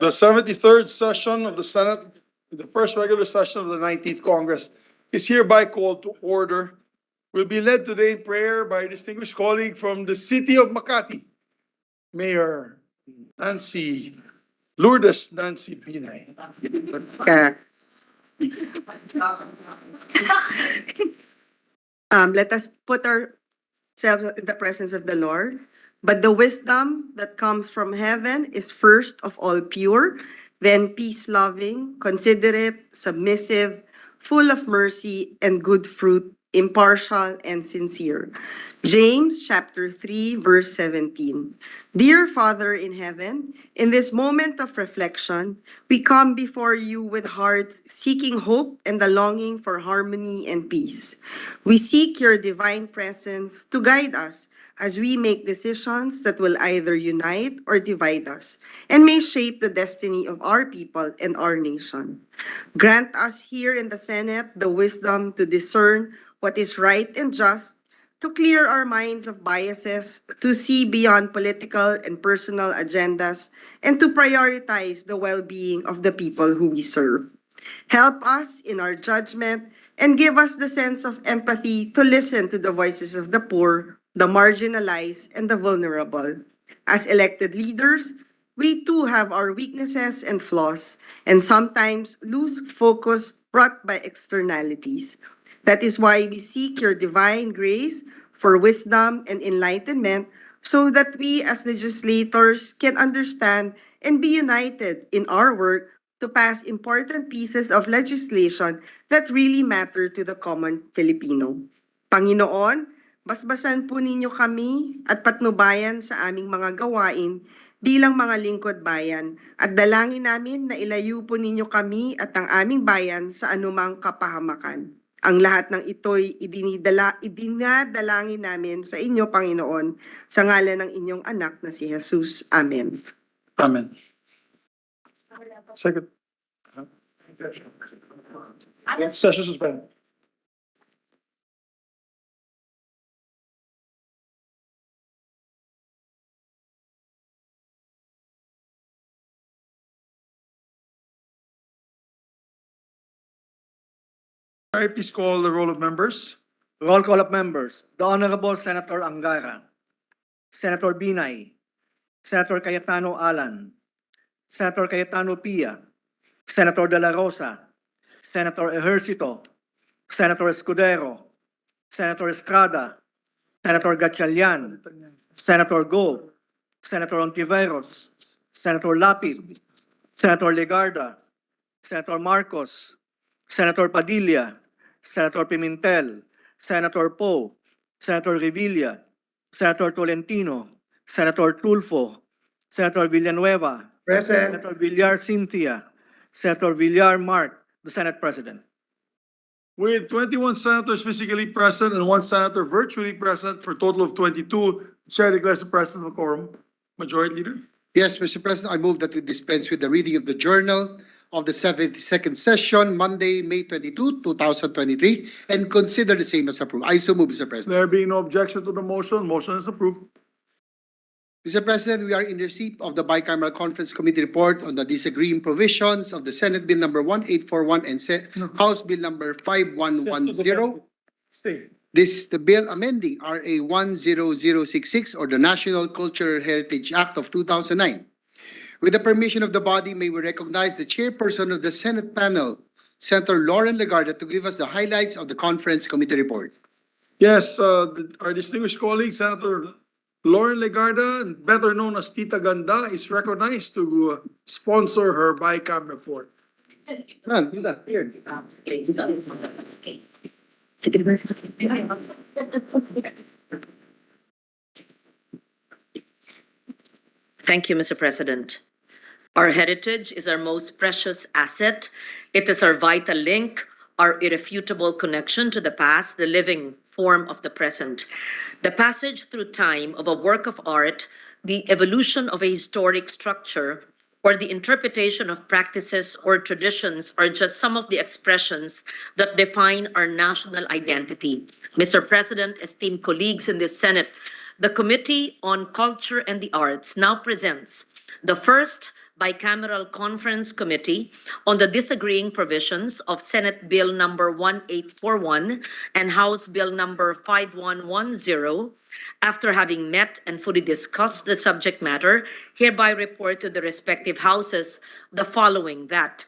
The 73rd session of the Senate, the first regular session of the 19th Congress, is hereby called to order. Will be led today in prayer by a distinguished colleague from the city of Makati, Mayor Lourdes Nancy Binay. Let us put ourselves in the presence of the Lord. But the wisdom that comes from heaven is first of all pure, then peace-loving, considerate, submissive, full of mercy and good fruit, impartial and sincere. James chapter 3, verse 17. Dear Father in heaven, in this moment of reflection, we come before you with hearts seeking hope and the longing for harmony and peace. We seek your divine presence to guide us as we make decisions that will either unite or divide us and may shape the destiny of our people and our nation. Grant us here in the Senate the wisdom to discern what is right and just, to clear our minds of biases, to see beyond political and personal agendas, and to prioritize the well-being of the people who we serve. Help us in our judgment and give us the sense of empathy to listen to the voices of the poor, the marginalized, and the vulnerable. As elected leaders, we too have our weaknesses and flaws, and sometimes lose focus brought by externalities. That is why we seek your divine grace for wisdom and enlightenment so that we as legislators can understand and be united in our work to pass important pieces of legislation that really matter to the common Filipino. Panginoon, basbasan po ninyo kami at patnubayan sa aming mga gawain bilang mga lingkod bayan at dalangin namin na ilayo po ninyo kami at ang aming bayan sa anumang kapahamakan. Ang lahat ng ito'y idinadalangin namin sa inyo, Panginoon, sa ngalan ng inyong anak na si Jesus. Amen. Amen. Second. Session suspended. All right, please call the roll of members. Roll call of members. The Honorable Senator Angara, Senator Binay, Senator Cayetano Alan, Senator Cayetano Pia, Senator De La Rosa, Senator Ejercito, Senator Escudero, Senator Estrada, Senator Gatchalian, Senator Go, Senator Ontiveros, Senator Lapid, Senator Legarda, Senator Marcos, Senator Padilla, Senator Pimentel, Senator Poe, Senator Revilla, Senator Tolentino, Senator Tulfo, Senator Villanueva, Present. Senator Villar Cynthia, Senator Villar Mark, the Senate President. With 21 senators physically present and 1 senator virtually present for a total of 22, the chair declares the presence of a quorum. Majority Leader. Yes, Mr. President, I move that we dispense with the reading of the journal of the 72nd session, Monday, May 22, 2023, and consider the same as approved. I so move, Mr. President. There being no objection to the motion, motion is approved. Mr. President, we are in receipt of the Bicameral Conference Committee report on the disagreeing provisions of the Senate Bill number 1841 and House Bill number 5110. Stay. The bill amending RA 10066 or the National Cultural Heritage Act of 2009. With the permission of the body, may we recognize the chairperson of the Senate panel, Senator Lauren Legarda, to give us the highlights of the conference committee report. Yes, our distinguished colleague, Senator Lauren Legarda, better known as Tita Ganda, is recognized to sponsor her bicameral report. Thank you, Mr. President. Our heritage is our most precious asset. It is our vital link, our irrefutable connection to the past, the living form of the present. The passage through time of a work of art, the evolution of a historic structure, or the interpretation of practices or traditions are just some of the expressions that define our national identity. Mr. President, esteemed colleagues in the Senate, the Committee on Culture and the Arts now presents the first bicameral conference committee on the disagreeing provisions of Senate Bill number 1841 and House Bill number 5110. After having met and fully discussed the subject matter, hereby report to the respective houses the following: that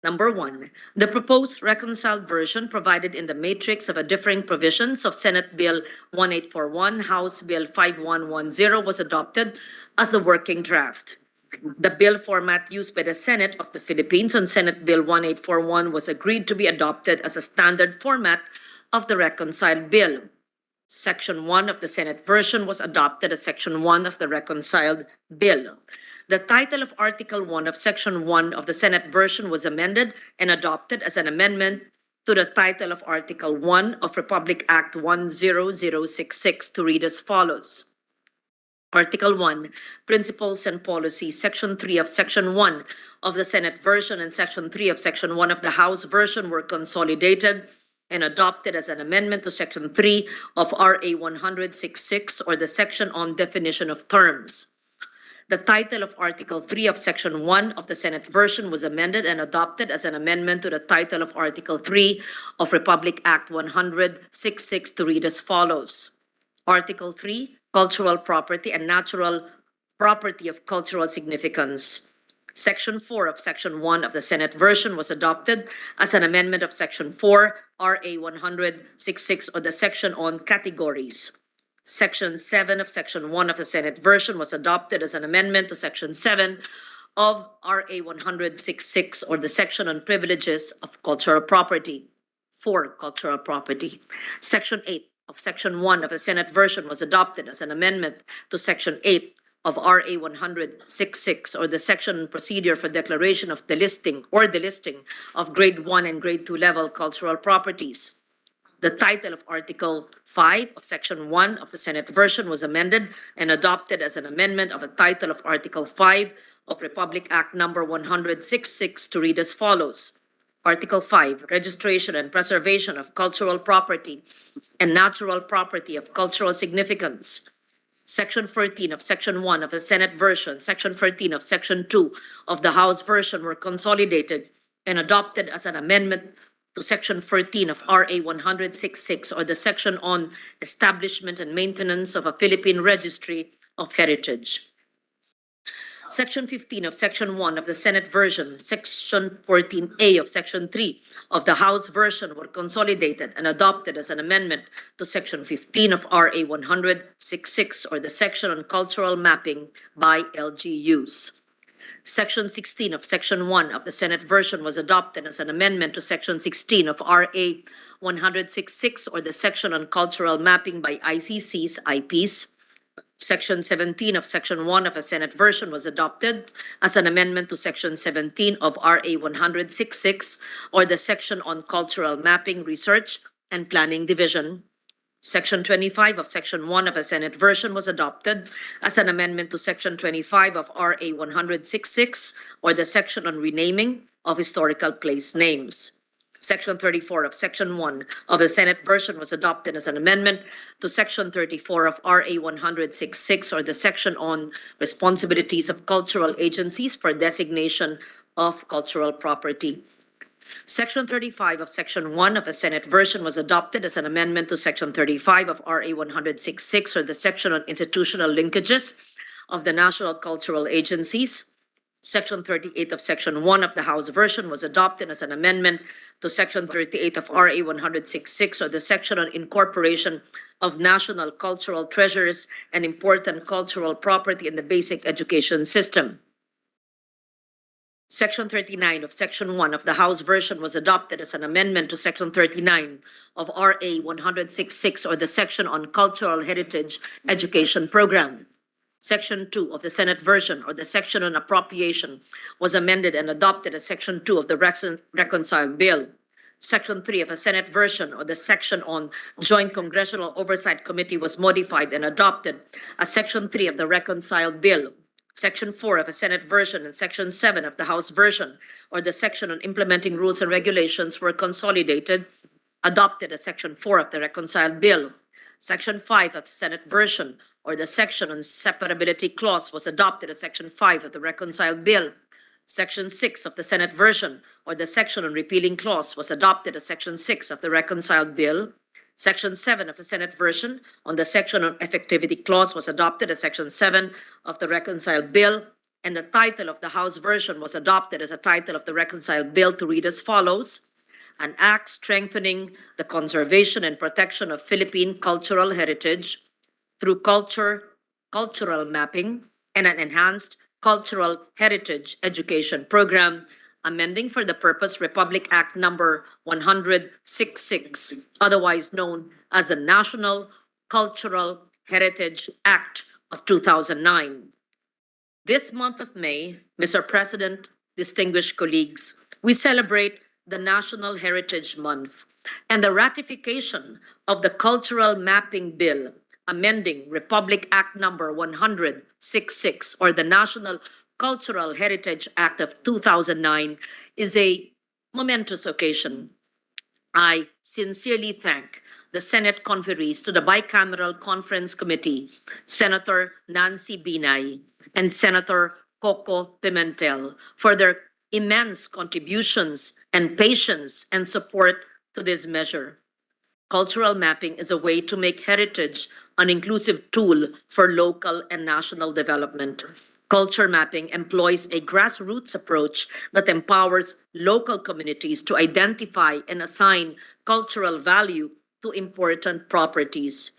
number one, the proposed reconciled version provided in the matrix of a differing provisions of Senate Bill 1841, House Bill 5110 was adopted as the working draft. The bill format used by the Senate of the Philippines on Senate Bill 1841 was agreed to be adopted as a standard format of the reconciled bill. Section 1 of the Senate version was adopted as Section 1 of the reconciled bill. The title of Article 1 of Section 1 of the Senate version was amended and adopted as an amendment to the title of Article 1 of Republic Act 10066 to read as follows. Article 1, Principles and Policies, Section 3 of Section 1 of the Senate version and Section 3 of Section 1 of the House version were consolidated and adopted as an amendment to Section 3 of RA 10066, or the section on definition of terms. The title of Article 3 of Section 1 of the Senate version was amended and adopted as an amendment to the title of Article 3 of Republic Act 10066 to read as follows. Article 3, Cultural Property and Natural Property of Cultural Significance. Section 4 of Section 1 of the Senate version was adopted as an amendment of Section 4, RA 10066, or the section on categories. Section 7 of Section 1 of the Senate version was adopted as an amendment to Section 7 of RA 10066, or the section on privileges of cultural property, for cultural property. Section 8 of Section 1 of the Senate version was adopted as an amendment to Section 8 of RA 10066, or the section on procedure for declaration of delisting or delisting of Grade 1 and Grade 2 level cultural properties. The title of Article 5 of Section 1 of the Senate version was amended and adopted as an amendment of the title of Article 5 of Republic Act number 10066 to read as follows. Article 5, Registration and Preservation of Cultural Property and Natural Property of Cultural Significance. Section 14 of Section 1 of the Senate version, Section 14 of Section 2 of the House version were consolidated and adopted as an amendment to Section 14 of RA 10066, or the section on establishment and maintenance of a Philippine Registry of Heritage. Section 15 of Section 1 of the Senate version, Section 14A of Section 3 of the House version were consolidated and adopted as an amendment to Section 15 of RA 10066, or the section on cultural mapping by LGUs. Section 16 of Section 1 of the Senate version was adopted as an amendment to Section 16 of RA 166, or the section on cultural mapping by ICCs, IPs. Section 17 of Section 1 of the Senate version was adopted as an amendment to Section 17 of RA 166, or the section on cultural mapping, research, and planning division. Section 25 of Section 1 of the Senate version was adopted as an amendment to Section 25 of RA 166, or the section on renaming of historical place names. Section 34 of Section 1 of the Senate version was adopted as an amendment to Section 34 of RA 166, or the section on responsibilities of cultural agencies for designation of cultural property. Section 35 of Section 1 of the Senate version was adopted as an amendment to Section 35 of RA 166, or the section on institutional linkages of the national cultural agencies. Section 38 of Section 1 of the House version was adopted as an amendment to Section 38 of RA 166, or the section on incorporation of national cultural treasures and important cultural property in the basic education system. Section 39 of Section 1 of the House version was adopted as an amendment to Section 39 of RA 166, or the section on cultural heritage education program. Section 2 of the Senate version, or the section on appropriation, was amended and adopted as Section 2 of the reconciled bill. Section 3 of the Senate version, or the section on Joint Congressional Oversight Committee, was modified and adopted as Section 3 of the reconciled bill. Section 4 of the Senate version and Section 7 of the House version, or the section on implementing rules and regulations were consolidated, adopted as Section 4 of the reconciled bill. Section 5 of the Senate version, or the section on separability clause was adopted as Section 5 of the reconciled bill. Section 6 of the Senate version, or the section on repealing clause was adopted as Section 6 of the reconciled bill. Section 7 of the Senate version on the section on effectivity clause was adopted as Section 7 of the reconciled bill, and the title of the House version was adopted as a title of the reconciled bill to read as follows: An act strengthening the conservation and protection of Philippine cultural heritage through cultural mapping, and an enhanced cultural heritage education program, amending for the purpose Republic Act Number 10066, otherwise known as the National Cultural Heritage Act of 2009. This month of May, Mr. President, distinguished colleagues, we celebrate the National Heritage Month and the ratification of the Cultural Mapping Bill, amending Republic Act Number 10066, or the National Cultural Heritage Act of 2009, is a momentous occasion. I sincerely thank the Senate conferees to the Bicameral Conference Committee, Senator Nancy Binay and Senator Coco Pimentel, for their immense contributions and patience and support to this measure. Cultural mapping is a way to make heritage an inclusive tool for local and national development. Culture mapping employs a grassroots approach that empowers local communities to identify and assign cultural value to important properties.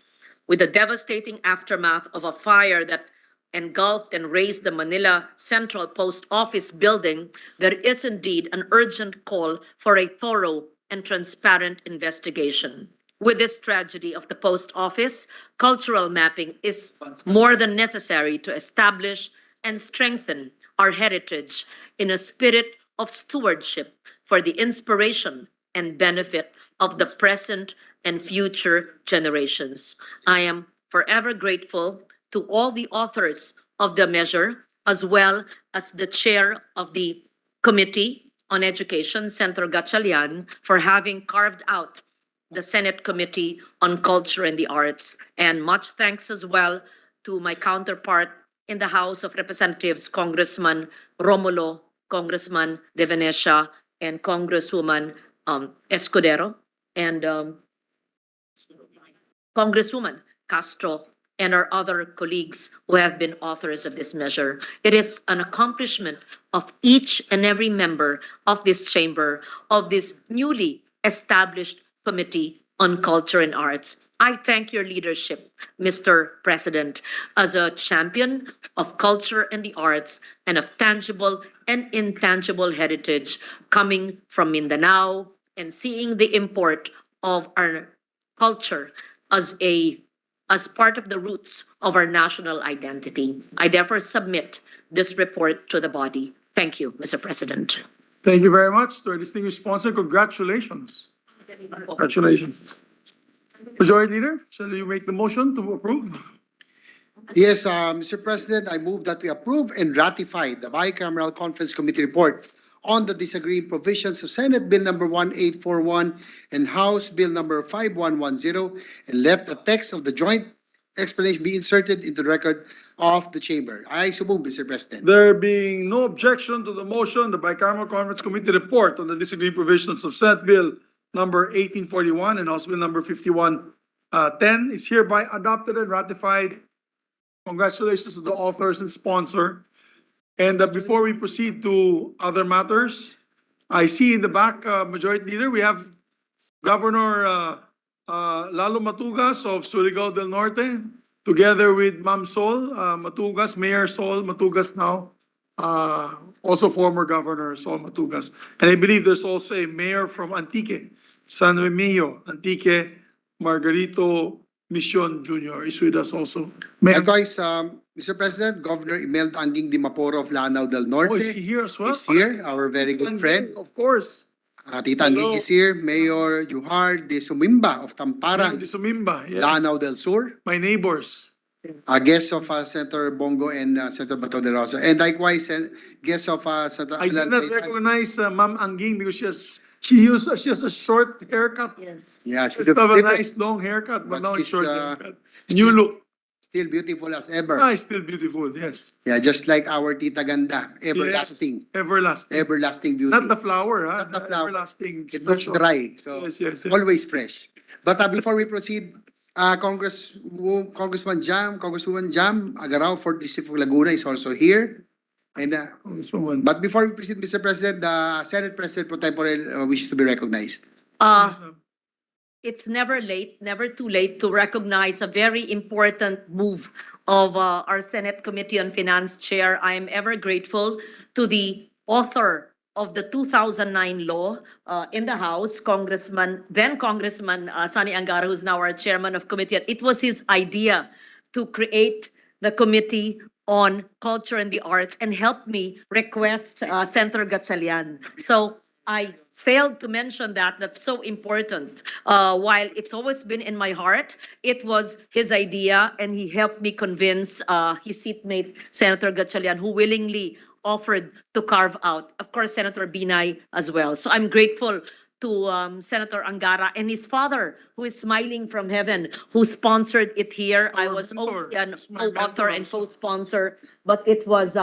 With the devastating aftermath of a fire that engulfed and razed the Manila Central Post Office building, there is indeed an urgent call for a thorough and transparent investigation. With this tragedy of the post office, cultural mapping is more than necessary to establish and strengthen our heritage in a spirit of stewardship for the inspiration and benefit of the present and future generations. I am forever grateful to all the authors of the measure, as well as the chair of the Committee on Education, Senator Gatchalian, for having carved out the Senate Committee on Culture and the Arts. And much thanks as well to my counterpart in the House of Representatives, Congressman Romulo, Congressman De Venecia, and Congresswoman Escudero, and Congresswoman Castro, and our other colleagues who have been authors of this measure. It is an accomplishment of each and every member of this chamber, of this newly established Committee on Culture and Arts. I thank your leadership, Mr. President, as a champion of culture and the arts and of tangible and intangible heritage coming from Mindanao, and seeing the import of our culture as part of the roots of our national identity. I therefore submit this report to the body. Thank you, Mr. President. Thank you very much to our distinguished sponsor. Congratulations. Congratulations. Majority Leader, shall you make the motion to approve? Yes, Mr. President, I move that we approve and ratify the Bicameral Conference Committee report on the disagreeing provisions of Senate Bill number 1841 and House Bill number 5110, and let the text of the joint explanation be inserted into the record of the chamber. I so move, Mr. President. There being no objection to the motion, the Bicameral Conference Committee report on the disagreeing provisions of Senate Bill number 1841 and House Bill number 5110 is hereby adopted and ratified. Congratulations to the authors and sponsor. And before we proceed to other matters, I see in the back, Majority Leader, we have Governor Lalo Matugas of Surigao del Norte, together with Ma'am Sol Matugas, Mayor Sol Matugas now, also former Governor Sol Matugas. And I believe there's also a mayor from Antique, San Remigio, Antique, Margarito Mission Jr. is with us also. Mayor, Likewise, Mr. President, Governor Imelda Anging Dimaporo of Lanao del Norte is he here as well? is here, our very good friend. Of course. Tita Anging is here, Mayor Juhar de Sumimba of Mayor Tamparang, de Sumimba, yes. Lanao del Sur. My neighbors. guest of Senator Bongo and Senator Bato de Rosa. And likewise, guest of Senator I did Alan not Cayetano. recognize Ma'am Anging because she has a short haircut. Yes. Yeah, She should used to have a have nice long haircut, but But now it's she's, short uh, haircut. still- New look. still beautiful as ever. Ah, it's still beautiful, yes. Yeah, just like our Tita Ganda, everlasting, Yes, everlasting. everlasting beauty. Not the flower, huh? Not the flower. Everlasting. It looks expression. dry, so Yes, yes, yes. always fresh. But before we proceed, Congressman Jam, Congresswoman Jam Agaraw, 4th District of Laguna is also here. And Congresswoman. but before we proceed, Mr. President, the Senate President pro tempore wishes to be recognized. Yes, ma'am. It's never late, never too late to recognize a very important move of our Senate Committee on Finance Chair. I am ever grateful to the author of the 2009 law in the House, then Congressman Sani Angara, who's now our chairman of committee. It was his idea to create the Committee on Culture and the Arts and helped me request Senator Gatchalian. So I failed to mention that. That's so important. While it's always been in my heart, it was his idea, and he helped me convince his seatmate, Senator Gatchalian, who willingly offered to carve out, of course, Senator Binay as well. So I'm grateful to Senator Angara and his father, who is smiling from heaven, who sponsored it here. I Our was mentor. only an He's my co-author mentor and also. co-sponsor, but it was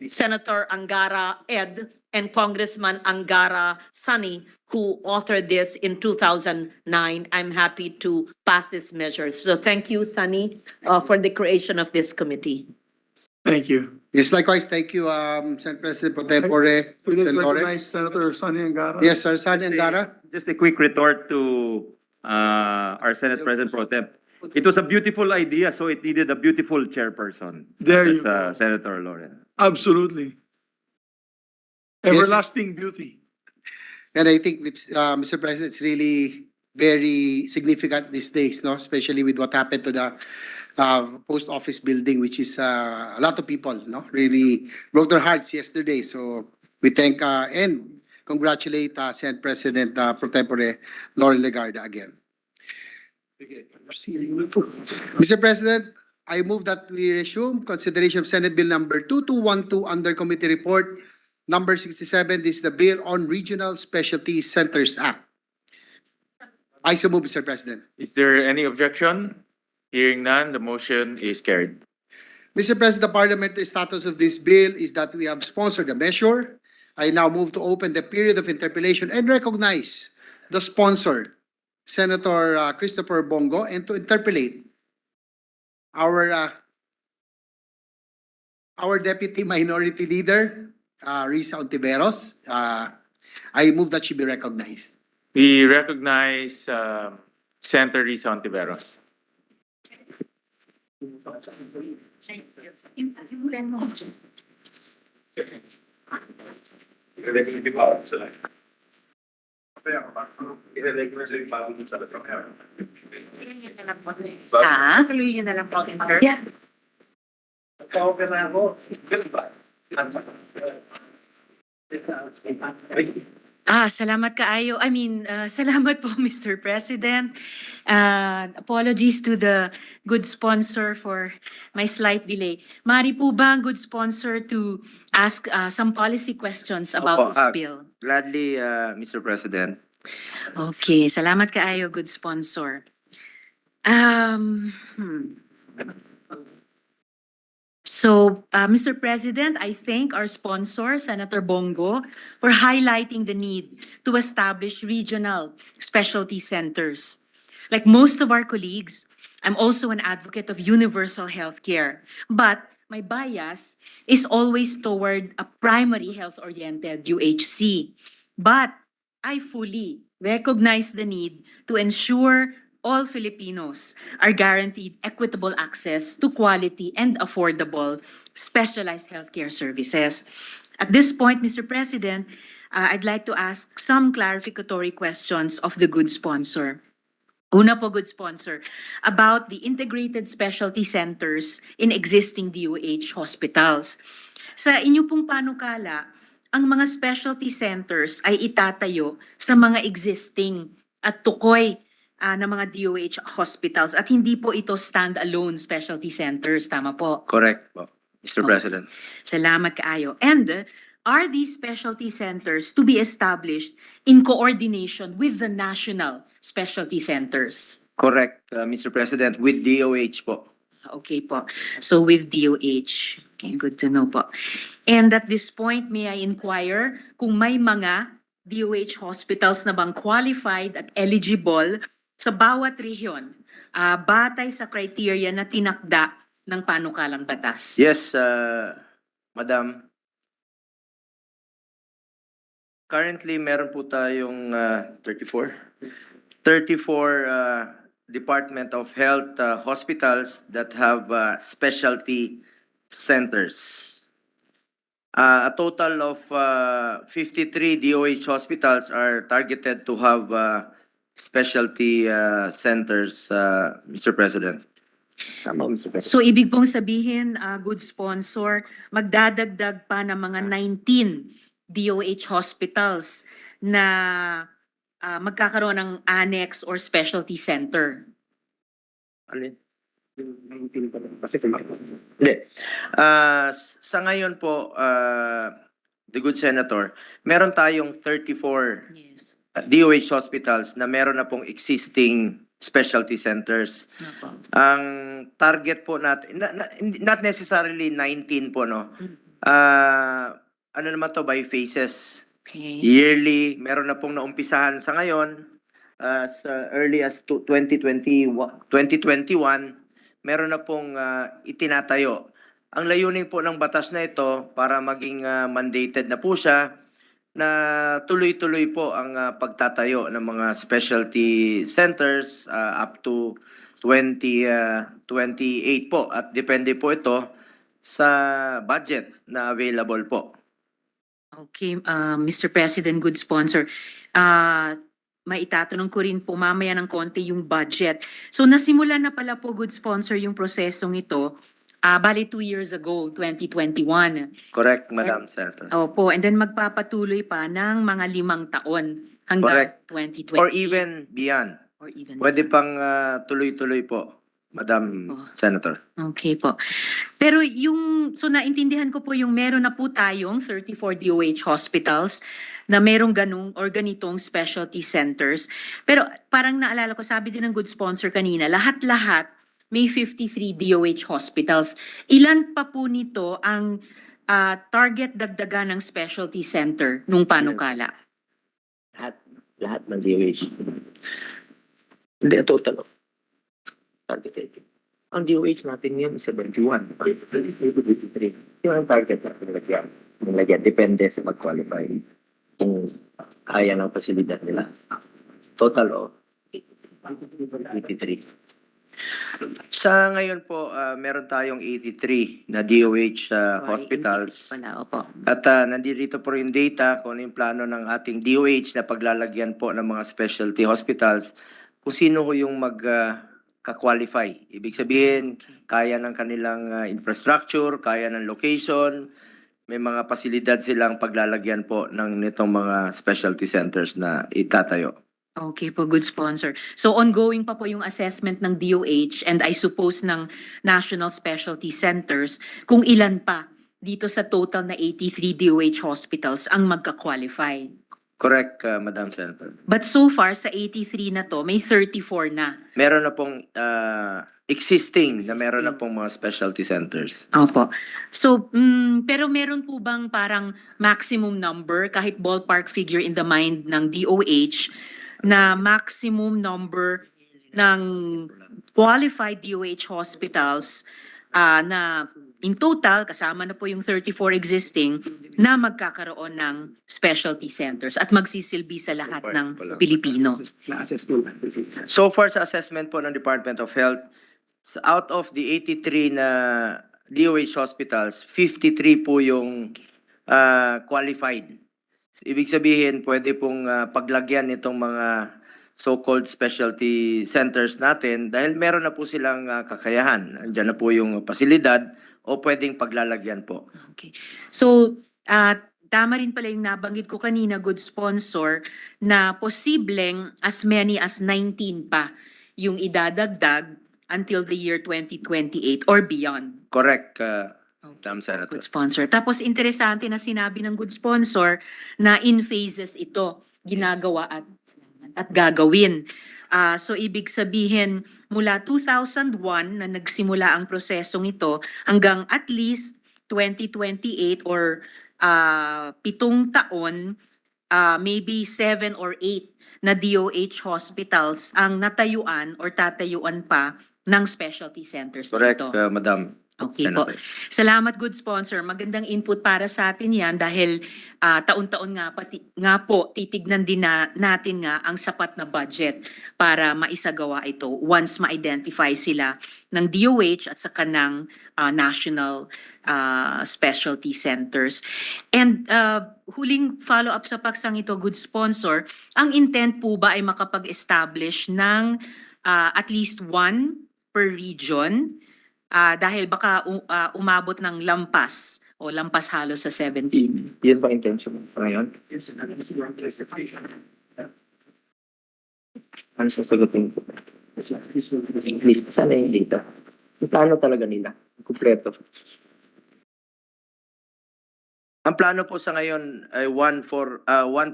Senator Angara Ed and Congressman Angara Sani who authored this in 2009. I'm happy to pass this measure. So thank you, Sani, for the creation of this committee. Thank you. Yes, likewise, thank you, Senate President pro tempore, We did Senador. recognize Senator Sani Angara. Yes, sir, Sani Angara. Just a quick retort to our Senate President Pro Tem. It was a beautiful idea, so it needed a beautiful chairperson. There you That's go. Senator Loren. Absolutely. Everlasting beauty. And I think it's, Mr. President, it's really very significant these days, no? Especially with what happened to the post office building, which is a lot of people, no? Really broke their hearts yesterday. So we thank and congratulate Senate President pro tempore Lauren Legarda again. Mr. President, I move that we resume consideration of Senate Bill number 2212 under Committee Report number 67. This is the Bill on Regional Specialty Centers Act. I so move, Mr. President. Is there any objection? Hearing none, the motion is carried. Mr. President, the parliamentary status of this bill is that we have sponsored the measure. I now move to open the period of interpellation and recognize the sponsor, Senator Christopher Bongo, and to interpellate our Deputy Minority Leader, Risa Ontiveros. I move that she be recognized. We recognize Senator Risa Ontiveros. Ah, tuloy nyo na lang po. Yeah. Salamat kaayo. Salamat po, Mr. President. Apologies to the good sponsor for my slight delay. Mari po ba ang good sponsor to ask some policy questions about Opo, this bill? Gladly, Mr. President. Okay, salamat kaayo, good sponsor. So, Mr. President, I thank our sponsor, Senator Bongo, for highlighting the need to establish regional specialty centers. Like most of our colleagues, I'm also an advocate of universal health care, but my bias is always toward a primary health-oriented UHC. But I fully recognize the need to ensure all Filipinos are guaranteed equitable access to quality and affordable specialized healthcare services. At this point, Mr. President, I'd like to ask some clarificatory questions of the good sponsor. Una po, good sponsor, about the integrated specialty centers in existing DOH hospitals. Sa inyo pong panukala, ang mga specialty centers ay itatayo sa mga existing at tukoy ng mga DOH hospitals at hindi po ito stand-alone specialty centers. Tama po. Correct po, Mr. Okay. President. Salamat kaayo. And are these specialty centers to be established in coordination with the national specialty centers? Correct, Mr. President, with DOH po. Okay po. So with DOH. Okay, good to know po. And at this point, may I inquire kung may mga DOH hospitals na bang qualified at eligible sa bawat rehiyon, batay sa criteria na tinakda ng panukalang batas? Yes, Madam. Currently, meron po tayong 34 Department of Health hospitals that have specialty centers. A total of 53 DOH hospitals are targeted to have specialty centers, Mr. President. Tama, Mr. President. So ibig pong sabihin, good sponsor, magdadagdag pa ng mga 19 DOH hospitals na magkakaroon ng annex or specialty center. Alin? Hindi. Sa ngayon po, the good senator, meron tayong 34 Yes. DOH hospitals na meron na pong existing specialty centers. Opo. Ang target po natin, not necessarily 19 po, no? Ano naman to, by phases. Okay. Yearly, meron na pong naumpisahan sa ngayon, as early as 2021, meron na pong itinatayo. Ang layunin po ng batas na ito para maging mandated na po siya na tuloy-tuloy po ang pagtatayo ng mga specialty centers up to 2028 po at depende po ito sa budget na available po. Okay, Mr. President, good sponsor. Maitatanong ko rin po mamaya ng konti yung budget. So nasimula na pala po, good sponsor, yung prosesong ito, bali 2 years ago, 2021. Correct, Madam Senator. Opo, and then magpapatuloy pa ng mga 5 taon hanggang Correct. 2020. Or even beyond. Or even Pwede pang tuloy-tuloy po, Madam Senator. Okay po. Pero so naintindihan ko po yung meron na po tayong 34 DOH hospitals na merong ganitong specialty centers. Pero parang naalala ko, sabi din ng good sponsor kanina, lahat-lahat may 53 DOH hospitals. Ilan pa po nito ang target dagdagan ng specialty center nung panukala? Lahat ng DOH. Hindi, total. Targeted. Ang DOH natin ngayon is 71. 83. Yung ang target natin nilagyan. Depende sa mag-qualify. Kung kaya ng pasilidad nila. Total of 83. Sa ngayon po, meron tayong 83 na DOH hospitals. Opo. At nandito po yung data kung ano yung plano ng ating DOH na paglalagyan po ng mga specialty hospitals. Kung sino ho yung ka-qualify. Ibig sabihin, kaya ng kanilang infrastructure, kaya ng location, may mga pasilidad silang paglalagyan po ng nitong mga specialty centers na itatayo. Okay po, good sponsor. So ongoing pa po yung assessment ng DOH and I suppose ng National Specialty Centers kung ilan pa dito sa total na 83 DOH hospitals ang magka-qualify. Correct, Madam Senator. But so far, sa 83 na to, may 34 na. Meron na pong existing na meron na pong mga specialty centers. Opo. So, pero meron po bang parang maximum number, kahit ballpark figure in the mind ng DOH, na maximum number ng qualified DOH hospitals na in total, kasama na po yung 34 existing, na magkakaroon ng specialty centers at magsisilbi sa lahat ng Pilipino? So far sa assessment po ng Department of Health, out of the 83 na DOH hospitals, 53 po yung qualified. Ibig sabihin, pwede pong paglagyan nitong mga so-called specialty centers natin dahil meron na po silang kakayahan. Andiyan na po yung pasilidad o pwedeng paglalagyan po. Okay. So, tama rin pala yung nabanggit ko kanina, good sponsor, na posibleng as many as 19 pa yung idadagdag until the year 2028 or beyond. Correct, Madam Senator. Good sponsor. Tapos interesante na sinabi ng good sponsor na in phases ito ginagawa at gagawin. So ibig sabihin mula 2001 na nagsimula ang prosesong ito hanggang at least 2028 or 7 taon, maybe 7 or 8 na DOH hospitals ang natayuan or tatayuan pa ng specialty centers Correct, dito. Madam Okay po. Senator. Salamat, good sponsor. Magandang input para sa atin yan dahil taon-taon nga po titignan din natin nga ang sapat na budget para maisagawa ito once ma-identify sila ng DOH at sa kanang national specialty centers. And huling follow-up sa paksang ito, good sponsor, ang intent po ba ay makapag-establish ng at least one per region? Dahil baka umabot ng lampas o lampas halos sa 17. Yun ba intention mo ngayon? Ano sasagutin ko? Please, sana yung data. Plano talaga nila. Kompleto. Ang plano po sa ngayon ay one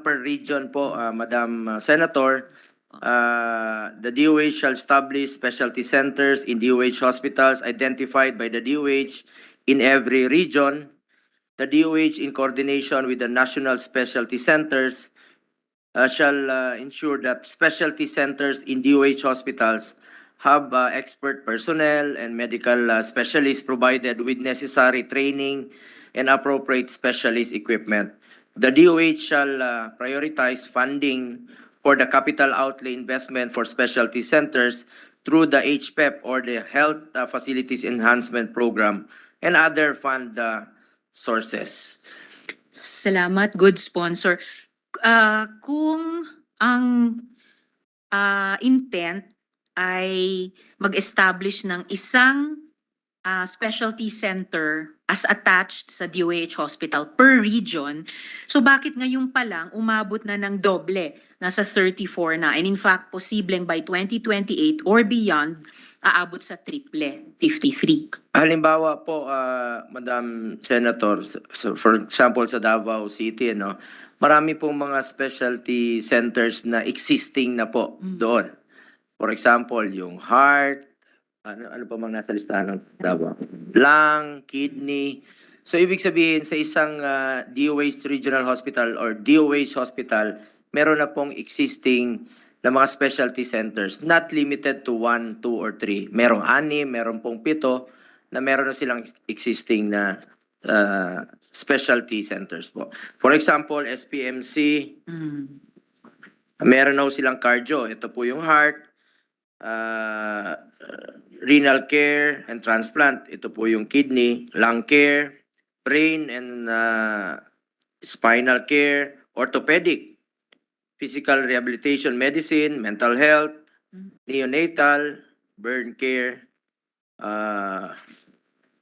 per region po, Madam Senator. The DOH shall establish specialty centers in DOH hospitals identified by the DOH in every region. The DOH, in coordination with the national specialty centers, shall ensure that specialty centers in DOH hospitals have expert personnel and medical specialists provided with necessary training and appropriate specialist equipment. The DOH shall prioritize funding for the capital outlay investment for specialty centers through the HPEP or the Health Facilities Enhancement Program and other fund sources. Salamat, good sponsor. Kung ang intent ay mag-establish ng isang specialty center as attached sa DOH hospital per region, so bakit ngayon pa lang umabot na ng doble, nasa 34 na, and in fact, posibleng by 2028 or beyond, aabot sa triple, 53. Halimbawa po, Madam Senator, for example sa Davao City, marami pong mga specialty centers na existing na po doon. For example, yung heart, ano pa mang nasa listahan ng Davao? Lung, kidney. So ibig sabihin sa isang DOH regional hospital or DOH hospital, meron na pong existing na mga specialty centers, not limited to 1, 2, or 3. Merong 6, meron pong 7 na meron na silang existing na specialty centers po. For example, SPMC, meron na silang cardio. Ito po yung heart, renal care and transplant. Ito po yung kidney, lung care, brain and spinal care, orthopedic, physical rehabilitation medicine, mental health, neonatal, burn care.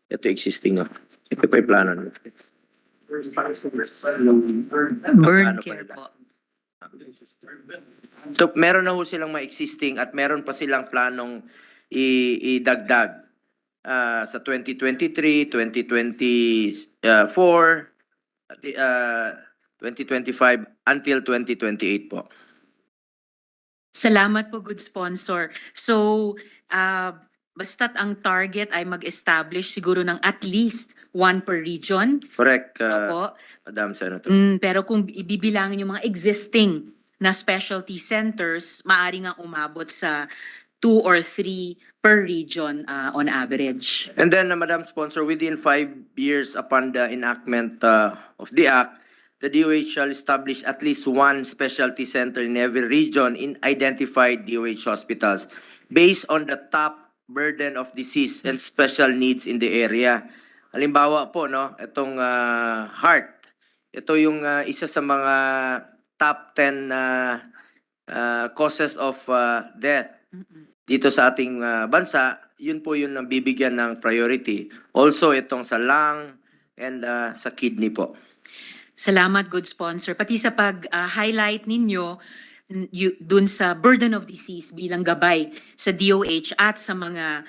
Ito existing na. Ito pa yung plano na. Burn care po. So meron na ho silang ma-existing at meron pa silang planong idagdag sa 2023, 2024, 2025 until 2028 po. Salamat po, good sponsor. So, basta't ang target ay mag-establish siguro ng at least one per region. Correct, Opo. Madam Senator. Pero kung ibibilangin yung mga existing na specialty centers, maaari nga umabot sa 2 or 3 per region on average. And then, Madam Sponsor, within 5 years upon the enactment of the Act, the DOH shall establish at least one specialty center in every region in identified DOH hospitals based on the top burden of disease and special needs in the area. Halimbawa po, itong heart. Ito yung isa sa mga top 10 causes of death dito sa ating bansa. Yun po yung nabibigyan ng priority. Also, itong sa lung and sa kidney po. Salamat, good sponsor. Pati sa pag-highlight ninyo dun sa burden of disease bilang gabay sa DOH at sa mga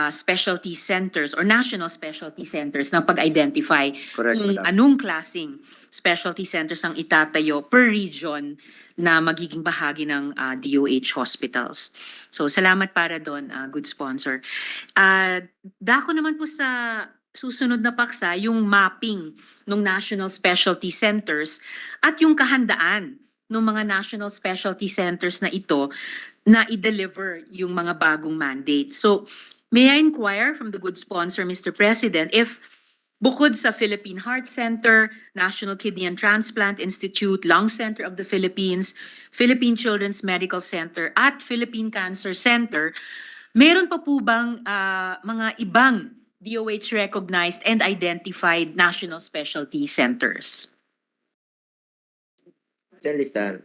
specialty centers or national specialty centers ng pag-identify Correct, kung madam. anong klasing specialty centers ang itatayo per region na magiging bahagi ng DOH hospitals. So salamat para doon, good sponsor. Dako naman po sa susunod na paksa, yung mapping ng national specialty centers at yung kahandaan ng mga national specialty centers na ito na i-deliver yung mga bagong mandate. So, may I inquire from the good sponsor, Mr. President, if bukod sa Philippine Heart Center, National Kidney and Transplant Institute, Lung Center of the Philippines, Philippine Children's Medical Center, at Philippine Cancer Center, meron pa po bang mga ibang DOH recognized and identified national specialty centers? Diyan listahan.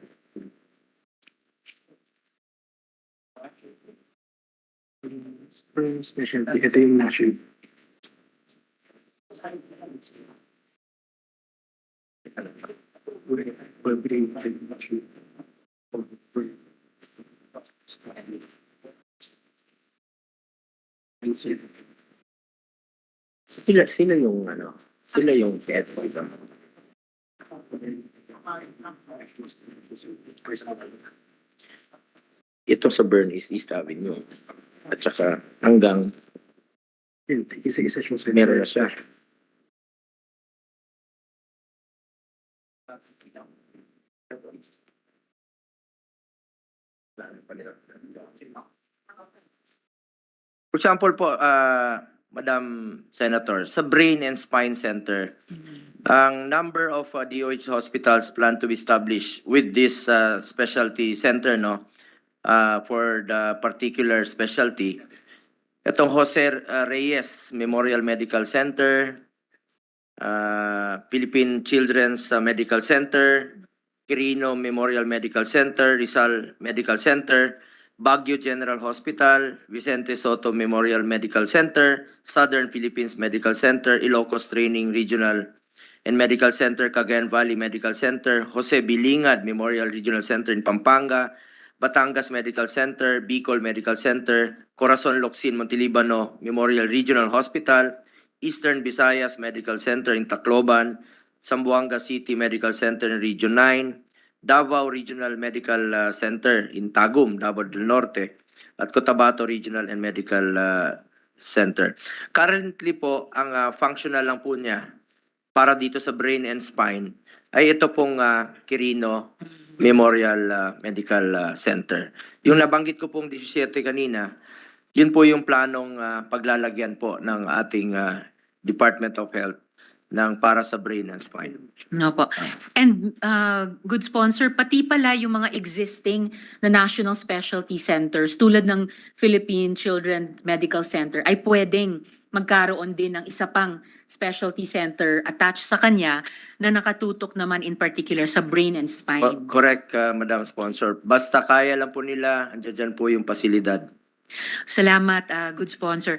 Specialty, ito yung national. Sila yung sila yung head. Ito sa Bern is East Avenue. At saka hanggang Isa-isa siya sa meron na siya. For example po, Madam Senator, sa Brain and Spine Center, ang number of DOH hospitals plan to be established with this specialty center, no, for the particular specialty. Itong Jose Reyes Memorial Medical Center, Philippine Children's Medical Center, Quirino Memorial Medical Center, Rizal Medical Center, Baguio General Hospital, Vicente Soto Memorial Medical Center, Southern Philippines Medical Center, Ilocos Training Regional and Medical Center, Cagayan Valley Medical Center, Jose Bilingad Memorial Regional Center in Pampanga, Batangas Medical Center, Bicol Medical Center, Corazon Locsin Montelibano Memorial Regional Hospital, Eastern Visayas Medical Center in Tacloban, Zamboanga City Medical Center in Region 9, Davao Regional Medical Center in Tagum, Davao del Norte, at Cotabato Regional and Medical Center. Currently po, ang functional lang po niya para dito sa Brain and Spine ay ito pong Quirino Memorial Medical Center. Yung nabanggit ko pong 17 kanina, yun po yung planong paglalagyan po ng ating Department of Health ng para sa Brain and Spine. No po. And good sponsor, pati pala yung mga existing na national specialty centers tulad ng Philippine Children Medical Center ay pwedeng magkaroon din ng isa pang specialty center attached sa kanya na nakatutok naman in particular sa brain and spine. Correct, Madam Sponsor. Basta kaya lang po nila, andyan po yung pasilidad. Salamat, good sponsor.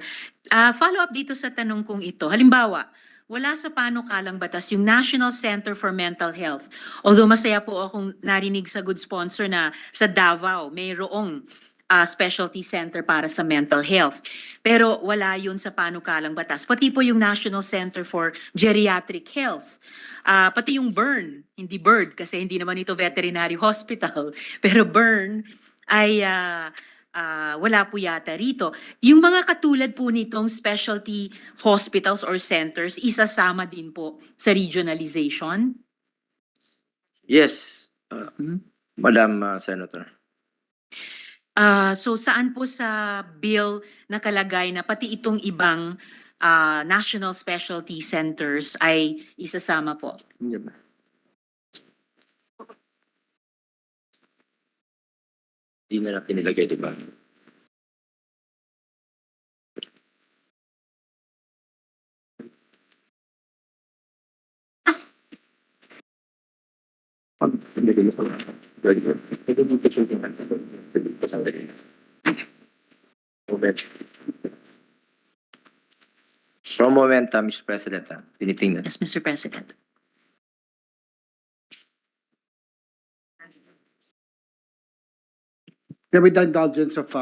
Follow up dito sa tanong kong ito. Halimbawa, wala sa panukalang batas yung National Center for Mental Health. Although masaya po akong narinig sa good sponsor na sa Davao mayroong specialty center para sa mental health. Pero wala yun sa panukalang batas. Pati po yung National Center for Geriatric Health. Pati yung BURN, hindi BIRD kasi hindi naman ito veterinary hospital. Pero BURN ay wala po yata rito. Yung mga katulad po nitong specialty hospitals or centers, isasama din po sa regionalization? Yes, Madam Senator. So saan po sa bill nakalagay na pati itong ibang national specialty centers ay isasama po? Hindi na natin nilagay, di ba? From moment, Mr. President, tinitingnan. Yes, Mr. President. Yeah, with the indulgence of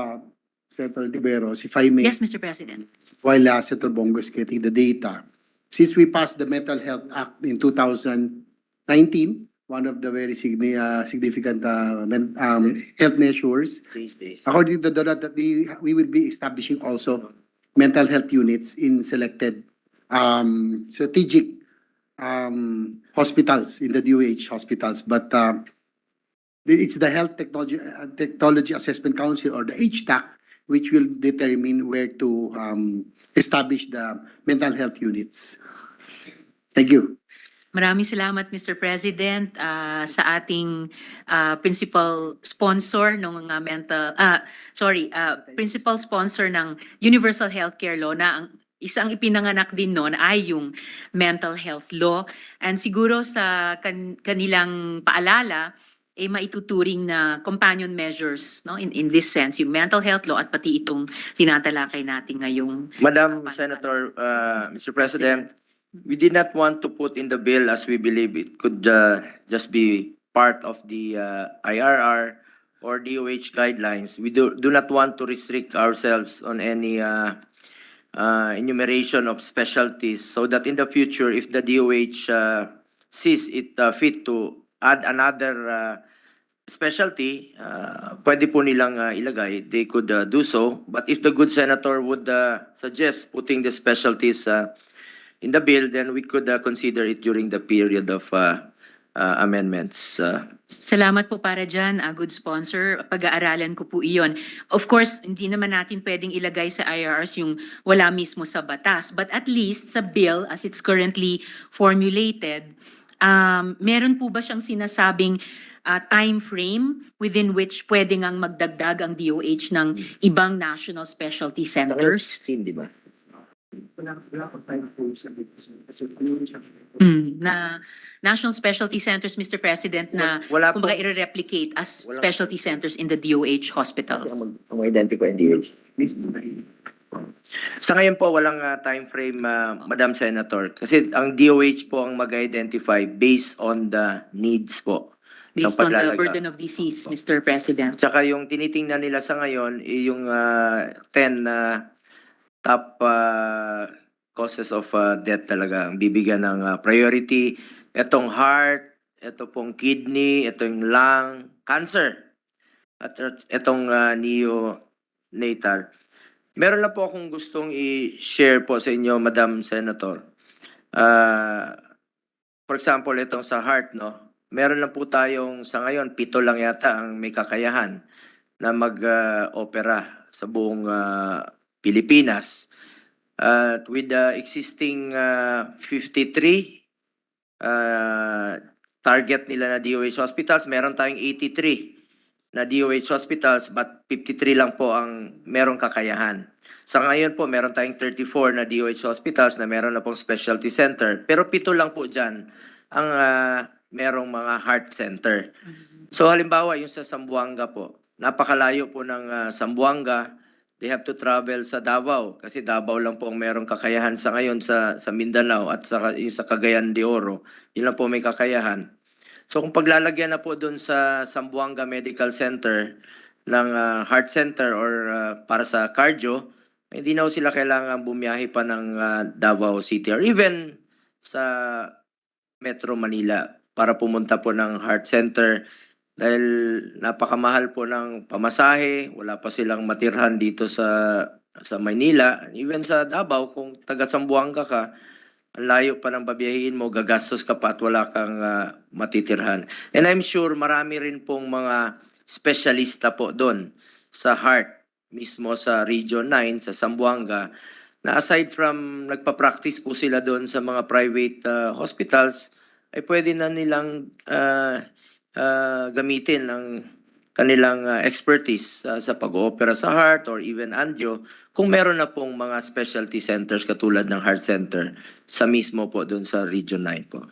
Senator Tiberos, if I may. Yes, Mr. President. While Senator Bongo is getting the data, since we passed the Mental Health Act in 2019, one of the very significant health measures, according to that, we will be establishing also mental health units in selected strategic hospitals, in the DOH hospitals. But it's the Health Technology Assessment Council, or the HTAC, which will determine where to establish the mental health units. Thank you. Maraming salamat, Mr. President, sa ating principal sponsor ng principal sponsor ng Universal Healthcare Law, na ang isang ipinanganak din noon ay yung mental health law. And siguro sa kanilang paalala, maituturing na companion measures, no, in this sense, yung mental health law at pati itong tinatalakay natin ngayong Madam Senator, Mr. President, we did not want to put in the bill as we believe it could just be part of the IRR or DOH guidelines. We do not want to restrict ourselves on any enumeration of specialties, so that in the future, if the DOH sees it fit to add another specialty, pwede po nilang ilagay. They could do so. But if the good senator would suggest putting the specialties in the bill, then we could consider it during the period of amendments. Salamat po para dyan, good sponsor. Pag-aaralan ko po iyon. Of course, hindi naman natin pwedeng ilagay sa IRRs yung wala mismo sa batas. But at least sa bill, as it's currently formulated, meron po ba siyang sinasabing time frame within which pwede ngang magdagdag ang DOH ng ibang national specialty centers? Di ba? Na national specialty centers, Mr. President, na Wala po. kumbaga i-replicate as specialty centers in the DOH hospitals. Sa ngayon po, walang time frame, Madam Senator. Kasi ang DOH po ang mag-identify based on the needs po. ng Based on the paglalaga. burden of disease, Mr. President. Tsaka yung tinitingnan nila sa ngayon, yung 10 top causes of death talaga ang bibigyan ng priority. Itong heart, ito pong kidney, ito yung lung, cancer, at itong neonatal. Meron lang po akong gustong i-share po sa inyo, Madam Senator. For example, itong sa heart, no? Meron lang po tayong, sa ngayon, 7 lang yata ang may kakayahan na mag-opera sa buong Pilipinas. With the existing 53 target nila na DOH hospitals, meron tayong 83 na DOH hospitals, but 53 lang po ang merong kakayahan. Sa ngayon po, meron tayong 34 na DOH hospitals na meron na pong specialty center. Pero 7 lang po dyan ang merong mga heart center. So halimbawa, yung sa Zamboanga po, napakalayo po ng Zamboanga. They have to travel sa Davao kasi Davao lang po ang merong kakayahan sa ngayon sa Mindanao at sa Cagayan de Oro. Yun lang po may kakayahan. So kung paglalagyan na po dun sa Zamboanga Medical Center ng heart center or para sa cardio, hindi na sila kailangan bumiyahe pa ng Davao City or even sa Metro Manila para pumunta po ng heart center dahil napakamahal po ng pamasahe, wala pa silang matirhan dito sa Maynila, even sa Davao kung taga Zamboanga ka, ang layo pa ng babiyahin mo, gagastos ka pa at wala kang matitirhan. And I'm sure marami rin pong mga specialista po doon sa heart, mismo sa Region 9, sa Zamboanga, na aside from nagpa-practice po sila doon sa mga private hospitals, ay pwede na nilang gamitin ng kanilang expertise sa pag-opera sa heart or even angio kung meron na pong mga specialty centers katulad ng heart center sa mismo po doon sa Region 9 po.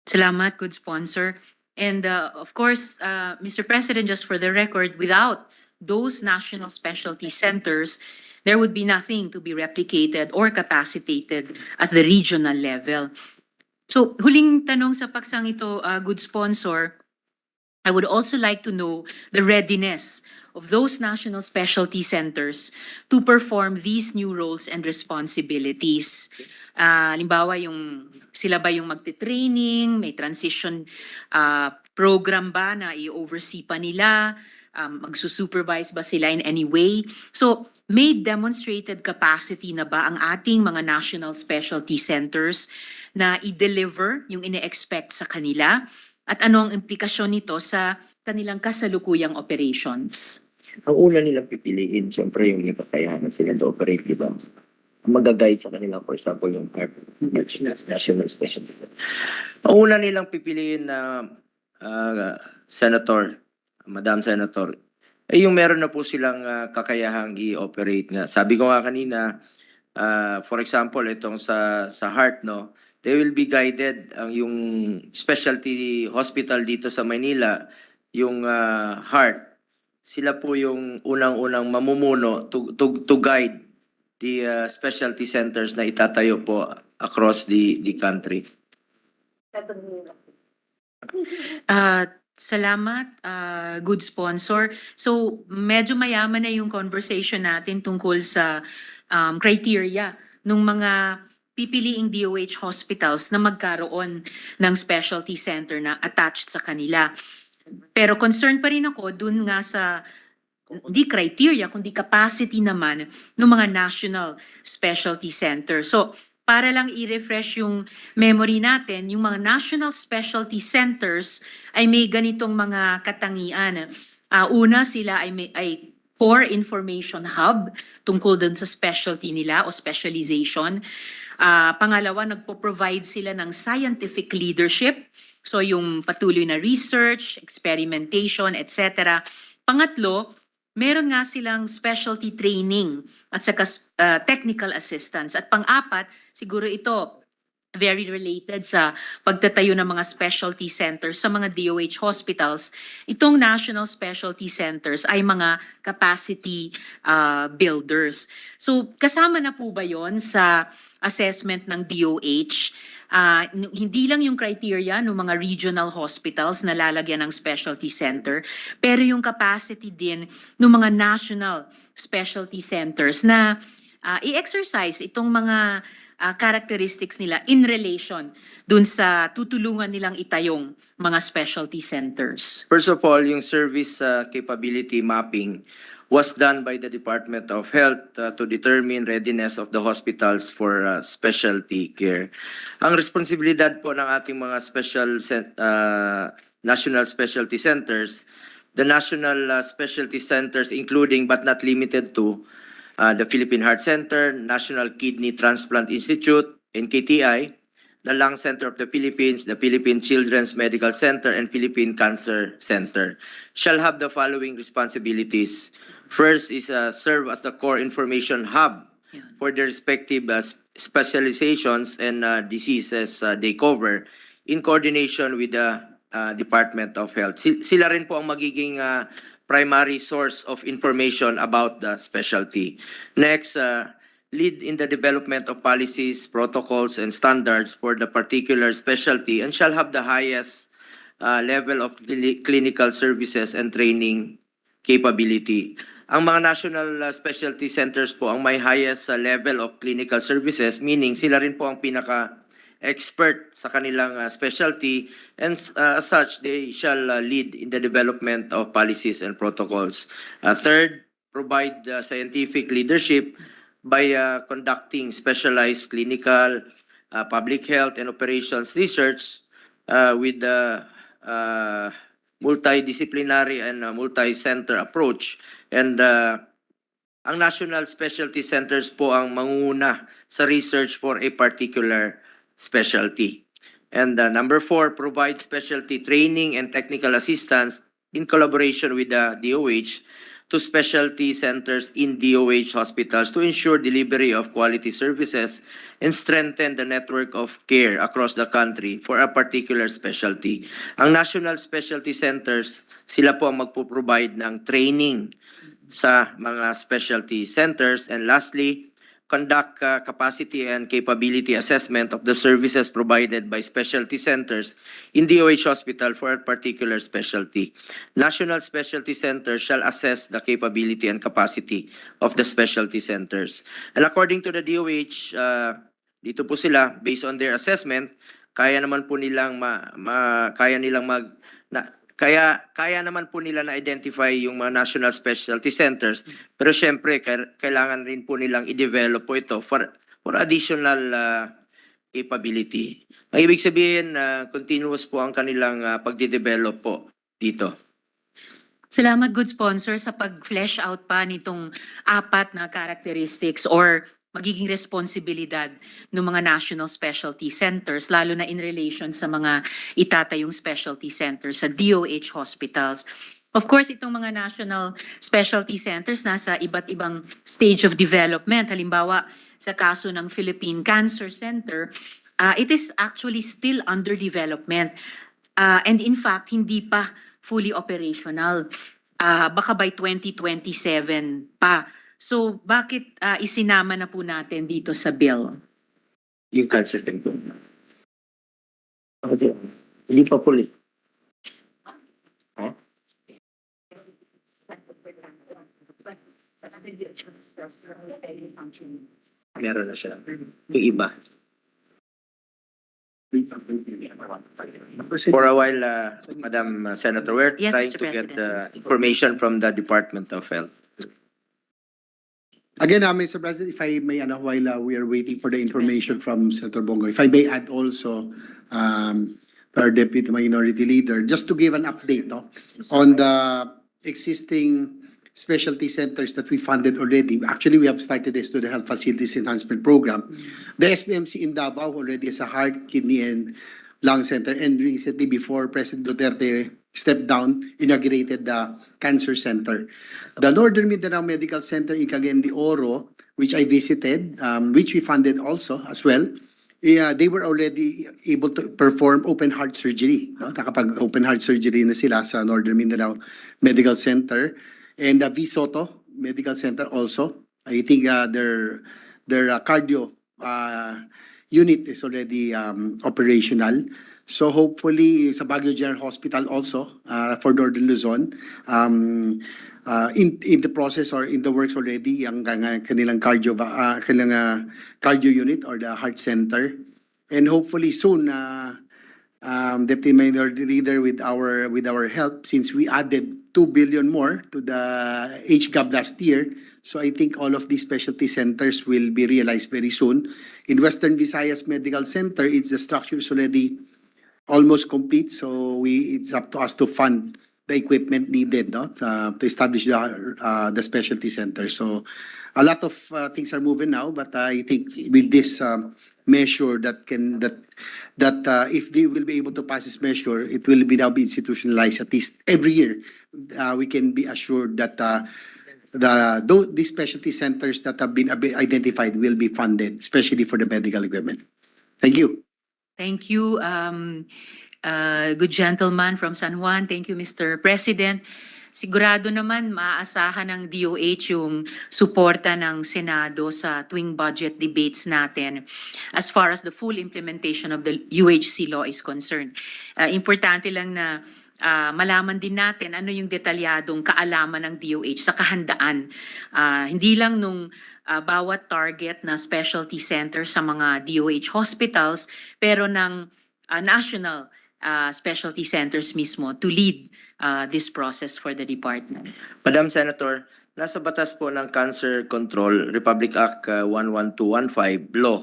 Salamat, good sponsor. And of course, Mr. President, just for the record, without those national specialty centers, there would be nothing to be replicated or capacitated at the regional level. So, huling tanong sa paksang ito, good sponsor, I would also like to know the readiness of those national specialty centers to perform these new roles and responsibilities. Halimbawa, sila ba yung magte-training, may transition program ba na i-oversee pa nila, magsusupervise ba sila in any way? So, may demonstrated capacity na ba ang ating mga national specialty centers na i-deliver yung ine-expect sa kanila? At ano ang implikasyon nito sa kanilang kasalukuyang operations? Ang una nilang pipiliin, siyempre yung kakayahan sila to operate, di ba? Mag-guide sa kanila, for example, yung national special. Ang una nilang pipiliin na Senator, Madam Senator, ay yung meron na po silang kakayahang i-operate nga. Sabi ko nga kanina, for example, itong sa heart, no, they will be guided ang yung specialty hospital dito sa Manila, yung heart. Sila po yung unang-unang mamumuno to guide the specialty centers na itatayo po across the country. Salamat, good sponsor. So, medyo mayaman na yung conversation natin tungkol sa criteria ng mga pipiliing DOH hospitals na magkaroon ng specialty center na attached sa kanila. Pero concerned pa rin ako dun nga sa di criteria kundi capacity naman ng mga national specialty center. So, para lang i-refresh yung memory natin, yung mga national specialty centers ay may ganitong mga katangian. Una, sila ay core information hub tungkol dun sa specialty nila o specialization. Pangalawa, nagpo-provide sila ng scientific leadership. So yung patuloy na research, experimentation, etc. Pangatlo, meron nga silang specialty training at saka technical assistance. At pang-apat, siguro ito very related sa pagtatayo ng mga specialty centers sa mga DOH hospitals. Itong national specialty centers ay mga capacity builders. So kasama na po ba yon sa assessment ng DOH? Hindi lang yung criteria ng mga regional hospitals na lalagyan ng specialty center, pero yung capacity din ng mga national specialty centers na i-exercise itong mga characteristics nila in relation dun sa tutulungan nilang itayong mga specialty centers. First of all, yung service capability mapping was done by the Department of Health to determine readiness of the hospitals for specialty care. Ang responsibilidad po ng ating mga national specialty centers, the national specialty centers including but not limited to the Philippine Heart Center, National Kidney Transplant Institute, NKTI, the Lung Center of the Philippines, the Philippine Children's Medical Center, and Philippine Cancer Center shall have the following responsibilities. First is serve as the core information hub for the respective specializations and diseases they cover in coordination with the Department of Health. Sila rin po ang magiging primary source of information about the specialty. Next, lead in the development of policies, protocols, and standards for the particular specialty and shall have the highest level of clinical services and training capability. Ang mga national specialty centers po ang may highest level of clinical services, meaning sila rin po ang pinaka-expert sa kanilang specialty, and as such, they shall lead in the development of policies and protocols. Third, provide scientific leadership by conducting specialized clinical, public health, and operations research with the multidisciplinary and multi-center approach. And ang national specialty centers po ang manguna sa research for a particular specialty. And number 4, provide specialty training and technical assistance in collaboration with the DOH to specialty centers in DOH hospitals to ensure delivery of quality services and strengthen the network of care across the country for a particular specialty. Ang national specialty centers, sila po ang magpo-provide ng training sa mga specialty centers. And lastly, conduct capacity and capability assessment of the services provided by specialty centers in DOH hospital for a particular specialty. National specialty centers shall assess the capability and capacity of the specialty centers. And according to the DOH, dito po sila, based on their assessment, kaya naman po nilang kaya naman po nila na-identify yung mga national specialty centers, pero syempre kailangan rin po nilang i-develop po ito for additional capability. Ang ibig sabihin, continuous po ang kanilang pagde-develop po dito. Salamat, good sponsor, sa pag-flesh out pa nitong apat na characteristics or magiging responsibilidad ng mga national specialty centers, lalo na in relation sa mga itatayong specialty centers sa DOH hospitals. Of course, itong mga national specialty centers nasa iba't ibang stage of development. Halimbawa, sa kaso ng Philippine Cancer Center, it is actually still under development. And in fact, hindi pa fully operational. Baka by 2027 pa. So bakit isinama na po natin dito sa bill? Yung cancer center. Hindi pa po. Meron na siya. Yung iba. For a while, Madam Senator, we're Yes, trying Mr. to get President. information from the Department of Health. Again, Mr. President, if I may, while we are waiting for the information from Senator Bongo, if I may add also, our Deputy Minority Leader, just to give an update on the existing specialty centers that we funded already. Actually, we have started this to the Health Facilities Enhancement Program. The SBMC in Davao already has a heart, kidney, and lung center. And recently, before President Duterte stepped down, inaugurated the cancer center. The Northern Mindanao Medical Center in Cagayan de Oro, which I visited, which we funded also as well, they were already able to perform open heart surgery. Nakapag open heart surgery na sila sa Northern Mindanao Medical Center. And V Soto Medical Center also. I think their cardio unit is already operational. So hopefully sa Baguio General Hospital also for Northern Luzon, in the process or in the works already ang kanilang cardio unit or the heart center. And hopefully soon, Deputy Minority Leader, with our help, since we added 2 billion more to the HGAB last year, so I think all of these specialty centers will be realized very soon. In Western Visayas Medical Center, the structure is already almost complete, so it's up to us to fund the equipment needed to establish the specialty center. So a lot of things are moving now, but I think with this measure that if they will be able to pass this measure, it will be now be institutionalized at least every year. We can be assured that these specialty centers that have been identified will be funded, especially for the medical equipment. Thank you. Thank you, good gentleman from San Juan. Thank you, Mr. President. Sigurado naman maaasahan ng DOH yung suporta ng Senado sa tuwing budget debates natin as far as the full implementation of the UHC law is concerned. Importante lang na malaman din natin ano yung detalyadong kaalaman ng DOH sa kahandaan. Hindi lang nung bawat target na specialty center sa mga DOH hospitals, pero ng national specialty centers mismo to lead this process for the department. Madam Senator, nasa batas po ng Cancer Control, Republic Act 11215 law,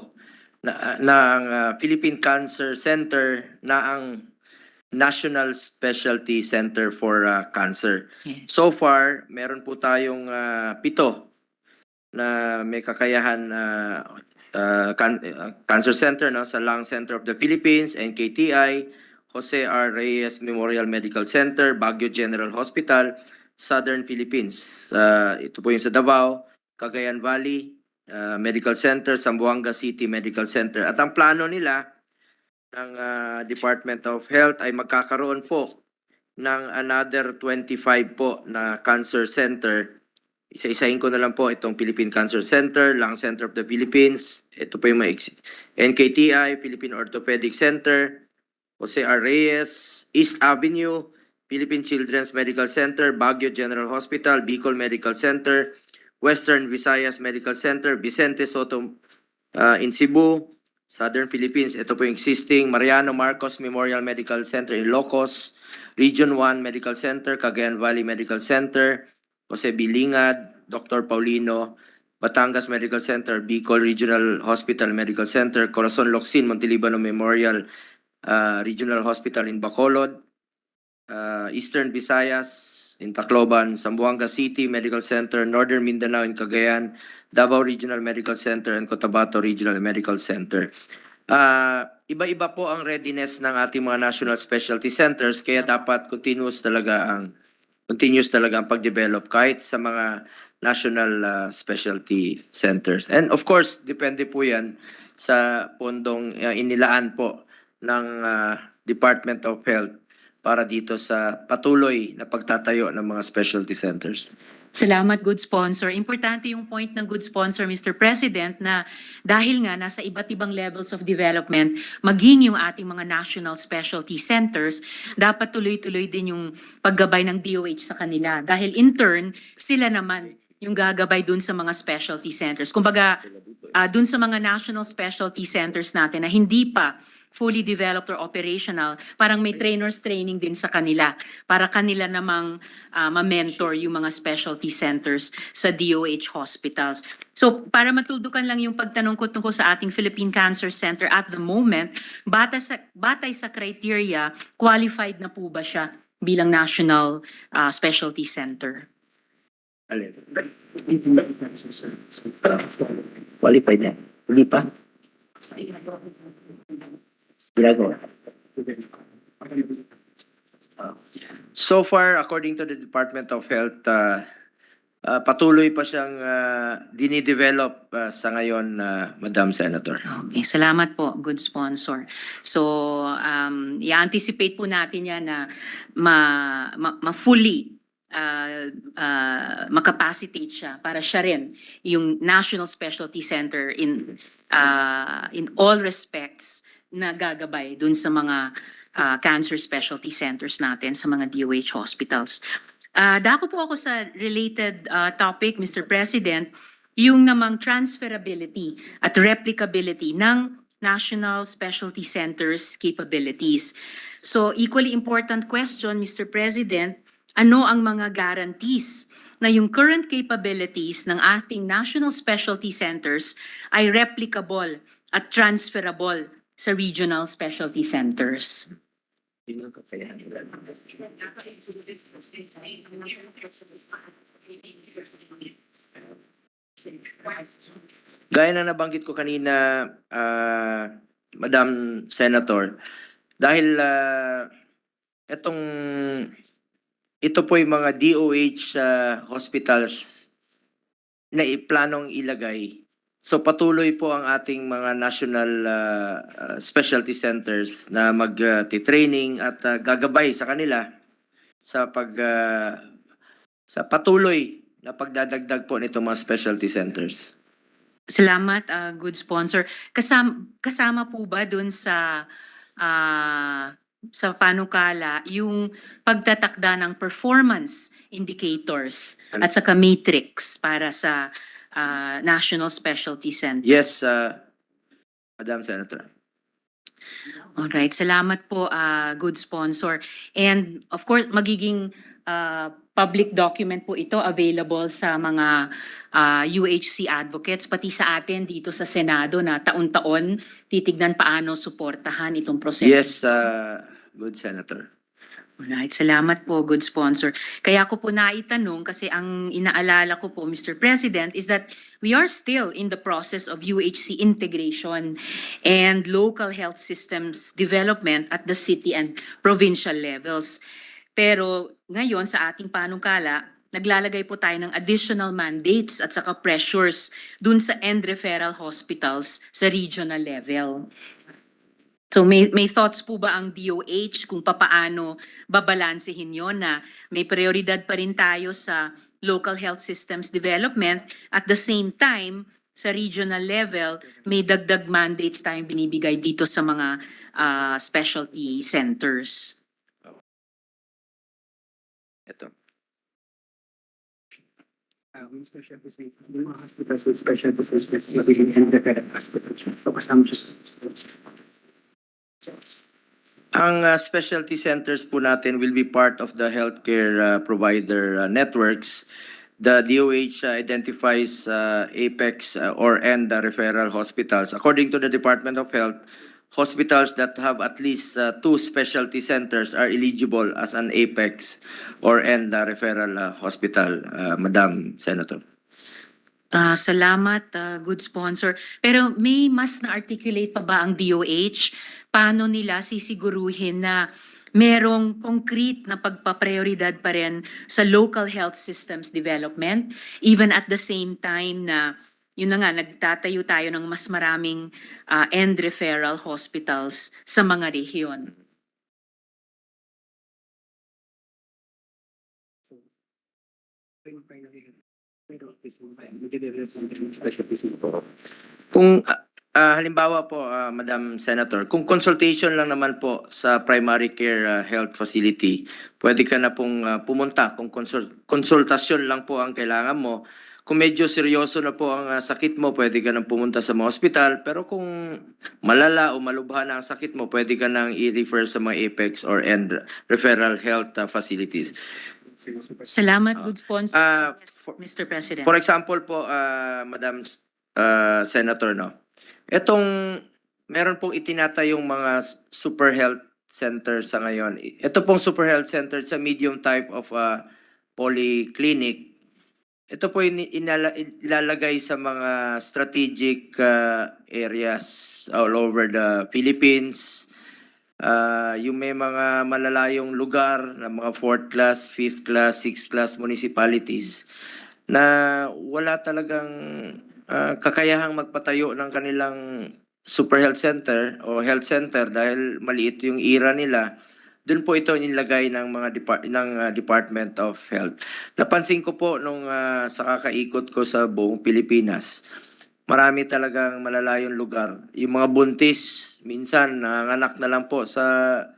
na ang Philippine Cancer Center na ang National Specialty Center for Cancer. Yeah. So far, meron po tayong 7 na may kakayahan Cancer Center sa Lung Center of the Philippines, NKTI, Jose R. Reyes Memorial Medical Center, Baguio General Hospital, Southern Philippines. Ito po yung sa Davao, Cagayan Valley Medical Center, Zamboanga City Medical Center. At ang plano nila ng Department of Health ay magkakaroon po ng another 25 po na cancer center Isa-isahin ko na lang po itong Philippine Cancer Center, Lung Center of the Philippines, ito po yung mga NKTI, Philippine Orthopedic Center, Jose R. Reyes, East Avenue, Philippine Children's Medical Center, Baguio General Hospital, Bicol Medical Center, Western Visayas Medical Center, Vicente Soto in Cebu, Southern Philippines, ito po yung existing, Mariano Marcos Memorial Medical Center in Ilocos, Region 1 Medical Center, Cagayan Valley Medical Center, Jose Bilingad, Dr. Paulino, Batangas Medical Center, Bicol Regional Hospital Medical Center, Corazon Locsin, Montelibano Memorial Regional Hospital in Bacolod, Eastern Visayas in Tacloban, Zamboanga City Medical Center, Northern Mindanao in Cagayan, Davao Regional Medical Center, and Cotabato Regional Medical Center. Iba-iba po ang readiness ng ating mga national specialty centers, kaya dapat continuous talaga ang pag-develop kahit sa mga national specialty centers. And of course, depende po yan sa pondong inilaan po ng Department of Health para dito sa patuloy na pagtatayo ng mga specialty centers. Salamat, good sponsor. Importante yung point ng good sponsor, Mr. President, na dahil nga nasa iba't ibang levels of development, maging yung ating mga national specialty centers, dapat tuloy-tuloy din yung paggabay ng DOH sa kanila. Dahil in turn, sila naman yung gagabay dun sa mga specialty centers. Kumbaga, dun sa mga national specialty centers natin na hindi pa fully developed or operational, parang may trainers training din sa kanila para kanila namang ma-mentor yung mga specialty centers sa DOH hospitals. So para matuldukan lang yung pagtanong ko tungkol sa ating Philippine Cancer Center at the moment, batay sa criteria, qualified na po ba siya bilang national specialty center? Qualified na. Hindi pa. So far, according to the Department of Health, patuloy pa siyang dinidevelop sa ngayon, Madam Senator. Okay, salamat po, good sponsor. So, i-anticipate po natin yan na ma-fully makapacitate siya para siya rin yung National Specialty Center in all respects na gagabay dun sa mga cancer specialty centers natin sa mga DOH hospitals. Dako po ako sa related topic, Mr. President, yung namang transferability at replicability ng National Specialty Centers capabilities. So equally important question, Mr. President, ano ang mga guarantees na yung current capabilities ng ating National Specialty Centers ay replicable at transferable sa regional specialty centers? Gaya na nabanggit ko kanina, Madam Senator, dahil ito po yung mga DOH hospitals na planong ilagay. So patuloy po ang ating mga national specialty centers na mag-training at gagabay sa kanila sa sa patuloy na pagdadagdag po nitong mga specialty centers. Salamat, good sponsor. Kasama po ba dun sa panukala yung pagtatakda ng performance indicators at saka matrix para sa National Specialty Center? Yes, Madam Senator. Alright, salamat po, good sponsor. And of course, magiging public document po ito available sa mga UHC advocates, pati sa atin dito sa Senado na taon-taon titignan paano suportahan itong proseso. Yes, good Senator. Alright, salamat po, good sponsor. Kaya ko po naitanong kasi ang inaalala ko po, Mr. President, is that we are still in the process of UHC integration and local health systems development at the city and provincial levels. Pero ngayon sa ating panukala, naglalagay po tayo ng additional mandates at saka pressures dun sa end referral hospitals sa regional level. So may thoughts po ba ang DOH kung papaano babalansehin yon na may prioridad pa rin tayo sa local health systems development. At the same time, sa regional level, may dagdag mandates tayong binibigay dito sa mga specialty centers. Ito. Yung mga hospitals with specialties magiging independent hospitals. So, kasama siya Ang specialty centers po natin will be part of the healthcare provider networks. The DOH identifies apex or end referral hospitals. According to the Department of Health, hospitals that have at least 2 specialty centers are eligible as an apex or end referral hospital, Madam Senator. Salamat, good sponsor. Pero may mas na-articulate pa ba ang DOH? Paano nila sisiguruhin na merong concrete na pagpaprioridad pa rin sa local health systems development, even at the same time na yun na nga, nagtatayo tayo ng mas maraming end referral hospitals sa mga rehiyon? Kung halimbawa po, Madam Senator, kung consultation lang naman po sa primary care health facility, pwede ka na pong pumunta kung konsultasyon lang po ang kailangan mo. Kung medyo seryoso na po ang sakit mo, pwede ka nang pumunta sa mga hospital. Pero kung malala o malubha na ang sakit mo, pwede ka nang i-refer sa mga apex or end referral health facilities. Salamat, good sponsor. Yes, for- Mr. President. For example po, Madam Senator, no? Meron pong itinatayong mga super health center sa ngayon. Ito pong super health center sa medium type of polyclinic. Ito po ilalagay sa mga strategic areas all over the Philippines. Yung may mga malalayong lugar na mga 4th class, 5th class, 6th class municipalities na wala talagang kakayahang magpatayo ng kanilang super health center o health center dahil maliit yung ira nila. Doon po ito inilagay ng mga Department of Health. Napansin ko po nung sa kakaikot ko sa buong Pilipinas, marami talagang malalayong lugar. Yung mga buntis, minsan nanganak na lang po sa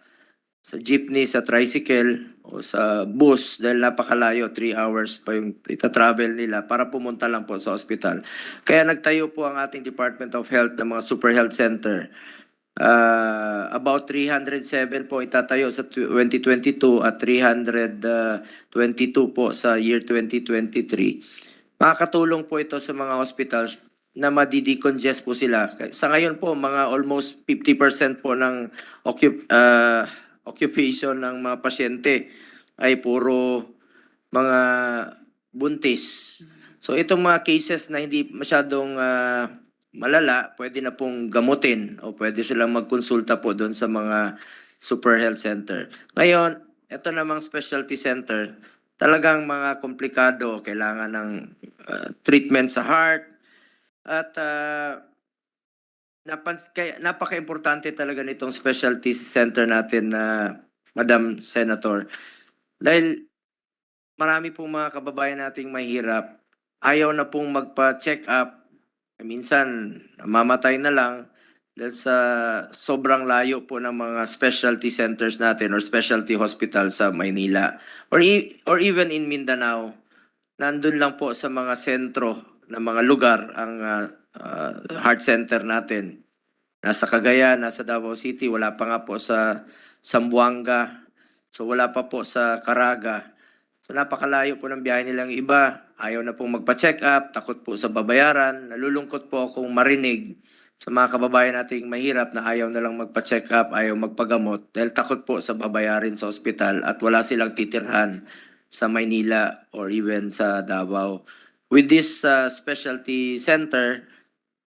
jeepney, sa tricycle o sa bus dahil napakalayo, 3 hours pa yung ita-travel nila para pumunta lang po sa ospital. Kaya nagtayo po ang ating Department of Health ng mga super health center. About 307 po itatayo sa 2022 at 322 po sa year 2023. Makakatulong po ito sa mga hospitals na madidecongest po sila. Sa ngayon po, mga almost 50% po ng occupation ng mga pasyente ay puro mga buntis. So itong mga cases na hindi masyadong malala, pwede na pong gamutin o pwede silang magkonsulta po doon sa mga super health center. Ngayon, ito namang specialty center, talagang mga komplikado, kailangan ng treatment sa heart at napaka-importante talaga nitong specialty center natin na Madam Senator. Dahil marami pong mga kababayan nating mahirap, ayaw na pong magpa-check up. Minsan, mamatay na lang dahil sa sobrang layo po ng mga specialty centers natin or specialty hospital sa Maynila. Or even in Mindanao, nandun lang po sa mga sentro ng mga lugar ang heart center natin. Nasa Cagayan, nasa Davao City, wala pa nga po sa Zamboanga. So wala pa po sa Caraga. So napakalayo po ng biyahe nilang iba. Ayaw na pong magpa-check up, takot po sa babayaran. Nalulungkot po akong marinig sa mga kababayan nating mahirap na ayaw na lang magpa-check up, ayaw magpagamot dahil takot po sa babayarin sa ospital at wala silang titirhan sa Maynila or even sa Davao. With this specialty center,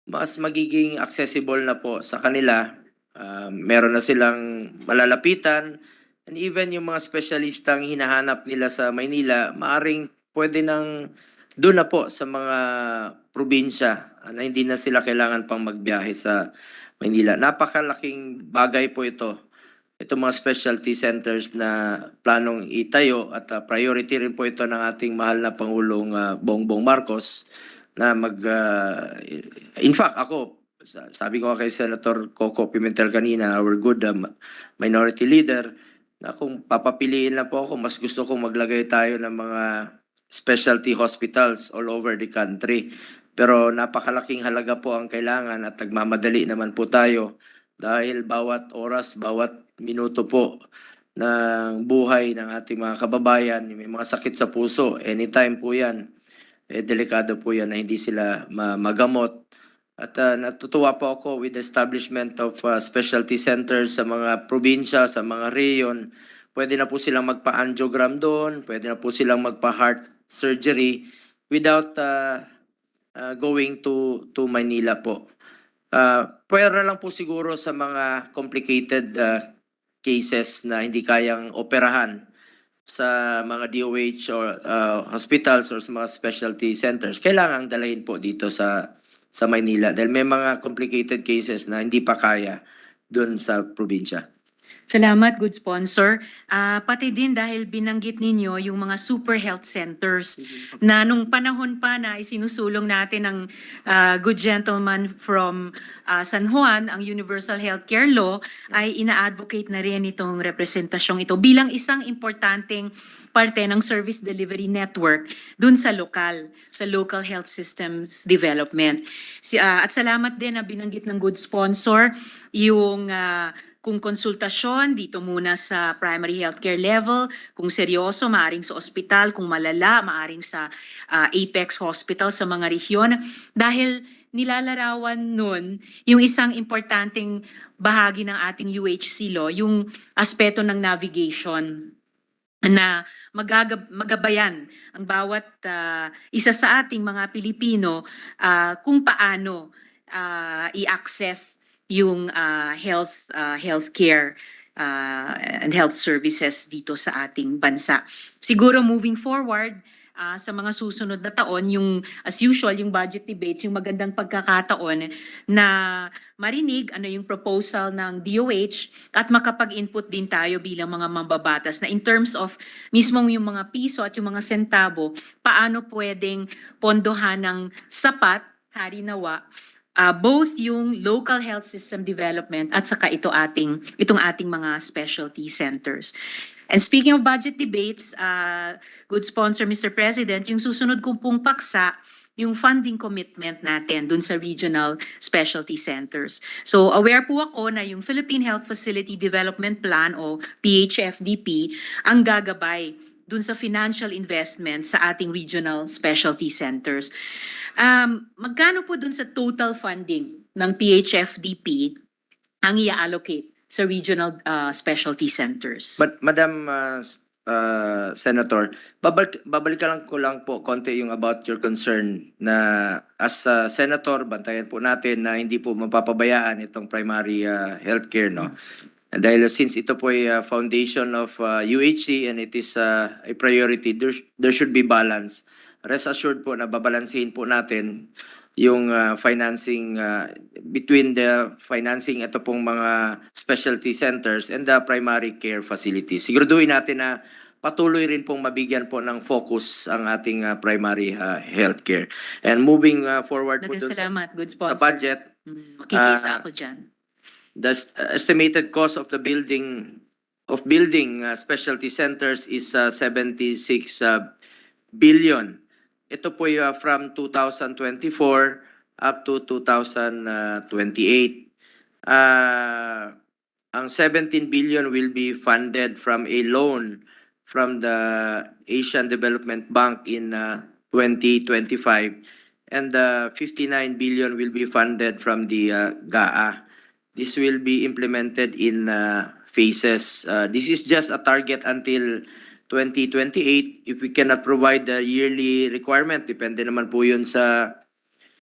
mas magiging accessible na po sa kanila. Meron na silang malalapitan. And even yung mga specialistang hinahanap nila sa Maynila, maaring pwede nang doon na po sa mga probinsya na hindi na sila kailangan pang magbiyahe sa Maynila. Napakalaking bagay po ito itong mga specialty centers na planong itayo at priority rin po ito ng ating mahal na Pangulong Bongbong Marcos na in fact ako, sabi ko kay Senator Coco Pimentel kanina, our good minority leader, na kung papapiliin na po ako, mas gusto kong maglagay tayo ng mga specialty hospitals all over the country. Pero napakalaking halaga po ang kailangan at nagmamadali naman po tayo dahil bawat oras, bawat minuto po ng buhay ng ating mga kababayan, may mga sakit sa puso, anytime po yan, delikado po yan na hindi sila magamot. At natutuwa po ako with the establishment of specialty centers sa mga probinsya, sa mga reyon. Pwede na po silang magpa-angiogram doon, pwede na po silang magpa-heart surgery without going to Manila po. Pwera lang po siguro sa mga complicated cases na hindi kayang operahan sa mga DOH or hospitals or sa mga specialty centers. Kailangang dalhin po dito sa Maynila dahil may mga complicated cases na hindi pa kaya doon sa probinsya. Salamat, good sponsor. Pati din dahil binanggit ninyo yung mga super health centers na nung panahon pa na isinusulong natin ng good gentleman from San Juan, ang Universal Healthcare Law, ay ina-advocate na rin itong representasyong ito bilang isang importanteng parte ng service delivery network dun sa local health systems development. At salamat din na binanggit ng good sponsor yung kung konsultasyon dito muna sa primary healthcare level, kung seryoso, maaring sa ospital, kung malala, maaring sa Apex Hospital sa mga rehiyon. Dahil nilalarawan nun yung isang importanteng bahagi ng ating UHC law, yung aspeto ng navigation na magabayan ang bawat isa sa ating mga Pilipino kung paano i-access yung healthcare and health services dito sa ating bansa. Siguro moving forward, sa mga susunod na taon, yung as usual, yung budget debates, yung magandang pagkakataon na marinig ano yung proposal ng DOH at makapag-input din tayo bilang mga mambabatas na in terms of mismong yung mga piso at yung mga sentabo, paano pwedeng pondohan ng sapat, hari nawa, both yung local health system development at saka itong ating mga specialty centers. And speaking of budget debates, good sponsor Mr. President, yung susunod kong pong paksa, yung funding commitment natin dun sa regional specialty centers. So aware po ako na yung Philippine Health Facility Development Plan o PHFDP ang gagabay dun sa financial investment sa ating regional specialty centers. Magkano po dun sa total funding ng PHFDP ang i-allocate sa regional specialty centers? Madam Senator, babalikan ko lang po konti yung about your concern na as Senator, bantayan po natin na hindi po mapapabayaan itong primary healthcare, no? Dahil since ito po ay foundation of UHC and it is a priority, there should be balance. Rest assured po na babalansehin po natin yung financing between the financing ito pong mga specialty centers and the primary care facilities. Siguraduhin natin na patuloy rin pong mabigyan po ng focus ang ating primary healthcare. And moving forward po dun Good sa sponsor. budget, Makikisa ako dyan. the estimated cost of the building specialty centers is 76 billion. Ito po yung from 2024 up to 2028. Ang 17 billion will be funded from a loan from the Asian Development Bank in 2025 and the 59 billion will be funded from the GAA. This will be implemented in phases. This is just a target until 2028. If we cannot provide the yearly requirement, depende naman po yun sa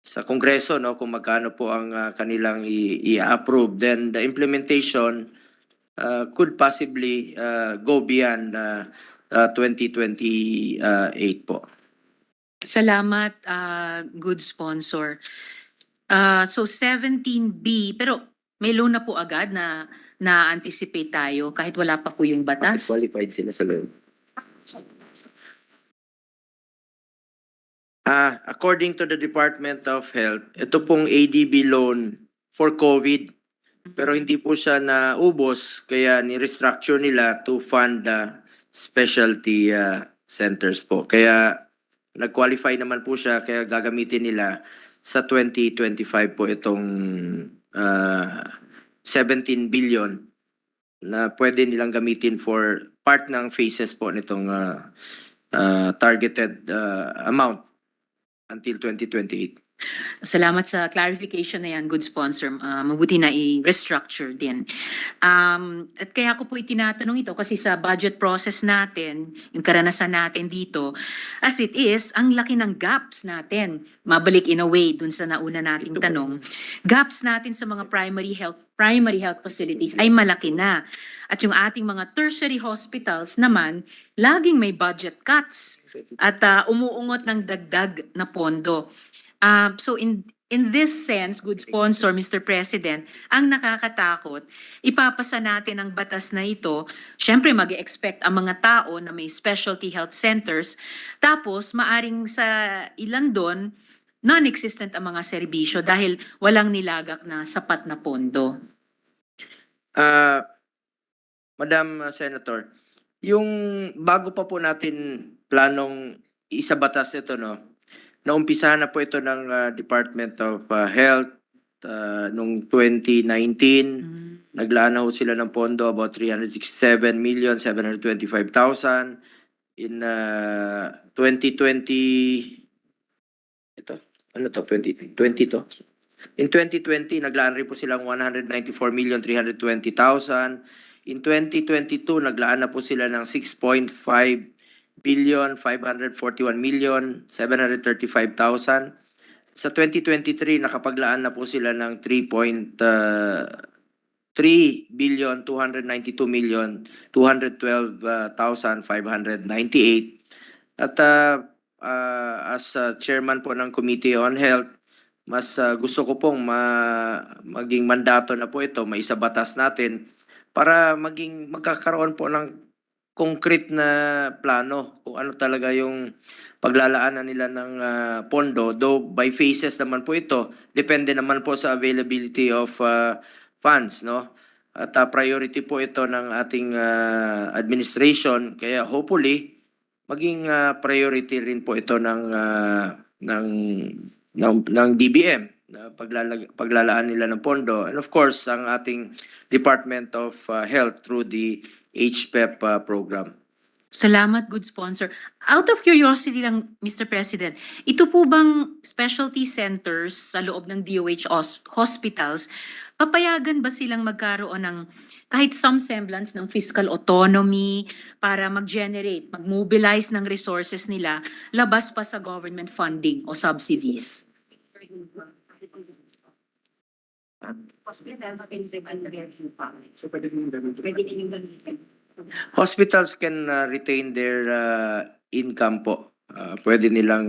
Kongreso, no, kung magkano po ang kanilang i-approve, then the implementation could possibly go beyond 2028 po. Salamat, good sponsor. So 17B, pero may loan na po agad na na-anticipate tayo kahit wala pa po yung batas? Qualified sila sa ganun. According to the Department of Health, ito pong ADB loan for COVID, pero hindi po siya naubos, kaya ni-restructure nila to fund the specialty centers po. Kaya nag-qualify naman po siya, kaya gagamitin nila sa 2025 po itong 17 billion na pwede nilang gamitin for part ng phases po nitong targeted amount until 2028. Salamat sa clarification na yan, good sponsor. Mabuti na i-restructure din. At kaya ko po itinatanong ito kasi sa budget process natin, yung karanasan natin dito, as it is, ang laki ng gaps natin. Mabalik in a way dun sa nauna nating tanong. Gaps natin sa mga primary health facilities ay malaki na. At yung ating mga tertiary hospitals naman, laging may budget cuts at umuungot ng dagdag na pondo. So in this sense, good sponsor, Mr. President, ang nakakatakot, ipapasa natin ang batas na ito, syempre mag-expect ang mga tao na may specialty health centers, tapos maaring sa ilan doon, non-existent ang mga serbisyo dahil walang nilagak na sapat na pondo. Madam Senator, yung bago pa po natin planong isabatas ito, no? Naumpisahan na po ito ng Department of Health noong 2019. Naglaan na ho sila ng pondo about 367,725,000. In 2020, ito, ano to, 2020 to? In 2020, naglaan rin po silang 194,320,000. In 2022, naglaan na po sila ng 6.541,735,000. Sa 2023, nakapaglaan na po sila ng 3.292,212,598. At as chairman po ng Committee on Health, mas gusto ko pong maging mandato na po ito, maisabatas natin para magkakaroon po ng concrete na plano kung ano talaga yung paglalaanan nila ng pondo, though by phases naman po ito, depende naman po sa availability of funds, no? At priority po ito ng ating administration, kaya hopefully maging priority rin po ito ng DBM na paglalaan nila ng pondo, and of course ang ating Department of Health through the HPEP program. Salamat, good sponsor. Out of curiosity lang, Mr. President, ito po bang specialty centers sa loob ng DOH hospitals, papayagan ba silang magkaroon ng kahit some semblance ng fiscal autonomy para mag-generate, mag-mobilize ng resources nila labas pa sa government funding o subsidies? Hospitals can retain their income po. Pwede nilang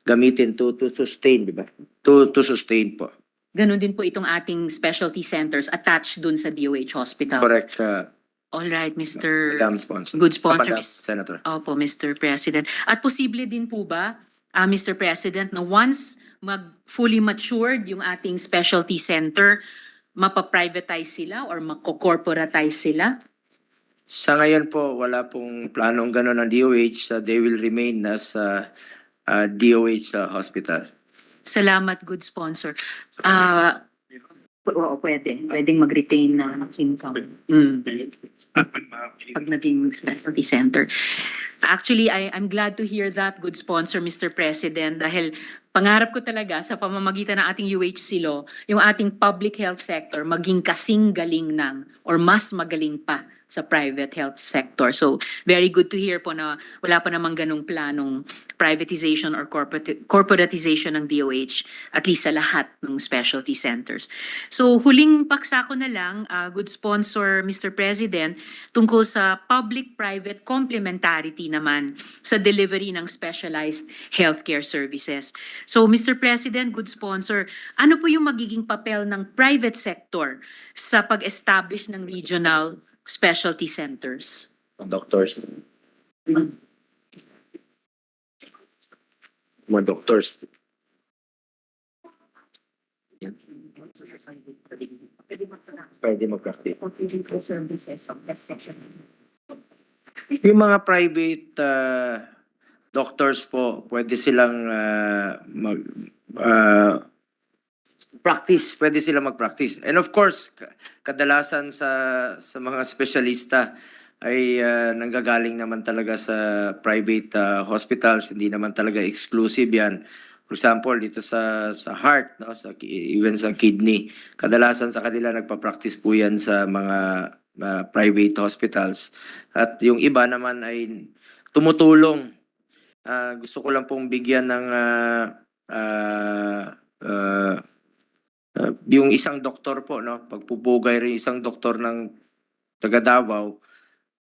gamitin to sustain, di ba? To sustain po. Ganon din po itong ating specialty centers attached dun sa DOH hospital. Correct, All right, Mr. Madam Sponsor. Good sponsor. Madam Senator. Opo, Mr. President. At posible din po ba, Mr. President, na once fully matured yung ating specialty center, mapaprivatize sila or mako-corporatize sila? Sa ngayon po, wala pong planong gano'n ng DOH. They will remain as DOH hospital. Salamat, good sponsor. Oo, pwede. Pwedeng mag-retain na income. Pag naging specialty center. Actually, I'm glad to hear that, good sponsor, Mr. President, dahil pangarap ko talaga sa pamamagitan ng ating UHC law, yung ating public health sector maging kasing galing ng or mas magaling pa sa private health sector. So very good to hear po na wala pa namang ganung planong privatization or corporatization ng DOH, at least sa lahat ng specialty centers. So huling paksa ko na lang, good sponsor Mr. President, tungkol sa public-private complementarity naman sa delivery ng specialized healthcare services. So Mr. President, good sponsor, ano po yung magiging papel ng private sector sa pag-establish ng regional specialty centers? Doctors. Mga doctors. Pwede mag-practice. Yung mga private doctors po, pwede silang pwede silang mag-practice. And of course, kadalasan sa mga espesyalista ay nanggagaling naman talaga sa private hospitals, hindi naman talaga exclusive yan. For example, dito sa heart, no, even sa kidney, kadalasan sa kanila nagpa-practice po yan sa mga private hospitals. At yung iba naman ay tumutulong. Gusto ko lang pong bigyan ng yung isang doktor po, no, pagpupugay rin isang doktor ng taga Davao,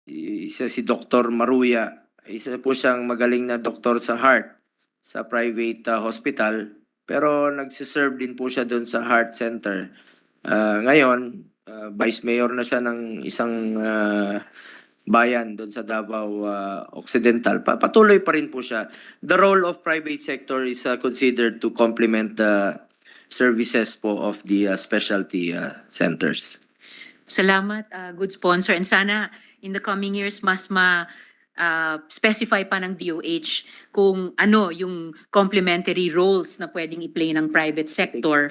isa si Dr. Maruya, isa po siyang magaling na doktor sa heart sa private hospital, pero nagsiserve din po siya doon sa heart center. Ngayon, vice mayor na siya ng isang bayan doon sa Davao Occidental. Patuloy pa rin po siya. The role of private sector is considered to complement the services po of the specialty centers. Salamat, good sponsor. And sana in the coming years, mas specify pa ng DOH kung ano yung complementary roles na pwedeng i-play ng private sector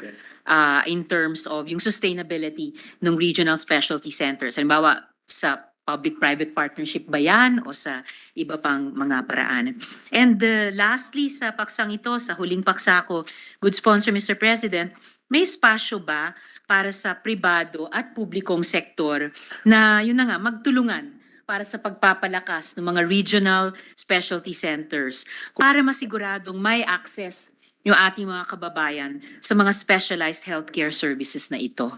in terms of yung sustainability ng regional specialty centers. Halimbawa, sa public-private partnership ba yan o sa iba pang mga paraan? And lastly, sa paksang ito, sa huling paksa ko, good sponsor Mr. President, may espasyo ba para sa pribado at publikong sektor na yun na nga, magtulungan para sa pagpapalakas ng mga regional specialty centers para masiguradong may access yung ating mga kababayan sa mga specialized healthcare services na ito?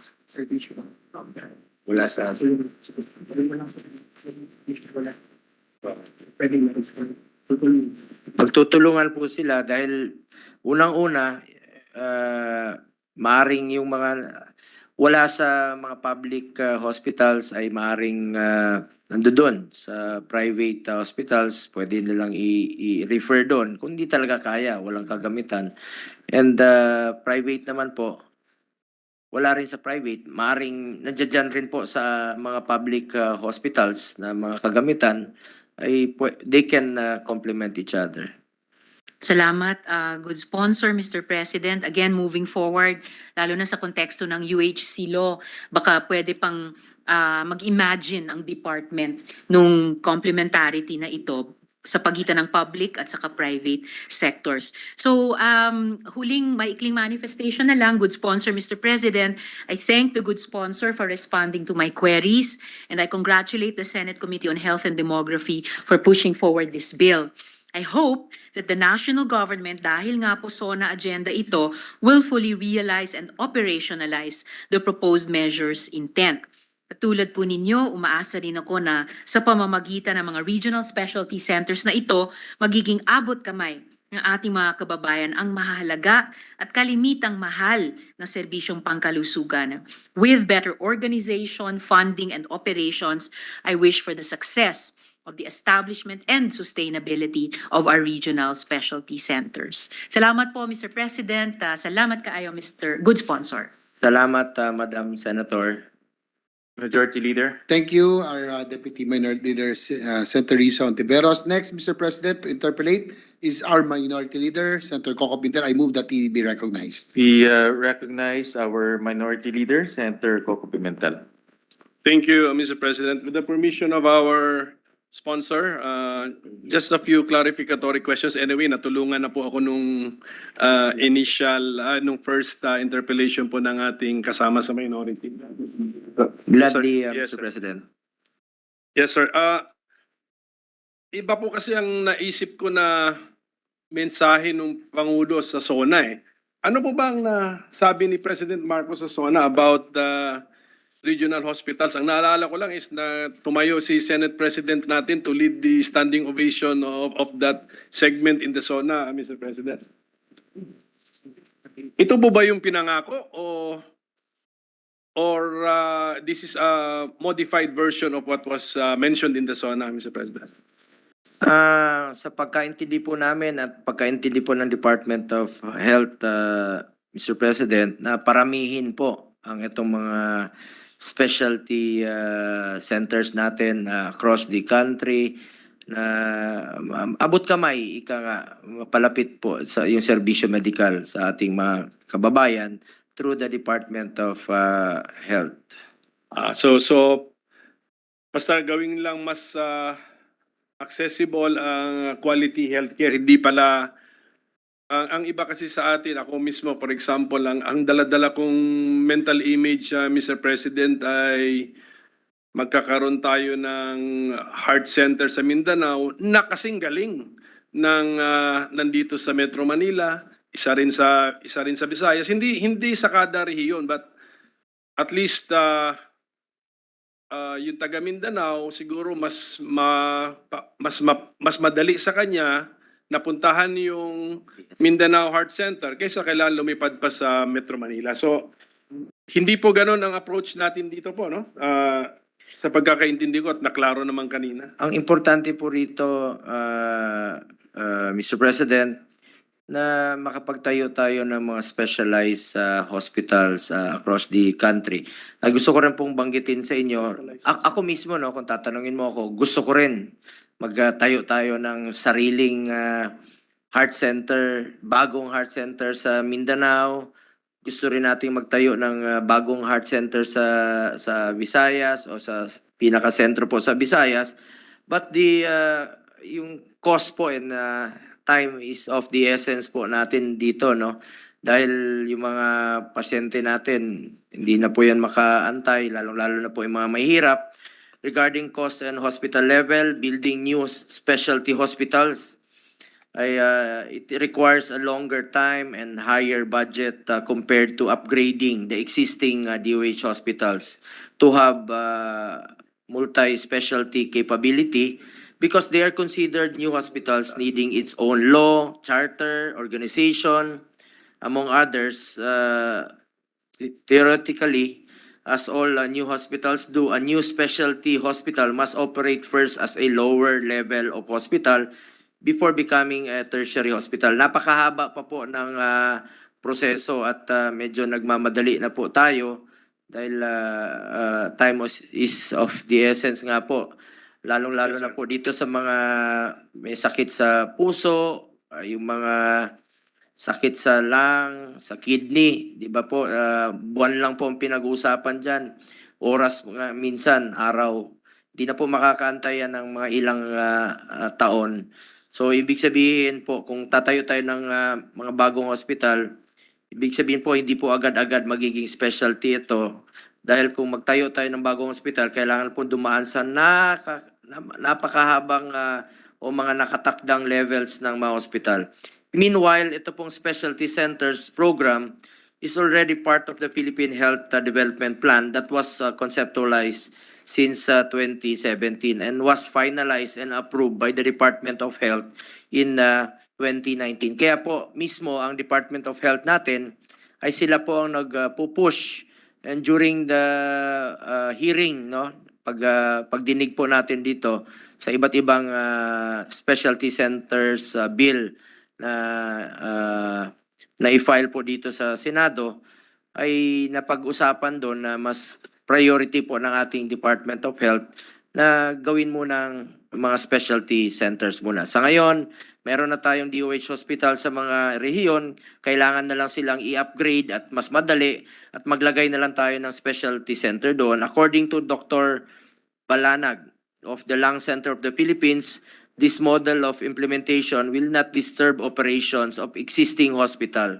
Wala sa magtutulungan po sila dahil unang-una maaring yung mga wala sa mga public hospitals ay maaring nandoon sa private hospitals, pwede nilang i-refer doon kung di talaga kaya, walang kagamitan. And private naman po, wala rin sa private, maaring nandiyan rin po sa mga public hospitals na mga kagamitan, ay they can complement each other. Salamat, good sponsor, Mr. President. Again, moving forward, lalo na sa konteksto ng UHC law, baka pwede pang mag-imagine ang department nung complementarity na ito sa pagitan ng public at saka private sectors. So, huling maikling manifestation na lang, good sponsor, Mr. President. I thank the good sponsor for responding to my queries, and I congratulate the Senate Committee on Health and Demography for pushing forward this bill. I hope that the national government, dahil nga po SONA agenda ito, will fully realize and operationalize the proposed measures' intent. Katulad po ninyo, umaasa rin ako na sa pamamagitan ng mga regional specialty centers na ito, magiging abot kamay ng ating mga kababayan ang mahalaga at kalimitang mahal na serbisyong pangkalusugan. With better organization, funding, and operations, I wish for the success of the establishment and sustainability of our regional specialty centers. Salamat po, Mr. President. Salamat kaayo, Mr. Good Sponsor. Salamat, Madam Senator. Majority Leader. Thank you, our Deputy Minority Leader, Senator Risa Ontiveros. Next, Mr. President, to interpolate is our Minority Leader, Senator Coco Pinter. I move that he be recognized. We recognize our Minority Leader, Senator Coco Pimentel. Thank you, Mr. President. With the permission of our sponsor, just a few clarificatory questions. Anyway, natulungan na po ako nung nung first interpellation po ng ating kasama sa minority. Gladly, Yes, Mr. sir. President. Yes, sir. Iba po kasi ang naisip ko na mensahe ng Pangulo sa SONA eh. Ano po ba ang sabi ni President Marcos sa SONA about the regional hospitals? Ang naalala ko lang is na tumayo si Senate President natin to lead the standing ovation of that segment in the SONA, Mr. President. Ito po ba yung pinangako or this is a modified version of what was mentioned in the SONA, Mr. President? Sa pagkaintindi po namin at pagkaintindi po ng Department of Health, Mr. President, na paramihin po ang itong mga specialty centers natin across the country na abot kamay, ika nga, palapit po sa yung serbisyo medikal sa ating mga kababayan through the Department of Health. So basta gawin lang mas accessible ang quality healthcare, hindi pala ang iba kasi sa atin, ako mismo for example, ang dala-dala kong mental image, Mr. President, ay magkakaroon tayo ng heart center sa Mindanao na kasing galing ng nandito sa Metro Manila, isa rin sa Visayas, hindi sa kada rehiyon, but at least yung taga Mindanao siguro mas madali sa kanya napuntahan yung Mindanao Heart Center kaysa kailangan lumipad pa sa Metro Manila. So hindi po ganoon ang approach natin dito po, no? Sa pagkakaintindi ko at naklaro naman kanina. Ang importante po rito, Mr. President, na makapagtayo tayo ng mga specialized hospitals across the country. Gusto ko rin pong banggitin sa inyo, ako mismo, no, kung tatanungin mo ako, gusto ko rin magtayo tayo ng sariling heart center, bagong heart center sa Mindanao. Gusto rin nating magtayo ng bagong heart center sa Visayas o sa pinaka-sentro po sa Visayas. But yung cost po and time is of the essence po natin dito, no? Dahil yung mga pasyente natin, hindi na po yan makaantay, lalong-lalo na po yung mga mahihirap. Regarding cost and hospital level, building new specialty hospitals, it requires a longer time and higher budget compared to upgrading the existing DOH hospitals to have multi-specialty capability, because they are considered new hospitals needing its own law, charter, organization, among others. Theoretically, as all new hospitals do, a new specialty hospital must operate first as a lower level of hospital before becoming a tertiary hospital. Napakahaba pa po ng proseso at medyo nagmamadali na po tayo dahil time is of the essence nga po. Lalong-lalo na po dito sa mga may sakit sa puso, yung mga sakit sa lung, sa kidney, di ba po? Buwan lang po ang pinag-uusapan dyan. Oras, minsan, araw. Di na po makakaantayan ng mga ilang taon. So, ibig sabihin po, kung tatayo tayo ng mga bagong hospital, ibig sabihin po, hindi po agad-agad magiging specialty ito. Dahil kung magtayo tayo ng bagong hospital, kailangan po dumaan sa napakahabang o mga nakatakdang levels ng mga hospital. Meanwhile, ito pong specialty centers program is already part of the Philippine Health Development Plan that was conceptualized since 2017 and was finalized and approved by the Department of Health in 2019. Kaya po mismo ang Department of Health natin ay sila po ang nagpupush. And during the hearing, no, pagdinig po natin dito sa iba't ibang specialty centers bill na na-file po dito sa Senado, ay napag-usapan doon na mas priority po ng ating Department of Health na gawin muna ng mga specialty centers muna. Sa ngayon, meron na tayong DOH hospital sa mga rehiyon, kailangan na lang silang i-upgrade at mas madali at maglagay na lang tayo ng specialty center doon. According to Dr. Balanag of the Lung Center of the Philippines, this model of implementation will not disturb operations of existing hospital,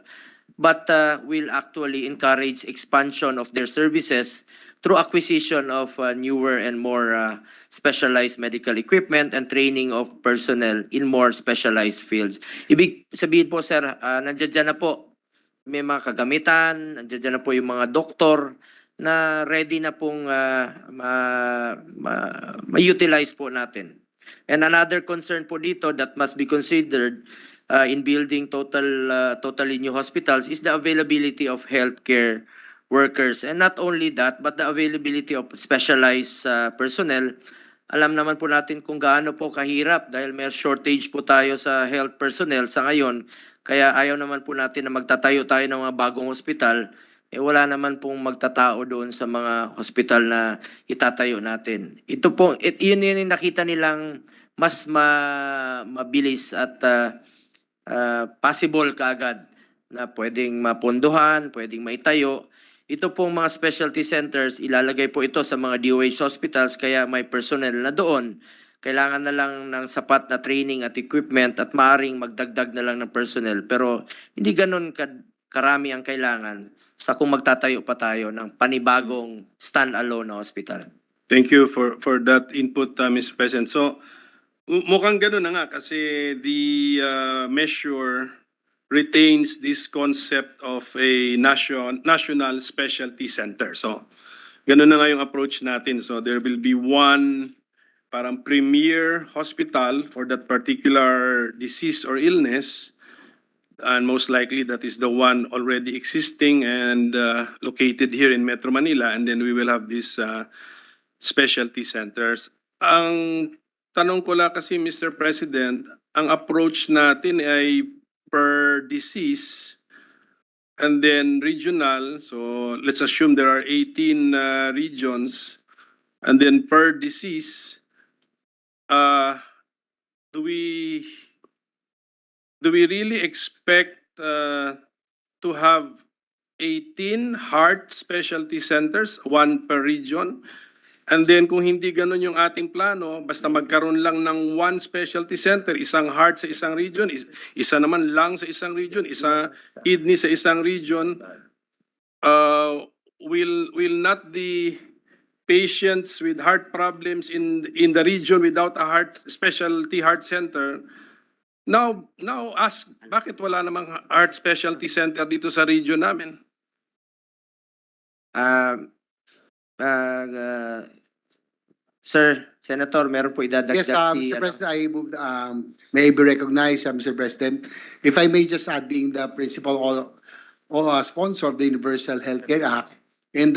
but will actually encourage expansion of their services through acquisition of newer and more specialized medical equipment and training of personnel in more specialized fields. Ibig sabihin po sir, nandiyan na po, may mga kagamitan, nandiyan na po yung mga doktor na ready na pong ma-utilize po natin. And another concern po dito that must be considered in building totally new hospitals is the availability of healthcare workers. And not only that, but the availability of specialized personnel. Alam naman po natin kung gaano po kahirap dahil may shortage po tayo sa health personnel sa ngayon. Kaya ayaw naman po natin na magtatayo tayo ng mga bagong hospital. Wala naman pong magtatao doon sa mga hospital na itatayo natin. Ito po, yun yung nakita nilang mas mabilis at possible kaagad na pwedeng mapunduhan, pwedeng maitayo. Ito pong mga specialty centers, ilalagay po ito sa mga DOH hospitals kaya may personnel na doon. Kailangan na lang ng sapat na training at equipment at maaring magdagdag na lang ng personnel. Pero hindi ganun karami ang kailangan sa kung magtatayo pa tayo ng panibagong stand-alone na hospital. Thank you for that input, Mr. President. So, mukhang gano'n na nga kasi the measure retains this concept of a national specialty center. So, gano'n na nga yung approach natin. So, there will be one parang premier hospital for that particular disease or illness, and most likely that is the one already existing and located here in Metro Manila, and then we will have these specialty centers. Ang tanong ko lang kasi, Mr. President, ang approach natin ay per disease and then regional. So let's assume there are 18 regions, and then per disease, do we really expect to have 18 heart specialty centers, one per region? And then kung hindi ganun yung ating plano, basta magkaroon lang ng one specialty center, isang heart sa isang region, isa naman lung sa isang region, isa kidney sa isang region, will not the patients with heart problems in the region without a specialty heart center now ask, bakit wala namang heart specialty center dito sa region namin? Sir, Senator, meron po idadagdag Yes, si... Mr. President, I move, may I be recognized, Mr. President. If I may just add, being the principal sponsor of the Universal Healthcare Act, and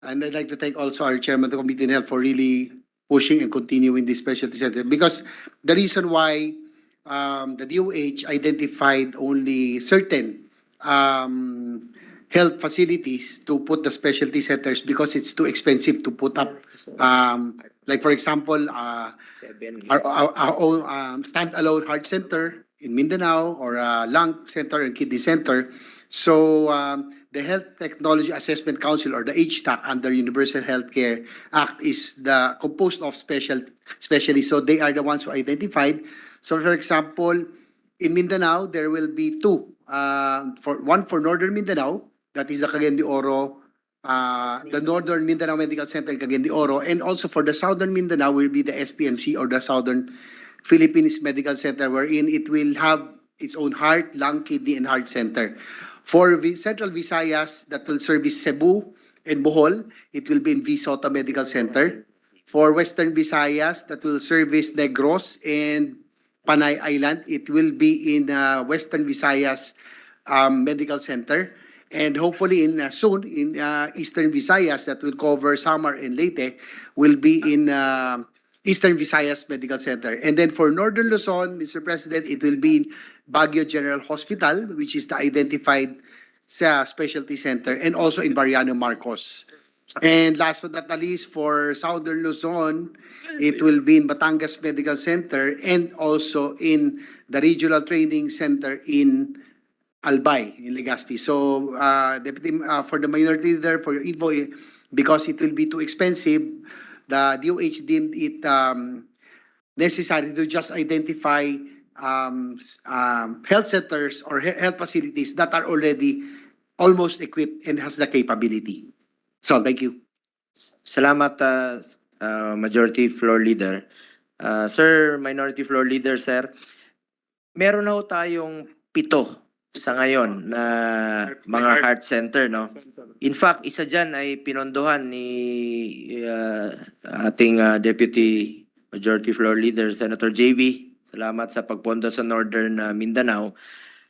I'd like to thank also our chairman of the Committee on Health for really pushing and continuing this specialty center, because the reason why the DOH identified only certain health facilities to put the specialty centers because it's too expensive to put up. Like for example, our own standalone heart center in Mindanao, or lung center and kidney center. So the Health Technology Assessment Council, or the HTAC, under Universal Healthcare Act is composed of specialists. So they are the ones who identified. So for example, in Mindanao, there will be two. One for Northern Mindanao, that is the Cagayan de Oro, the Northern Mindanao Medical Center in Cagayan de Oro, and also for the Southern Mindanao will be the SPMC, or the Southern Philippines Medical Center, wherein it will have its own heart, lung, kidney, and heart center. For Central Visayas, that will service Cebu and Bohol, it will be in Visoto Medical Center. For Western Visayas, that will service Negros and Panay Island, it will be in Western Visayas Medical Center. And hopefully soon in Eastern Visayas, that will cover Samar and Leyte, will be in Eastern Visayas Medical Center. And then for Northern Luzon, Mr. President, it will be in Baguio General Hospital, which is the identified specialty center, and also in Mariano Marcos. And last but not least, for Southern Luzon, it will be in Batangas Medical Center, and also in the Regional Training Center in Albay, in Legazpi. So, Deputy, for the minority leader, for your info, because it will be too expensive, the DOH deemed it necessary to just identify health centers or health facilities that are already almost equipped and has the capability. So, thank you. Salamat, Majority Floor Leader. Sir, Minority Floor Leader, sir, meron na ho tayong 7 sa ngayon na mga heart center, no? In fact, isa dyan ay pinondohan ni ating Deputy Majority Floor Leader, Senator JB. Salamat sa pagpondo sa Northern Mindanao.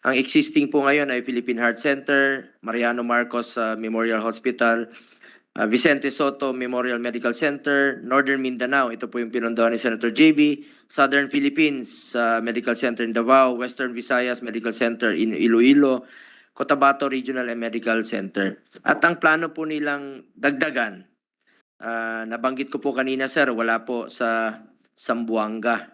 Ang existing po ngayon ay Philippine Heart Center, Mariano Marcos Memorial Hospital, Vicente Soto Memorial Medical Center, Northern Mindanao, ito po yung pinondohan ni Senator JB, Southern Philippines Medical Center in Davao, Western Visayas Medical Center in Iloilo, Cotabato Regional and Medical Center. At ang plano po nilang dagdagan, nabanggit ko po kanina sir, wala po sa Zamboanga,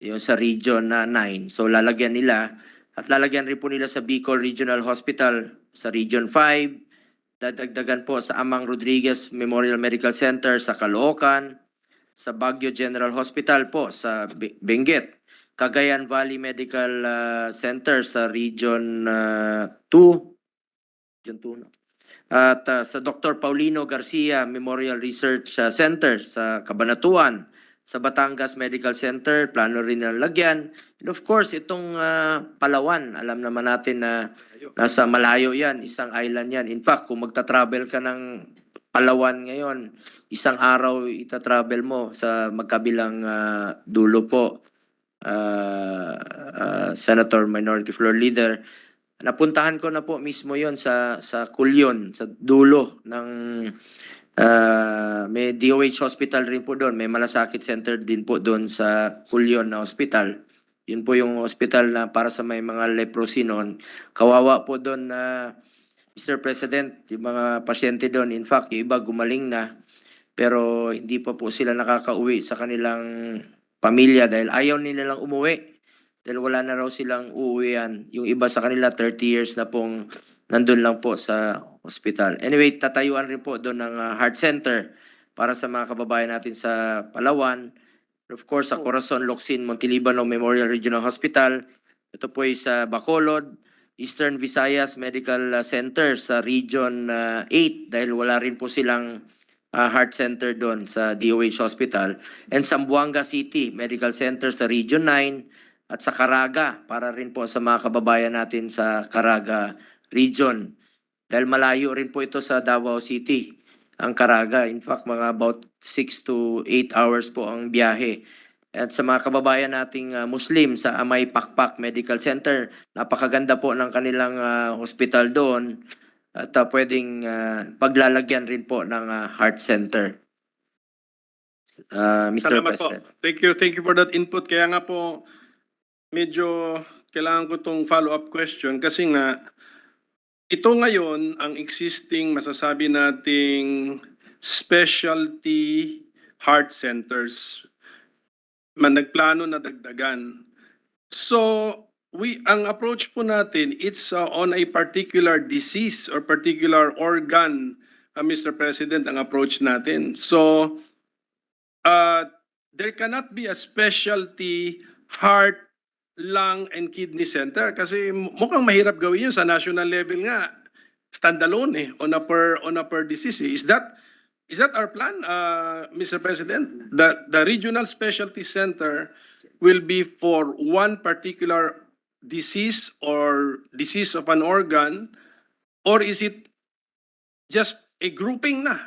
yung sa Region 9. So lalagyan nila at lalagyan rin po nila sa Bicol Regional Hospital sa Region 5, dadagdagan po sa Amang Rodriguez Memorial Medical Center sa Caloocan, sa Baguio General Hospital po sa Benguet, Cagayan Valley Medical Center sa Region 2, no? At sa Dr. Paulino Garcia Memorial Research Center sa Cabanatuan, sa Batangas Medical Center, plano rin na lagyan. And of course, itong Palawan, alam naman natin na nasa malayo yan, isang island yan. In fact, kung magta-travel ka ng Palawan ngayon, isang araw ita-travel mo sa magkabilang dulo po, Senator Minority Floor Leader. Napuntahan ko na po mismo yon sa Kulyon, sa dulo ng may DOH hospital rin po doon, may malasakit center din po doon sa Kulyon na hospital. Yun po yung hospital na para sa may mga leprosy noon. Kawawa po doon na Mr. President, yung mga pasyente doon, in fact, yung iba gumaling na, pero hindi pa po sila nakakauwi sa kanilang pamilya dahil ayaw nila lang umuwi. Dahil wala na raw silang uuwian. Yung iba sa kanila, 30 years na pong nandun lang po sa hospital. Anyway, tatayuan rin po doon ng heart center para sa mga kababayan natin sa Palawan. Of course, sa Corazon, Locsin, Montelibano Memorial Regional Hospital. Ito po ay sa Bacolod, Eastern Visayas Medical Center sa Region 8 dahil wala rin po silang heart center doon sa DOH Hospital. And Zamboanga City Medical Center sa Region 9 at sa Caraga para rin po sa mga kababayan natin sa Caraga Region. Dahil malayo rin po ito sa Davao City, ang Caraga. In fact, mga about 6 to 8 hours po ang biyahe. At sa mga kababayan nating Muslim sa Amay Pakpak Medical Center, napakaganda po ng kanilang hospital doon at pwedeng paglalagyan rin po ng heart center. Mr. Salamat President. po. Thank you for that input. Kaya nga po, medyo kailangan ko tong follow-up question kasi nga, ito ngayon ang existing masasabi nating specialty heart centers. Nagplano na dagdagan. So, ang approach po natin, it's on a particular disease or particular organ, Mr. President, ang approach natin. So, there cannot be a specialty heart, lung, and kidney center kasi mukhang mahirap gawin yun sa national level nga. Standalone on a per disease. Is that our plan, Mr. President? The regional specialty center will be for one particular disease or disease of an organ, or is it just a grouping na?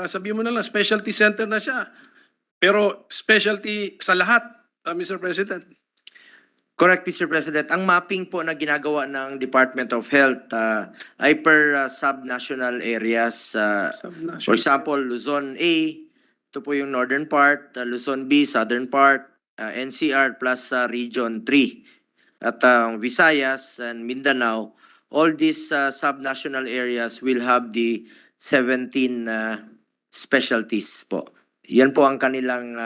Sabi mo na lang, specialty center na siya. Pero specialty sa lahat, Mr. President. Correct, Mr. President. Ang mapping po na ginagawa ng Department of Health ay per sub-national areas. For example, Luzon A, ito po yung northern part, Luzon B, southern part, NCR plus Region 3. At Visayas and Mindanao, all these sub-national areas will have the 17 specialties po. Yan po ang kanilang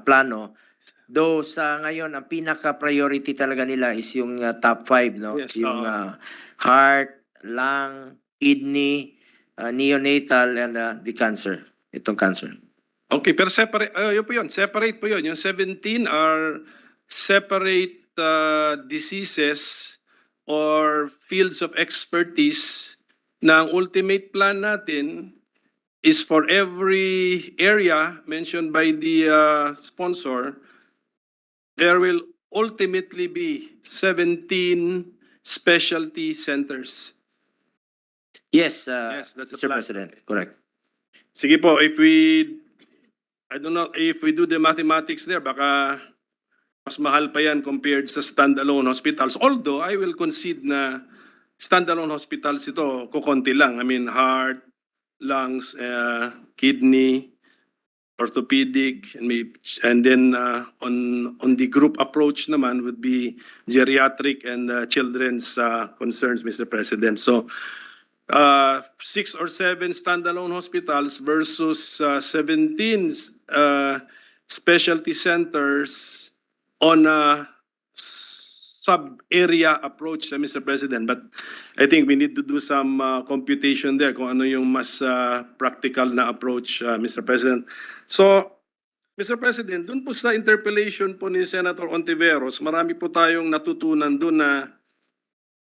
plano. Though sa ngayon, ang pinaka-priority talaga nila is yung top 5, no? Yes, yung heart, lung, kidney, neonatal, and the cancer. Itong cancer. Okay, pero separate, yun po yun, separate po yun. Yung 17 are separate diseases or fields of expertise na ang ultimate plan natin is for every area mentioned by the sponsor, there will ultimately be 17 specialty centers. Yes, Yes, that's the Mr. plan. President, correct. Sige po, I don't know, if we do the mathematics there, baka mas mahal pa yan compared sa standalone hospitals. Although, I will concede na standalone hospitals ito, kukonti lang. I mean, heart, lungs, kidney, orthopedic, and then on the group approach naman would be geriatric and children's concerns, Mr. President. So, 6 or 7 standalone hospitals versus 17 specialty centers on a sub-area approach, Mr. President. But I think we need to do some computation there kung ano yung mas practical na approach, Mr. President. So, Mr. President, dun po sa interpellation po ni Senator Ontiveros, marami po tayong natutunan dun na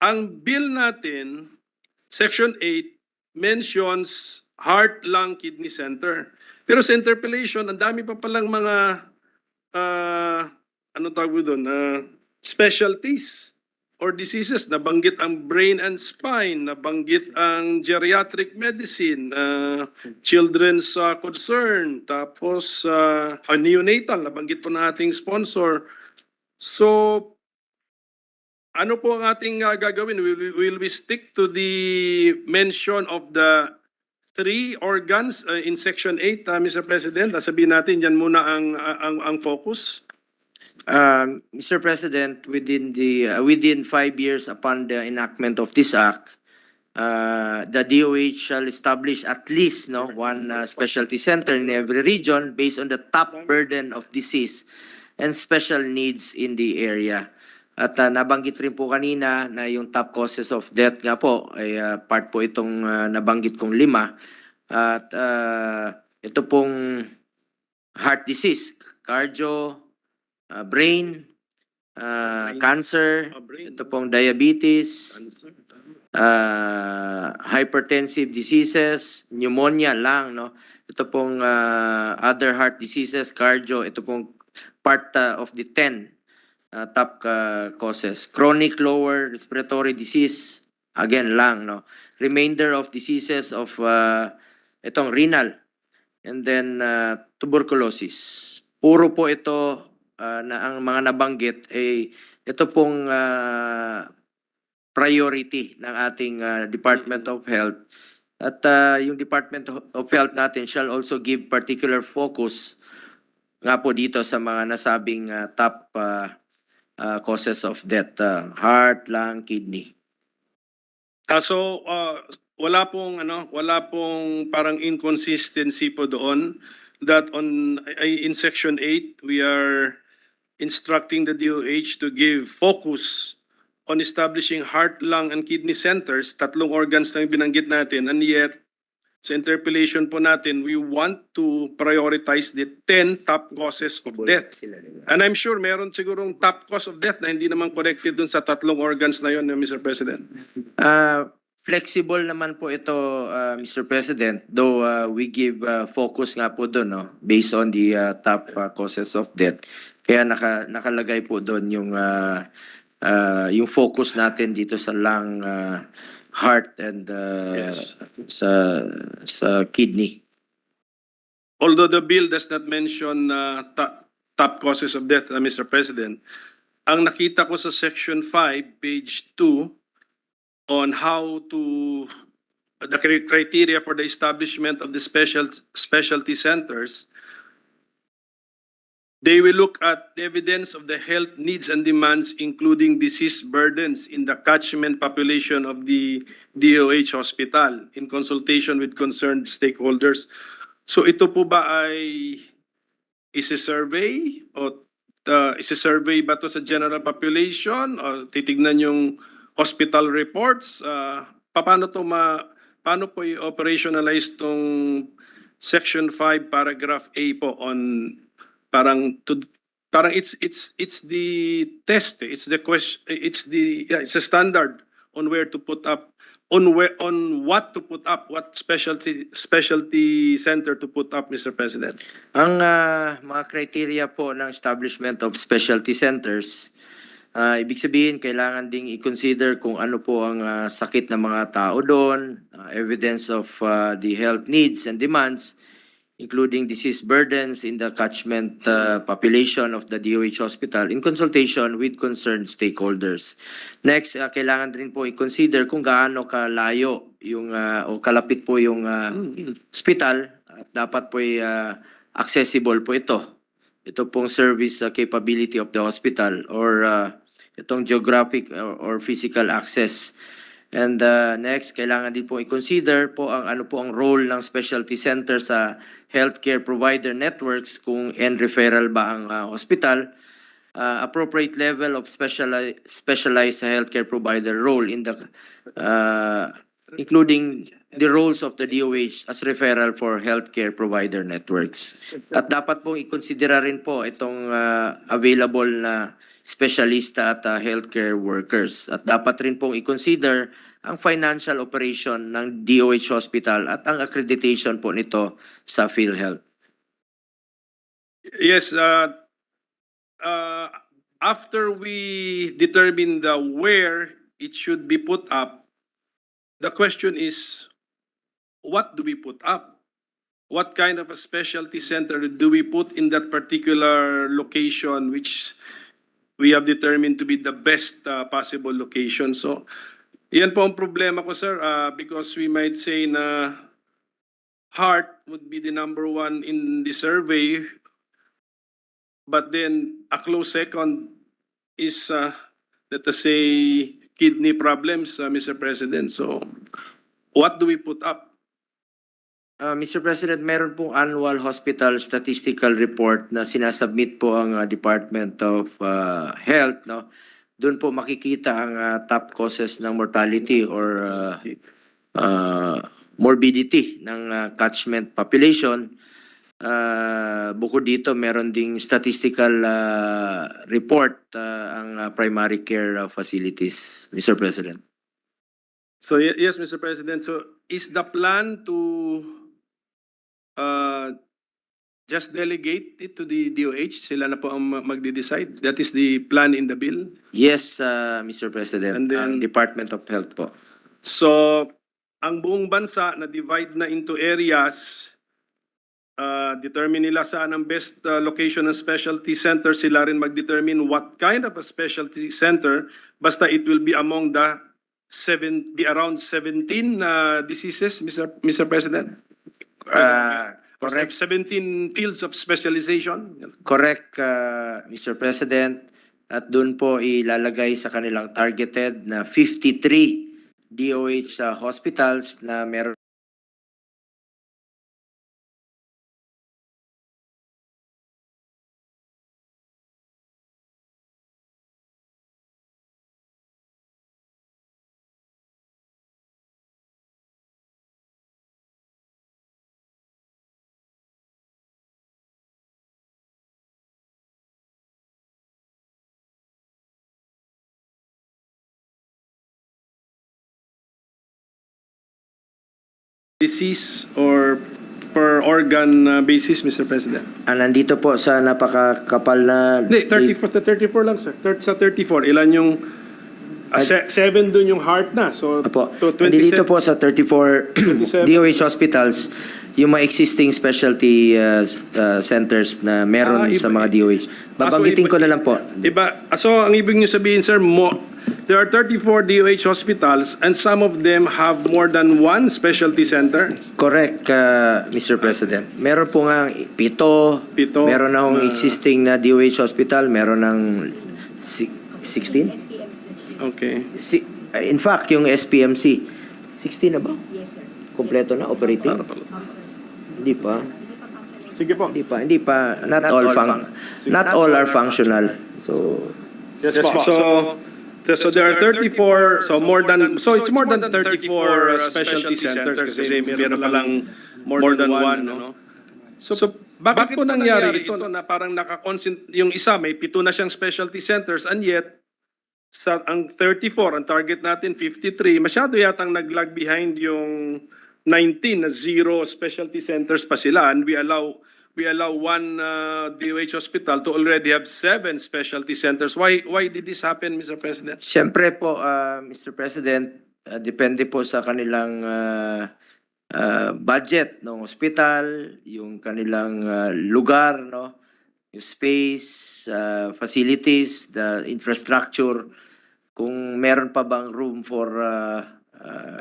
ang bill natin, Section 8 mentions heart, lung, kidney center. Pero sa interpellation, ang dami pa palang mga, ano tawag doon, specialties or diseases. Nabanggit ang brain and spine, nabanggit ang geriatric medicine, children's concern, tapos neonatal, nabanggit po na ating sponsor. So, ano po ang ating gagawin? Will we stick to the mention of the 3 organs in Section 8, Mr. President? Sabihin natin, yan muna ang focus. Mr. President, within 5 years upon the enactment of this act, the DOH shall establish at least one specialty center in every region based on the top burden of disease and special needs in the area. At nabanggit rin po kanina na yung top causes of death nga po ay part po itong nabanggit kong 5. At ito pong heart disease, cardio, brain, cancer, ito pong diabetes, hypertensive diseases, pneumonia lang, no? Ito pong other heart diseases, cardio, ito pong part of the 10 top causes. Chronic lower respiratory disease, again lang, no? Remainder of diseases of itong renal, and then tuberculosis. Puro po ito na ang mga nabanggit ay ito pong priority ng ating Department of Health. At yung Department of Health natin shall also give particular focus nga po dito sa mga nasabing top causes of death, heart, lung, kidney. So, wala pong parang inconsistency po doon that in Section 8, we are instructing the DOH to give focus on establishing heart, lung, and kidney centers, 3 organs na yung binanggit natin, and yet, sa interpellation po natin, we want to prioritize the 10 top causes of death. And I'm sure meron sigurong top cause of death na hindi naman connected dun sa 3 organs na yun, Mr. President. Flexible naman po ito, Mr. President, though we give focus nga po doon, no, based on the top causes of death. Kaya nakalagay po doon yung focus natin dito sa lung, heart, and Yes. sa kidney. Although the bill does not mention top causes of death, Mr. President, ang nakita ko sa Section 5, page 2, on how to, the criteria for the establishment of the specialty centers, they will look at evidence of the health needs and demands, including disease burdens in the catchment population of the DOH hospital in consultation with concerned stakeholders. So ito po ba ay isi-survey o isi-survey ba to sa general population o titignan yung hospital reports? Paano po i-operationalize tong Section 5 paragraph A po on parang it's the test, it's the question, it's a standard on where to put up on what to put up, what specialty center to put up, Mr. President? Ang mga criteria po ng establishment of specialty centers, ibig sabihin kailangan ding i-consider kung ano po ang sakit ng mga tao doon, evidence of the health needs and demands, including disease burdens in the catchment population of the DOH hospital in consultation with concerned stakeholders. Next, kailangan din po i-consider kung gaano kalayo yung o kalapit po yung hospital at dapat po accessible po ito. Ito pong service capability of the hospital or itong geographic or physical access. And next, kailangan din po i-consider po ang ano po ang role ng specialty center sa healthcare provider networks kung end referral ba ang hospital, appropriate level of specialized healthcare provider role in the including the roles of the DOH as referral for healthcare provider networks. At dapat pong i-considera rin po itong available na specialista at healthcare workers. At dapat rin pong i-consider ang financial operation ng DOH Hospital at ang accreditation po nito sa PhilHealth. Yes, after we determine the where it should be put up, the question is, what do we put up? What kind of a specialty center do we put in that particular location which we have determined to be the best possible location? So, yan po ang problema ko, sir, because we might say na heart would be the number one in the survey, but then a close second is, let us say, kidney problems, Mr. President. So, what do we put up? Mr. President, meron pong annual hospital statistical report na sinasubmit po ang Department of Health, no? Doon po makikita ang top causes ng mortality or morbidity ng catchment population. Bukod dito, meron ding statistical report ang primary care facilities, Mr. President. So, yes, Mr. President. So, is the plan to just delegate it to the DOH? Sila na po ang magde-decide? That is the plan in the bill? Yes, Mr. President. And then- Ang Department of Health po. So, ang buong bansa na divide na into areas, determine nila saan ang best location ng specialty center, sila rin mag-determine what kind of a specialty center, basta it will be among the around 17 diseases, Mr. President? Correct. 17 fields of specialization? Correct, Mr. President. At doon po ilalagay sa kanilang targeted na 53 DOH hospitals na meron Disease or per organ basis, Mr. President? nandito po sa napakakapal na Hindi, 34 lang, sir. Sa 34, ilan yung 7 dun yung heart na. So, Apo. to Nandito 27. po sa 34 27. DOH hospitals, yung mga existing specialty centers na meron iba- sa mga DOH. Babanggitin ko na lang po. So, ang ibig niyo sabihin, sir, there are 34 DOH hospitals and some of them have more than one specialty center? Correct, Mr. President. Meron po nga 7. Pito. Meron na existing na DOH hospital. Meron ng 16? Okay. In fact, yung SPMC, 16 na ba? Yes, sir. Kompleto na, operating? Hindi pa. Sige po. Hindi pa. Not all are functional. So, Yes po. So there are 34, so it's more than 34 specialty centers kasi meron pa lang more than one, no? So bakit po nangyari ito na parang yung isa may 7 na siyang specialty centers and yet ang 34, ang target natin 53, masyado yatang nag-lag behind yung 19 na zero specialty centers pa sila, and we allow one DOH hospital to already have 7 specialty centers. Why did this happen, Mr. President? Siyempre po, Mr. President, depende po sa kanilang budget ng hospital, yung kanilang lugar, no? Yung space, facilities, the infrastructure, kung meron pa bang room for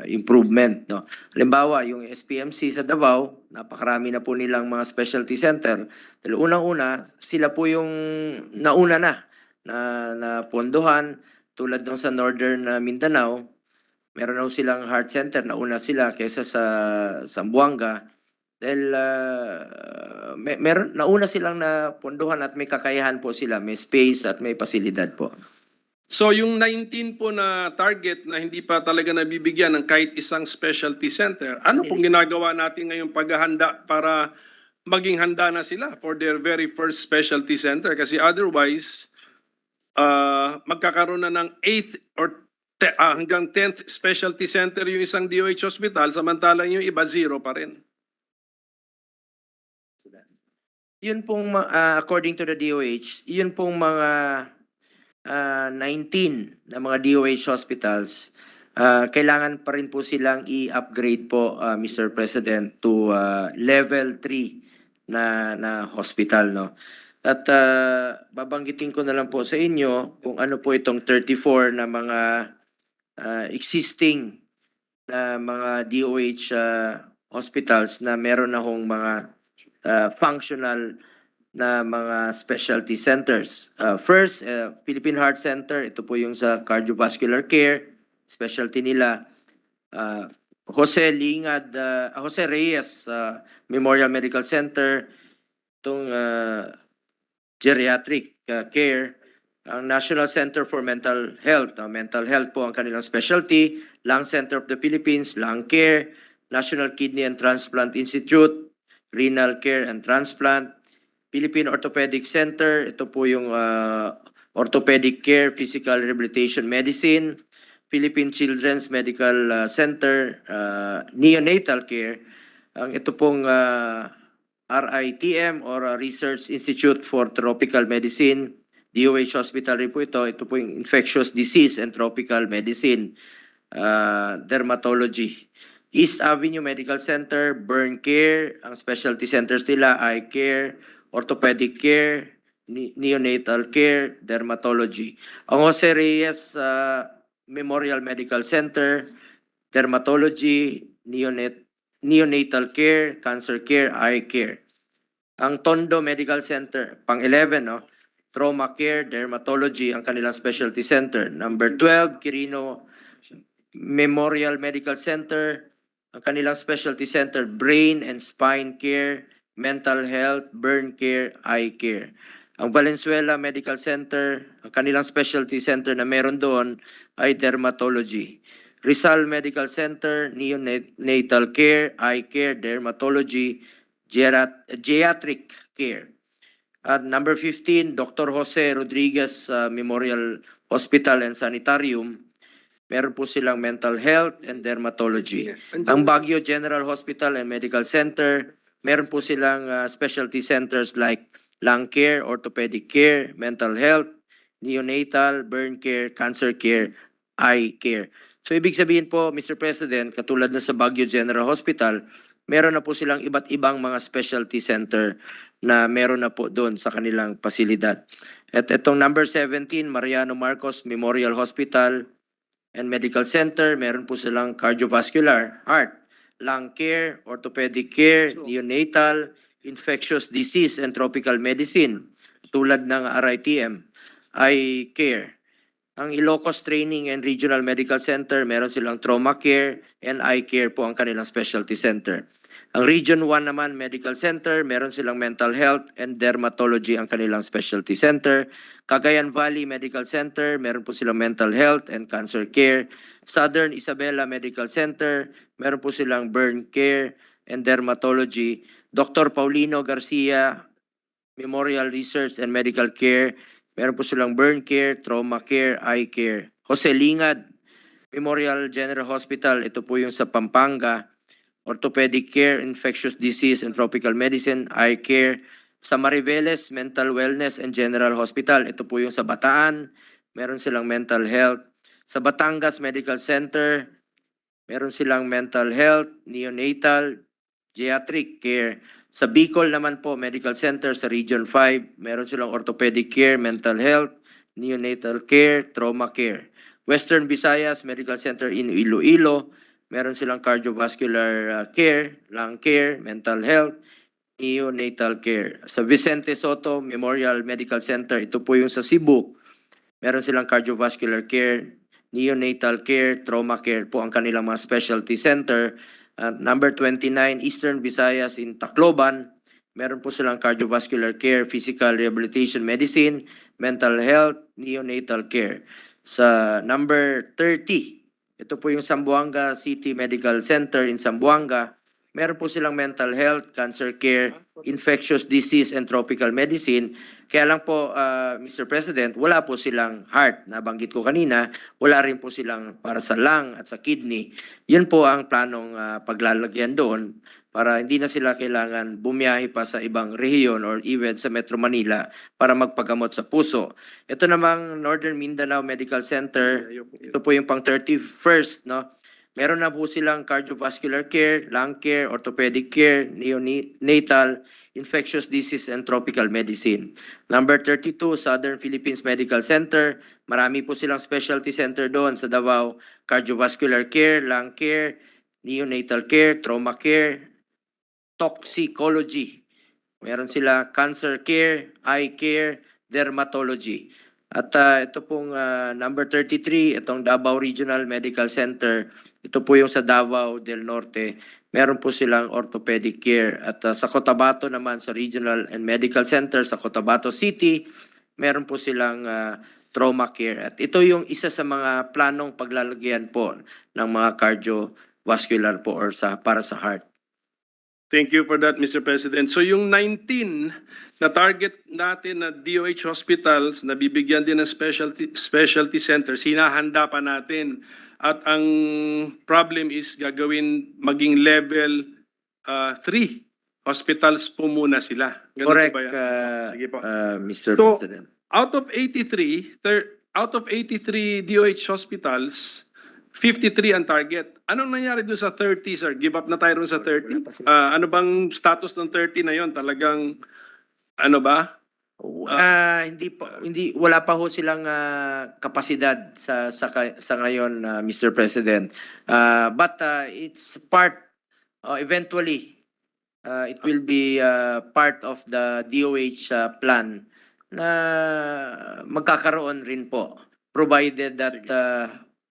improvement, no? Halimbawa, yung SPMC sa Davao, napakarami na po nilang mga specialty center. Dahil unang-una, sila po yung nauna na pondohan, tulad nung sa Northern Mindanao, meron na silang heart center, nauna sila kaysa sa Zamboanga. Dahil nauna silang na pondohan at may kakayahan po sila, may space at may pasilidad po. So yung 19 po na target na hindi pa talaga nabibigyan ng kahit isang specialty center, ano pong ginagawa natin ngayong paghahanda para maging handa na sila for their very first specialty center? Kasi otherwise, magkakaroon na ng 8th or hanggang 10th specialty center yung isang DOH hospital, samantalang yung iba 0 pa rin. Yun pong, according to the DOH, yun pong mga 19 na mga DOH hospitals, kailangan pa rin po silang i-upgrade po, Mr. President, to level 3 na hospital, no? At babanggitin ko na lang po sa inyo kung ano po itong 34 na mga existing na mga DOH hospitals na meron na hong mga functional na mga specialty centers. First, Philippine Heart Center, ito po yung sa cardiovascular care, specialty nila. Jose Reyes Memorial Medical Center, itong geriatric care. Ang National Center for Mental Health, mental health po ang kanilang specialty. Lung Center of the Philippines, lung care. National Kidney and Transplant Institute, renal care and transplant. Philippine Orthopedic Center, ito po yung orthopedic care, physical rehabilitation medicine. Philippine Children's Medical Center, neonatal care. Ito pong RITM or Research Institute for Tropical Medicine. DOH Hospital rin po ito. Ito po yung Infectious Disease and Tropical Medicine, Dermatology. East Avenue Medical Center, Burn Care, ang specialty centers nila, Eye Care, Orthopedic Care, Neonatal Care, Dermatology. Ang Jose Reyes Memorial Medical Center, Dermatology, Neonatal Care, Cancer Care, Eye Care. Ang Tondo Medical Center, pang-11, no? Trauma Care, Dermatology, ang kanilang specialty center. Number 12, Quirino Memorial Medical Center, ang kanilang specialty center, Brain and Spine Care, Mental Health, Burn Care, Eye Care. Ang Valenzuela Medical Center, ang kanilang specialty center na meron doon ay Dermatology. Rizal Medical Center, Neonatal Care, Eye Care, Dermatology, Geriatric Care. At number 15, Dr. Jose Rodriguez Memorial Hospital and Sanitarium. Meron po silang mental health and dermatology. Ang Baguio General Hospital and Medical Center, meron po silang specialty centers like lung care, orthopedic care, mental health, neonatal, burn care, cancer care, eye care. So ibig sabihin po, Mr. President, katulad na sa Baguio General Hospital, meron na po silang iba't ibang mga specialty center na meron na po doon sa kanilang pasilidad. At itong number 17, Mariano Marcos Memorial Hospital and Medical Center, meron po silang cardiovascular, heart, lung care, orthopedic care, neonatal, infectious disease and tropical medicine, tulad ng RITM, eye care. Ang Ilocos Training and Regional Medical Center, meron silang trauma care and eye care po ang kanilang specialty center. Ang Region 1 naman, Medical Center, meron silang mental health and dermatology ang kanilang specialty center. Cagayan Valley Medical Center, meron po silang mental health and cancer care. Southern Isabela Medical Center, meron po silang burn care and dermatology. Dr. Paulino Garcia Memorial Research and Medical Care, Meron po silang burn care, trauma care, eye care. Jose Lingad Memorial General Hospital, ito po yung sa Pampanga. Orthopedic care, infectious disease and tropical medicine, eye care. Sa Mariveles Mental Wellness and General Hospital, ito po yung sa Bataan. Meron silang mental health. Sa Batangas Medical Center, meron silang mental health, neonatal, geriatric care. Sa Bicol naman po, Medical Center sa Region 5, meron silang orthopedic care, mental health, neonatal care, trauma care. Western Visayas Medical Center in Iloilo, meron silang cardiovascular care, lung care, mental health, neonatal care. Sa Vicente Soto Memorial Medical Center, ito po yung sa Cebu, meron silang cardiovascular care, neonatal care, trauma care po ang kanilang mga specialty center. Number 29, Eastern Visayas in Tacloban, meron po silang cardiovascular care, physical rehabilitation medicine, mental health, neonatal care. Sa number 30, ito po yung Zamboanga City Medical Center in Zamboanga, meron po silang mental health, cancer care, infectious disease and tropical medicine. Kaya lang po, Mr. President, wala po silang heart. Nabanggit ko kanina, wala rin po silang para sa lung at sa kidney. Yun po ang planong paglalagyan doon para hindi na sila kailangan bumiyahe pa sa ibang rehiyon or even sa Metro Manila para magpagamot sa puso. Ito namang Northern Mindanao Medical Center, ito po yung pang 31st, no? Meron na po silang cardiovascular care, lung care, orthopedic care, neonatal, infectious disease and tropical medicine. Number 32, Southern Philippines Medical Center. Marami po silang specialty center doon sa Davao. Cardiovascular care, lung care, neonatal care, trauma care, toxicology. Meron sila cancer care, eye care, dermatology. At ito pong number 33, itong Davao Regional Medical Center. Ito po yung sa Davao del Norte. Meron po silang orthopedic care. At sa Cotabato naman, sa Regional and Medical Center sa Cotabato City, meron po silang trauma care. At ito yung isa sa mga planong paglalagyan po ng mga cardiovascular po or para sa heart. Thank you for that, Mr. President. So yung 19 na target natin na DOH hospitals na bibigyan din ng specialty centers, hinahanda pa natin. At ang problem is gagawin maging level 3 hospitals po muna sila. Ganun Correct, po ba yan? Sige po. Mr. So, President. out of 83 DOH hospitals, 53 ang target. Anong nangyari doon sa 30, sir? Give up na tayo doon sa 30? Ano bang status ng 30 na yon? Talagang, ano ba? Hindi wala pa ho silang kapasidad sa ngayon, Mr. President. But it's part eventually it will be part of the DOH plan na magkakaroon rin po provided that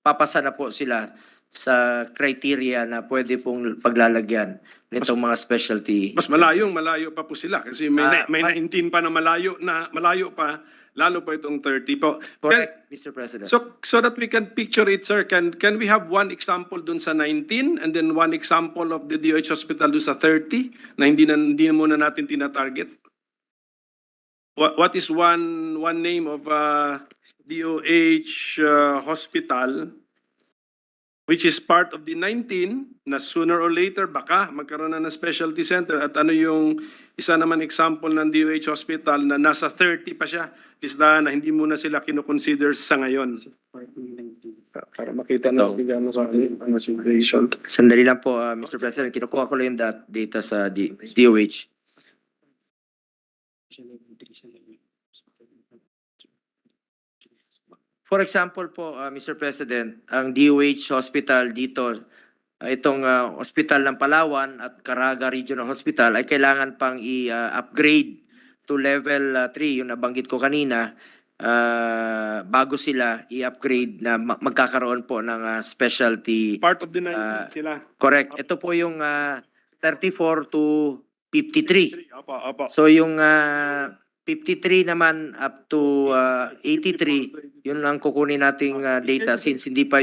papasa na po sila sa criteria na pwede pong paglalagyan nitong mga specialty. Mas malayo pa po sila kasi may 19 pa na malayo pa, lalo pa itong 30 po. Correct, Mr. President. So that we can picture it, sir, can we have one example dun sa 19 and then one example of the DOH hospital dun sa 30 na hindi na muna natin tina-target? What is one name of DOH hospital which is part of the 19 na sooner or later baka magkaroon na ng specialty center, at ano yung isa naman example ng DOH hospital na nasa 30 pa siya, listahan na hindi muna sila kinoconsider sa ngayon? Para makita na bigyan sa ang situation. Sandali lang po, Mr. President. Kinukuha ko lang yung data sa DOH. For example po, Mr. President, ang DOH hospital dito, itong hospital ng Palawan at Caraga Regional Hospital ay kailangan pang i-upgrade to level 3, yung nabanggit ko kanina, bago sila i-upgrade na magkakaroon po ng specialty. Part of the 19 sila. Correct. Ito po yung 34 to 53. Opo. So yung 53 naman up to 83, yun lang kukunin nating data since hindi pa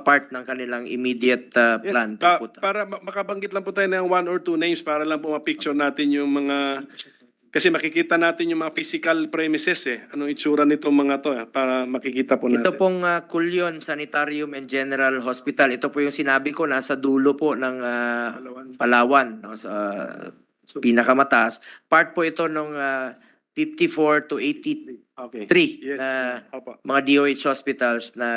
part ng kanilang immediate plan. Para makabanggit lang po tayo ng 1 or 2 names para lang po ma-picture natin yung mga Kasi makikita natin yung mga physical premises Anong itsura nitong mga to para makikita po natin. Ito pong Kulyon Sanitarium and General Hospital. Ito po yung sinabi ko, nasa dulo po ng Palawan, no, sa pinakamataas. Part po ito ng 54 to 83 Okay. Yes. na Opo. mga DOH hospitals na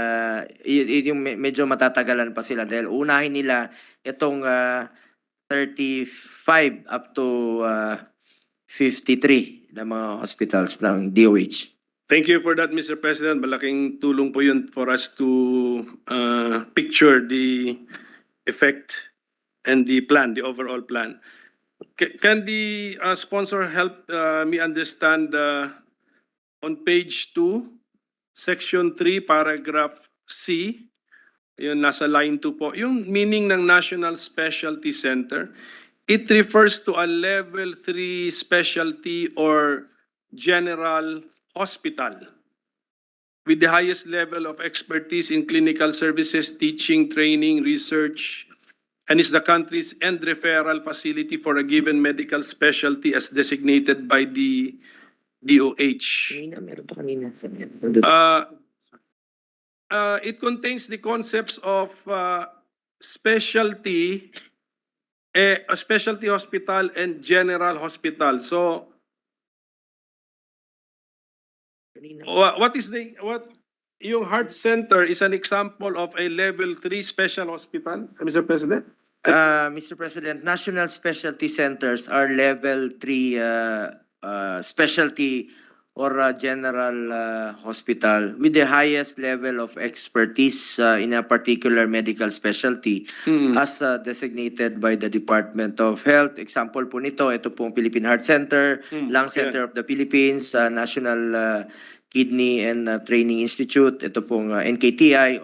yung medyo matatagalan pa sila dahil unahin nila itong 35 up to 53 na mga hospitals ng DOH. Thank you for that, Mr. President. Malaking tulong po yun for us to picture the effect and the plan, the overall plan. Can the sponsor help me understand on page 2, section 3, paragraph C, yun nasa line 2 po, yung meaning ng National Specialty Center, it refers to a level 3 specialty or general hospital with the highest level of expertise in clinical services, teaching, training, research, and is the country's end referral facility for a given medical specialty as designated by the DOH. It contains the concepts of specialty, a specialty hospital and general hospital. So, what yung heart center is an example of a level 3 special hospital, Mr. President? Mr. President, national specialty centers are level 3 specialty or general hospital with the highest level of expertise in a particular medical specialty as designated by the Department of Health. Example po nito, ito pong Philippine Heart Center, Lung Center of the Philippines, National Kidney and Training Institute, ito pong NKTI,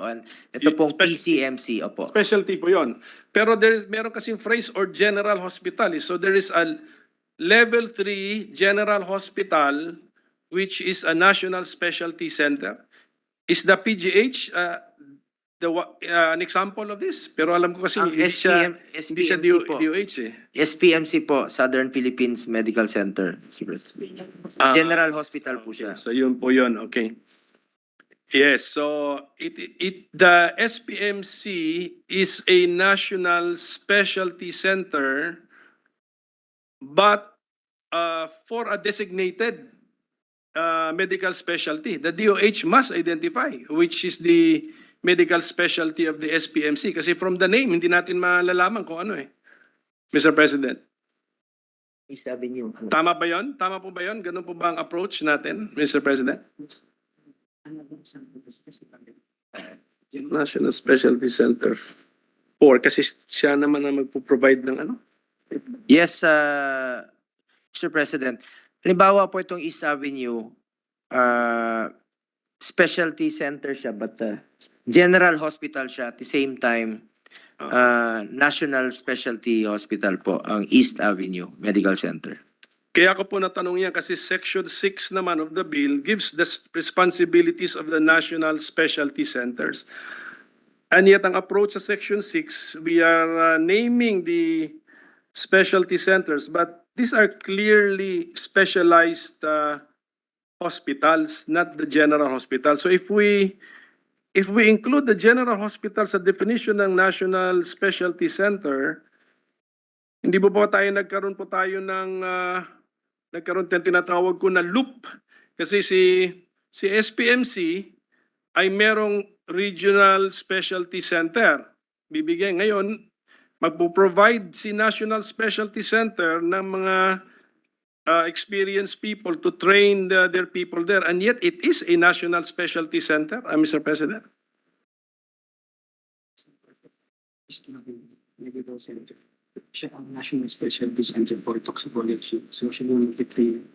ito pong PCMC. Opo. Specialty po yon. Pero meron kasing phrase or general hospital. So there is a level 3 general hospital which is a national specialty center. Is the PGH an example of this? Pero alam ko kasi hindi siya DOH SPMC po, Southern Philippines Medical Center. General hospital po siya. So yun po yun, okay. Yes, so the SPMC is a national specialty center, but for a designated medical specialty, the DOH must identify which is the medical specialty of the SPMC. Kasi from the name, hindi natin malalaman kung ano Mr. President. Tama ba yun? Tama po ba yun? Ganun po ba ang approach natin, Mr. President? National Specialty Center. Or kasi siya naman na magpo-provide ng ano? Yes, Mr. President. Halimbawa po itong East Avenue, specialty center siya, but general hospital siya at the same time, National Specialty Hospital po, ang East Avenue Medical Center. Kaya ako po natanong yan kasi Section 6 naman of the bill gives the responsibilities of the National Specialty Centers. And yet ang approach sa Section 6, we are naming the specialty centers, but these are clearly specialized hospitals, not the general hospital. So if we include the general hospital sa definition ng National Specialty Center, hindi po nagkaroon tinatawag ko na loop. Kasi si SPMC ay merong regional specialty center. Bibigyan ngayon, magpo-provide si National Specialty Center ng mga experienced people to train their people there. And yet it is a National Specialty Center, Mr. President. Siya ang National Specialty Center for Toxicology, Social Training.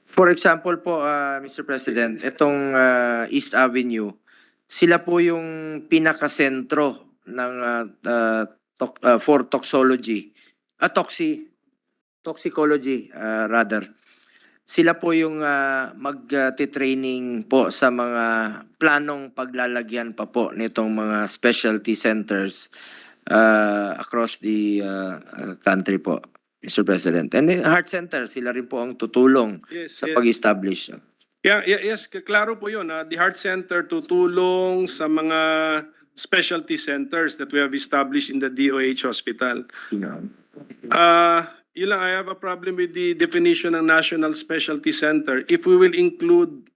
For example po, Mr. President, itong East Avenue, sila po yung pinakasentro ng for toxicology rather. Sila po yung mag-training po sa mga planong paglalagyan pa po nitong mga specialty centers across the country po. Mr. President. And the Heart Center, sila rin po ang tutulong Yes, sa yes. pag-establish. Yes, klaro po yun. The Heart Center tutulong sa mga specialty centers that we have established in the DOH hospital. Yun lang, I have a problem with the definition ng National Specialty Center. If we will include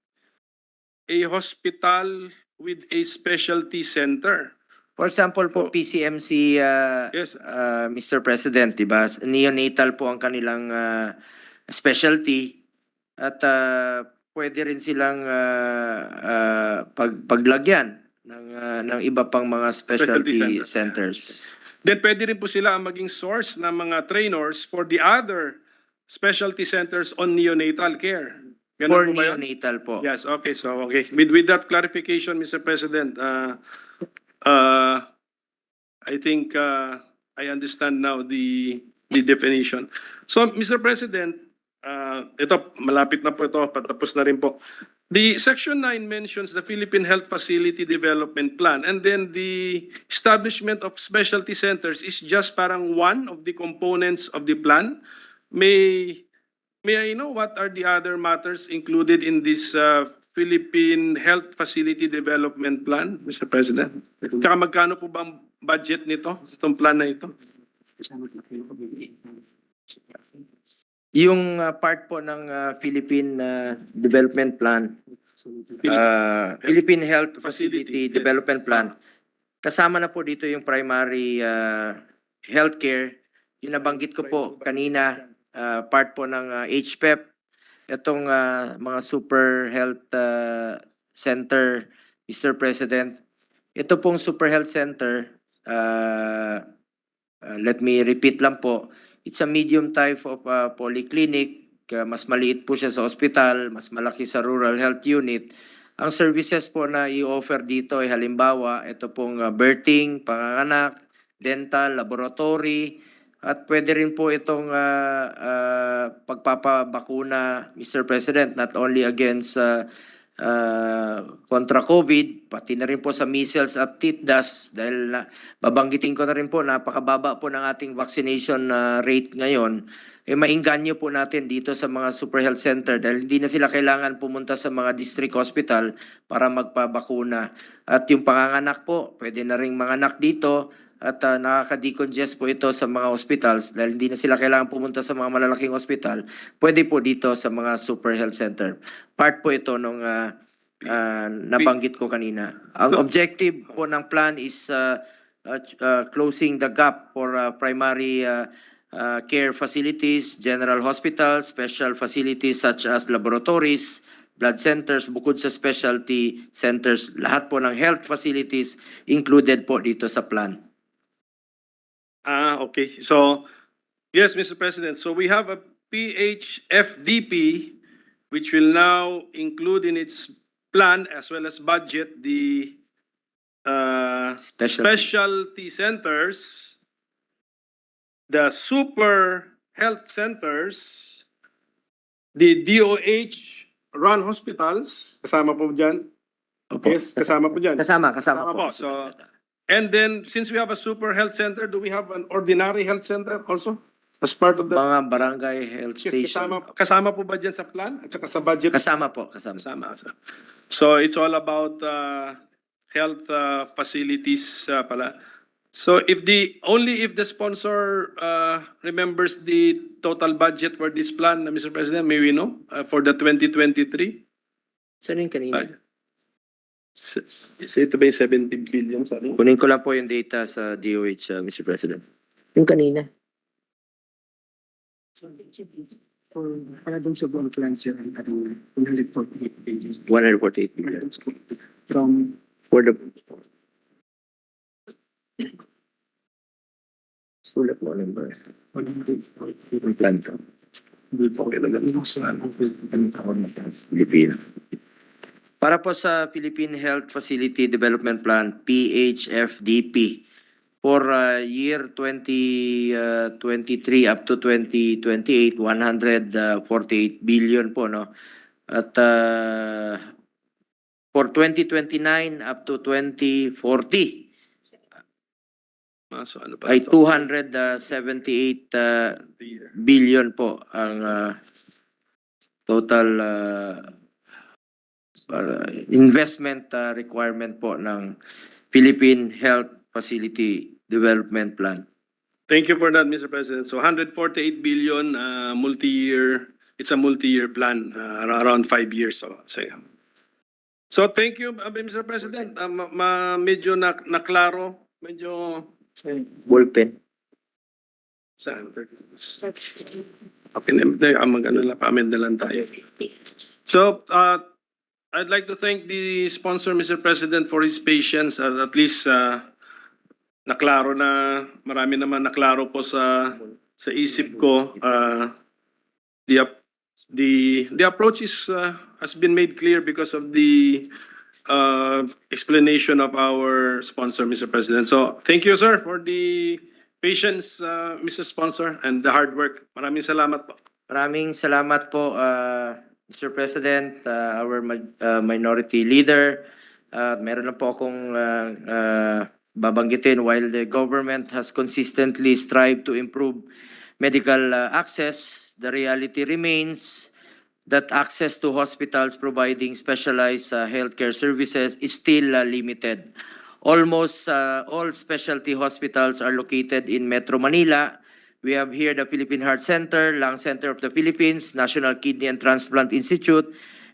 a hospital with a specialty center. For example po, PCMC, Yes. Mr. President, diba? Neonatal po ang kanilang specialty at pwede rin silang paglagyan ng iba pang mga specialty Specialty centers. Then pwede rin po sila ang maging source ng mga trainers for the other specialty centers on neonatal care. Ganun For po ba yun? neonatal po. Yes, okay. So, okay. With that clarification, Mr. President, I think I understand now the definition. So, Mr. President, ito, malapit na po ito, patapos na rin po. The Section 9 mentions the Philippine Health Facility Development Plan, and then the establishment of specialty centers is just parang one of the components of the plan. May I know what are the other matters included in this Philippine Health Facility Development Plan, Mr. President? Tsaka magkano po ba ang budget nito, itong plan na ito? Yung part po ng Philippine Development Plan, Philippine Health Facility Yes. Development Plan, kasama na po dito yung primary healthcare. Yung nabanggit ko po kanina, part po ng HPEP, itong mga super health center, Mr. President. Ito pong super health center, let me repeat lang po, it's a medium type of polyclinic. Mas maliit po siya sa hospital, mas malaki sa rural health unit. Ang services po na i-offer dito ay halimbawa, ito pong birthing, panganganak, dental, laboratory, at pwede rin po itong pagpapabakuna, Mr. President, not only against kontra COVID, pati na rin po sa measles at tetanus dahil babanggitin ko na rin po, napakababa po ng ating vaccination rate ngayon. Mainganyo po natin dito sa mga super health center dahil hindi na sila kailangan pumunta sa mga district hospital para magpabakuna. At yung panganganak po, pwede na rin manganak dito at nakaka-decongest po ito sa mga hospitals dahil hindi na sila kailangan pumunta sa mga malalaking hospital. Pwede po dito sa mga super health center. Part po ito nung nabanggit ko kanina. Ang objective po ng plan is closing the gap for primary care facilities, general hospitals, special facilities such as laboratories, blood centers, bukod sa specialty centers, lahat po ng health facilities included po dito sa plan. Okay. So, yes, Mr. President. So we have a PHFDP, which will now include in its plan as well as budget the specialty centers, the super health centers, the DOH run hospitals, kasama po dyan? Opo. Yes, kasama po dyan. Kasama Kasama po. po. So, and then, since we have a super health center, do we have an ordinary health center also? As part of the... Mga barangay health station. Kasama po ba dyan sa plan? At saka sa budget? Kasama po, kasama. Kasama. So, it's all about health facilities pala. So, if the sponsor remembers the total budget for this plan, Mr. President, may we know for the 2023? Saan yung kanina? Ito ba yung 70 billion? Sorry. Kunin ko lang po yung data sa DOH, Mr. President. Yung kanina. Para dun sa buong plan, sir, 148 pages. 148 billion. From For the... Sulat mo number. 148 Plan to. Filipino. Para po sa Philippine Health Facility Development Plan, PHFDP, for year 2023 up to 2028, 148 billion po, no? At for 2029 up to 2040, So ano pa ay ito? 278 billion po ang total investment requirement po ng Philippine Health Facility Development Plan. Thank you for that, Mr. President. So 148 billion, multi-year, it's a multi-year plan, around 5 years. So thank you, Mr. President. Medyo naklaro, medyo Ballpen. pa-amend na lang tayo. So, I'd like to thank the sponsor, Mr. President, for his patience. At least, naklaro na, marami naman naklaro po sa isip ko. The approach has been made clear because of the explanation of our sponsor, Mr. President. So, thank you, sir, for the patience, Mr. Sponsor, and the hard work. Maraming salamat po. Maraming salamat po, Mr. President, our minority leader. Meron na po akong babanggitin. While the government has consistently strived to improve medical access, the reality remains that access to hospitals providing specialized healthcare services is still limited. Almost all specialty hospitals are located in Metro Manila. We have here the Philippine Heart Center, Lung Center of the Philippines, National Kidney and Transplant Institute,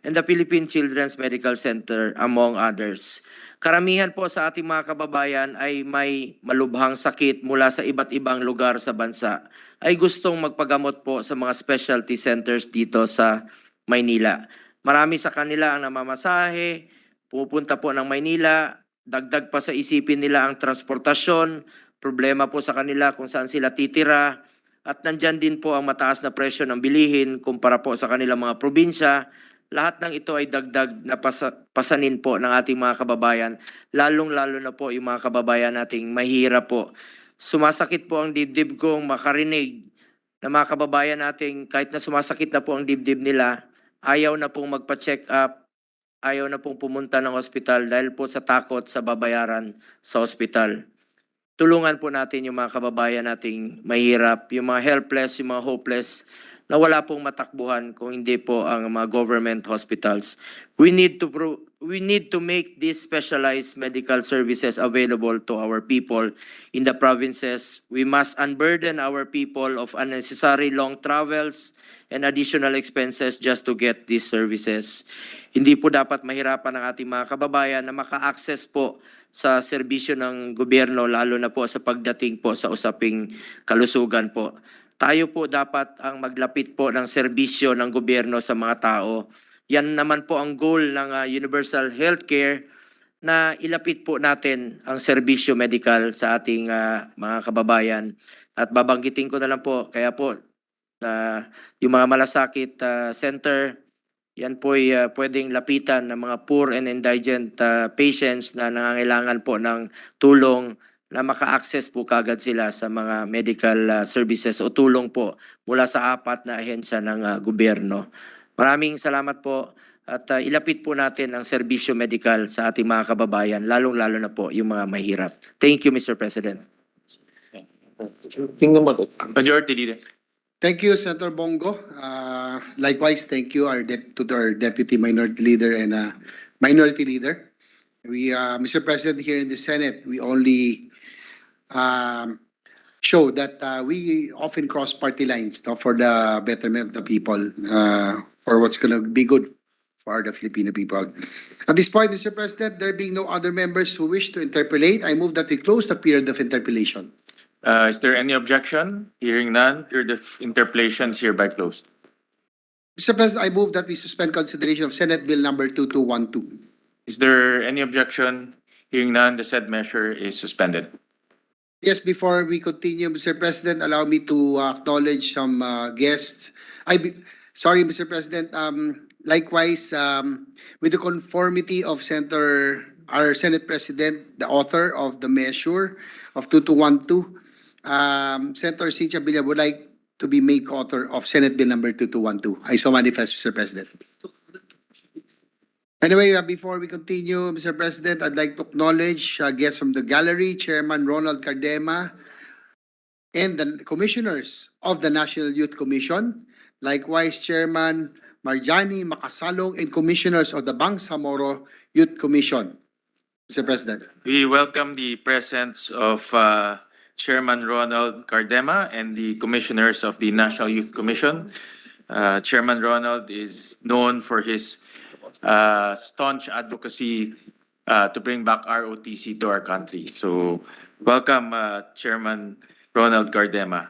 and the Philippine Children's Medical Center, among others. Karamihan po sa ating mga kababayan ay may malubhang sakit mula sa iba't ibang lugar sa bansa, ay gustong magpagamot po sa mga specialty centers dito sa Maynila. Marami sa kanila ang namamasahe, pupunta po ng Maynila, dagdag pa sa isipin nila ang transportasyon, problema po sa kanila kung saan sila titira, at nandyan din po ang mataas na presyo ng bilihin kumpara po sa kanilang mga probinsya. Lahat ng ito ay dagdag na pasanin po ng ating mga kababayan, lalong-lalo na po yung mga kababayan nating mahirap po. Sumasakit po ang dibdib kong makarinig na mga kababayan nating kahit na sumasakit na po ang dibdib nila, ayaw na pong magpa-check up, ayaw na pong pumunta ng ospital dahil po sa takot sa babayaran sa ospital. Tulungan po natin yung mga kababayan nating mahirap, yung mga helpless, yung mga hopeless, na wala pong matakbuhan kung hindi po ang mga government hospitals. We need to make these specialized medical services available to our people in the provinces. We must unburden our people of unnecessary long travels and additional expenses just to get these services. Hindi po dapat mahirapan ng ating mga kababayan na maka-access po sa serbisyo ng gobyerno, lalo na po sa pagdating po sa usaping kalusugan po. Tayo po dapat ang maglapit po ng serbisyo ng gobyerno sa mga tao. Yan naman po ang goal ng universal healthcare, na ilapit po natin ang serbisyo medical sa ating mga kababayan. At babanggitin ko na lang po, kaya po yung mga malasakit center, yan po ay pwedeng lapitan ng mga poor and indigent patients na nangangailangan po ng tulong, na maka-access po kagad sila sa mga medical services o tulong po mula sa 4 na ahensya ng gobyerno. Maraming salamat po, at ilapit po natin ang serbisyo medical sa ating mga kababayan, lalong-lalo na po yung mga mahirap. Thank you, Mr. President. Majority Leader. Thank you, Senator Bongo. Likewise, thank you to our Deputy Minority Leader and Minority Leader. We, Mr. President, here in the Senate, we only show that we often cross party lines, no, for the betterment of the people, for what's going to be good for the Filipino people. At this point, Mr. President, there being no other members who wish to interpellate, I move that we close the period of interpellation. Is there any objection? Hearing none, period of interpellation is hereby closed. Mr. President, I move that we suspend consideration of Senate Bill number 2212. Is there any objection? Hearing none, the said measure is suspended. Yes, before we continue, Mr. President, allow me to acknowledge some guests. Sorry, Mr. President. Likewise, with the conformity of our Senate President, the author of the measure of 2212, Senator Cynthia Villar would like to be made author of Senate Bill number 2212. I so manifest, Mr. President. Anyway, before we continue, Mr. President, I'd like to acknowledge guests from the gallery, Chairman Ronald Cardema, and the commissioners of the National Youth Commission, likewise Chairman Marjani Makasalong and commissioners of the Bangsamoro Youth Commission. Mr. President. We welcome the presence of Chairman Ronald Cardema and the commissioners of the National Youth Commission. Chairman Ronald is known for his staunch advocacy to bring back ROTC to our country. So welcome, Chairman Ronald Cardema.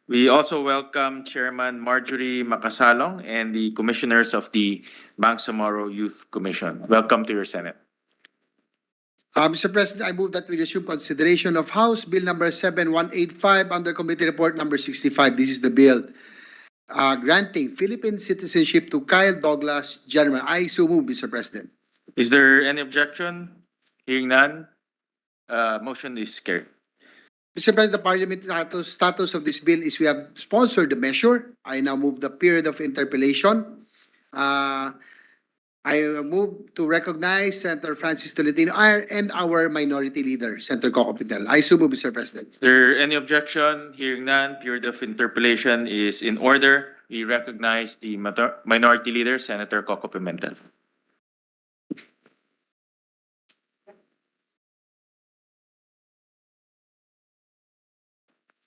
We also welcome Chairman Marjorie Makasalong and the commissioners of the Bangsamoro Youth Commission. Welcome to your Senate. Mr. President, I move that we resume consideration of House Bill number 7185 under Committee Report number 65. This is the bill granting Philippine citizenship to Kyle Douglas, General. I so move, Mr. President. Is there any objection? Hearing none, motion is carried. Mr. President, the Parliament status of this bill is we have sponsored the measure. I now move the period of interpellation. I move to recognize Senator Francis Tolentino and our minority leader, Senator Coco Pimentel. I so move, Mr. President. Is there any objection? Hearing none, period of interpellation is in order. We recognize the minority leader, Senator Coco Pimentel.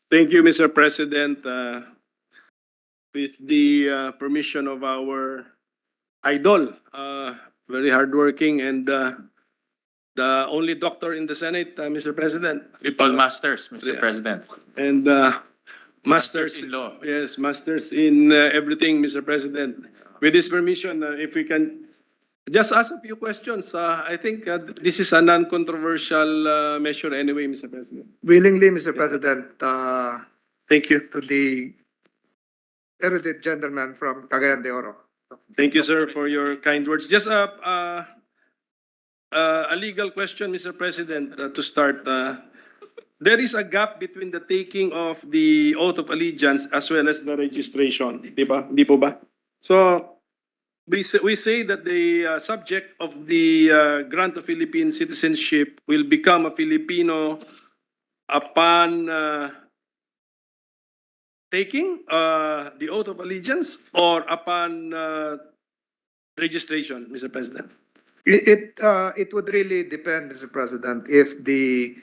Thank you, Mr. President. With the permission of our idol, very hardworking and the only doctor in the Senate, Mr. President. Triple masters, Mr. Yeah. President. And masters in law. Yes, masters in everything, Mr. President. With this permission, if we can just ask a few questions. I think this is a non-controversial measure anyway, Mr. President. Willingly, Mr. President, Thank you. to the erudite gentleman from Cagayan de Oro. Thank you, sir, for your kind words. Just a legal question, Mr. President, to start. There is a gap between the taking of the oath of allegiance as well as the registration. Di ba? Di po ba? So, we say that the subject of the grant of Philippine citizenship will become a Filipino upon taking the oath of allegiance or upon registration, Mr. President? It would really depend, Mr. President, if the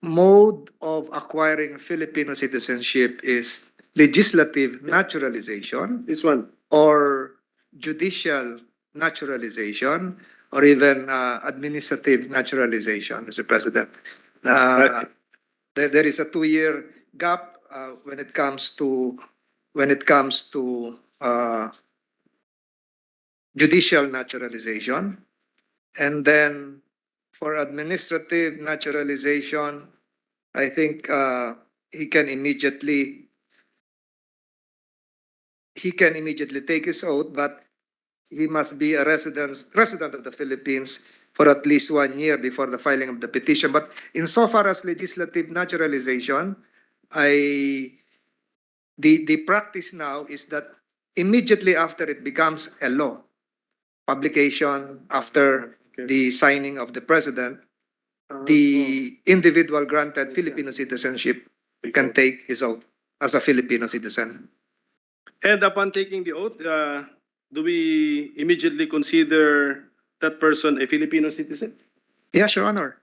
mode of acquiring Filipino citizenship is legislative naturalization This one. or judicial naturalization or even administrative naturalization, Mr. President. There is a 2-year gap when it comes to judicial naturalization, and then for administrative naturalization, I think he can immediately take his oath, but he must be a resident of the Philippines for at least 1 year before the filing of the petition. But insofar as legislative naturalization, the practice now is that immediately after it becomes a law, publication after the signing of the president, the individual granted Filipino citizenship can take his oath as a Filipino citizen. And upon taking the oath, do we immediately consider that person a Filipino citizen? Yes, Your Honor.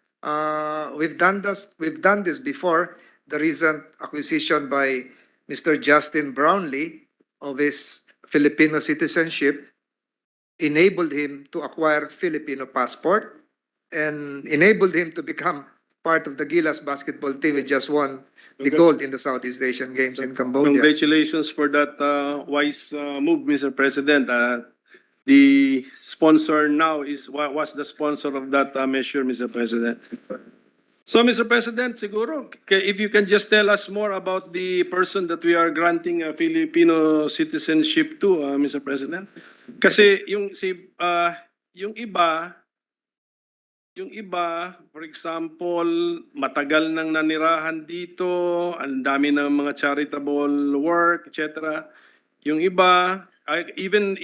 We've done this before. The recent acquisition by Mr. Justin Brownlee of his Filipino citizenship enabled him to acquire Filipino passport and enabled him to become part of the Gilas basketball team. He just won the gold in the Southeast Asian Games in Cambodia. Congratulations for that wise move, Mr. President. The sponsor now was the sponsor of that measure, Mr. President. So, Mr. President, siguro, if you can just tell us more about the person that we are granting a Filipino citizenship to, Mr. President. Kasi yung iba, for example, matagal nang nanirahan dito, ang dami ng mga charitable work, etc. Yung iba, even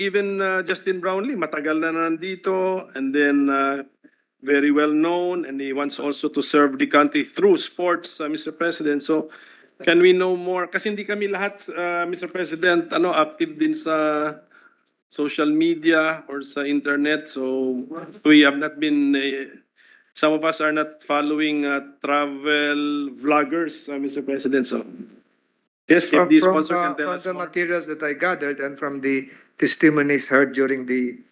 Justin Brownlee, matagal na nandito, and then very well known, and he wants also to serve the country through sports, Mr. President. So, can we know more? Kasi hindi kami lahat, Mr. President, active din sa social media or sa internet. So, we have not been, some of us are not following travel vloggers, Mr. President. So, yes, if the sponsor can tell From us the more. materials that I gathered and from the testimonies heard during the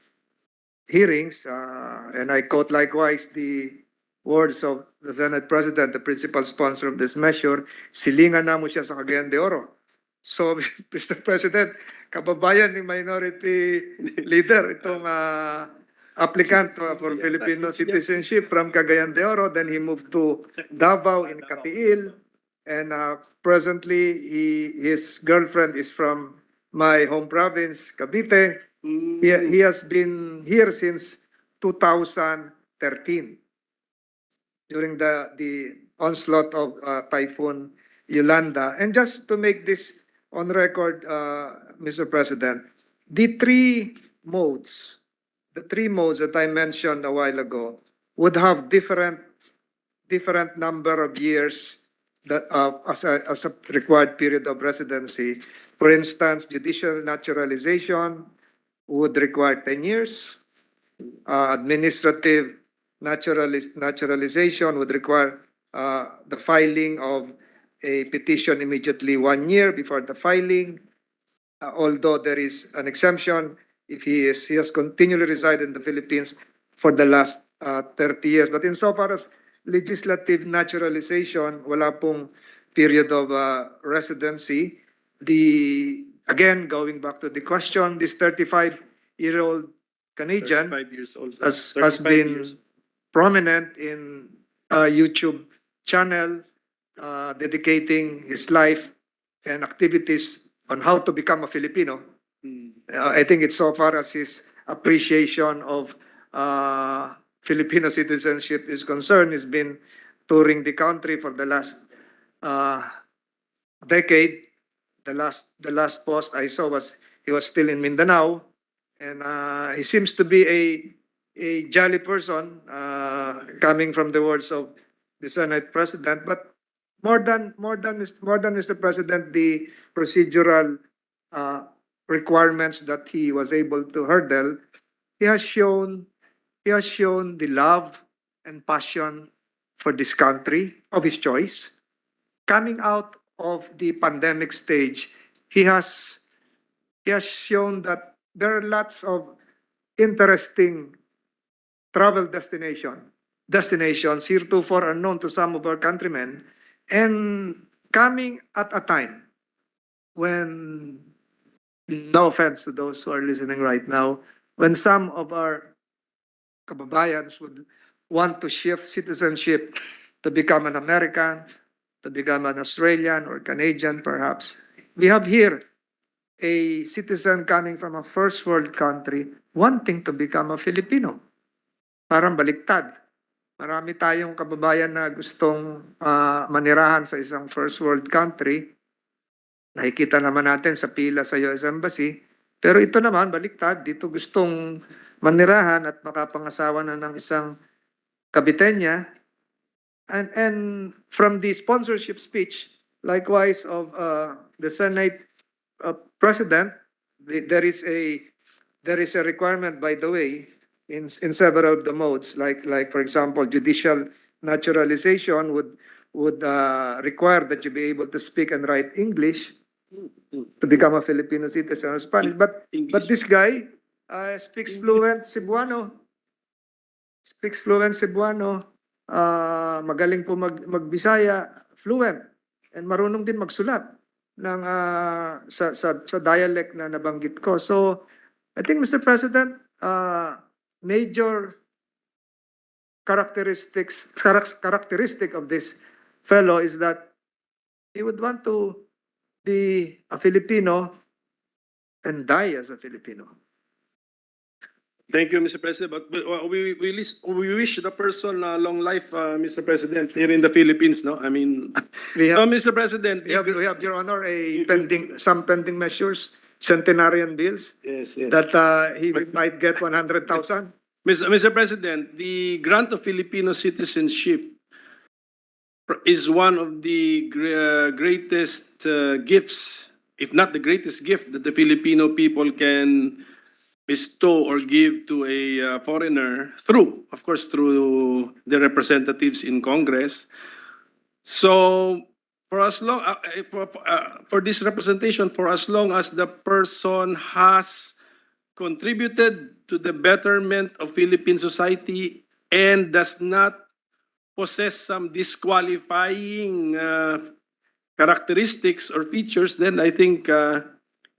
hearings, and I quote likewise the words of the Senate President, the principal sponsor of this measure, silingan na mo siya sa Cagayan de Oro. So, Mr. President, kababayan ni Minority Leader, itong applicant for Filipino citizenship from Cagayan de Oro, then he moved to Davao in Katiil, and presently his girlfriend is from my home province, Cavite. He has been here since 2013 during the onslaught of Typhoon Yolanda. And just to make this on record, Mr. President, the three modes that I mentioned a while ago would have different number of years that as a required period of residency. For instance, judicial naturalization would require 10 years. Administrative naturalization would require the filing of a petition immediately 1 year before the filing. Although there is an exemption if he has continually resided in the Philippines for the last 30 years. But insofar as legislative naturalization, wala pong period of residency. Again, going back to the question, this 35-year-old Canadian 5 years old. has 35 been years. prominent in a YouTube channel dedicating his life and activities on how to become a Filipino. I think it's so far as his appreciation of Filipino citizenship is concerned. He's been touring the country for the last decade. The last post I saw was he was still in Mindanao, and he seems to be a jolly person, coming from the words of the Senate President. But more than Mr. President, the procedural requirements that he was able to hurdle, he has shown the love and passion for this country of his choice. Coming out of the pandemic stage, he has shown that there are lots of interesting travel destinations heretofore unknown to some of our countrymen, and coming at a time when, no offense to those who are listening right now, when some of our kababayans would want to shift citizenship to become an American, to become an Australian or Canadian perhaps. We have here a citizen coming from a first world country wanting to become a Filipino. Parang baliktad. Marami tayong kababayan na gustong manirahan sa isang first world country. Nakikita naman natin sa pila sa US Embassy. Pero ito naman, baliktad. Dito gustong manirahan at makapangasawa na ng isang Kabitenya. And from the sponsorship speech, likewise of the Senate President, there is a requirement, by the way, in several of the modes, like for example, judicial naturalization would require that you be able to speak and write English to become a Filipino citizen or Spanish. But this guy speaks fluent Cebuano. Magaling po magbisaya, fluent, and marunong din magsulat ng sa dialect na nabanggit ko. So I think, Mr. President, major characteristic of this fellow is that he would want to be a Filipino and die as a Filipino. Thank you, Mr. President. But we wish the person long life, Mr. President, here in the Philippines. No, I mean, We so, have, Mr. President, we have, Your Honor, some pending measures centenarian bills Yes, yes. that he might get 100,000? Mr. President, the grant of Filipino citizenship is one of the greatest gifts, if not the greatest gift that the Filipino people can bestow or give to a foreigner through, of course, through the representatives in Congress. So for as long for this representation, for as long as the person has contributed to the betterment of Philippine society and does not possess some disqualifying characteristics or features, then I think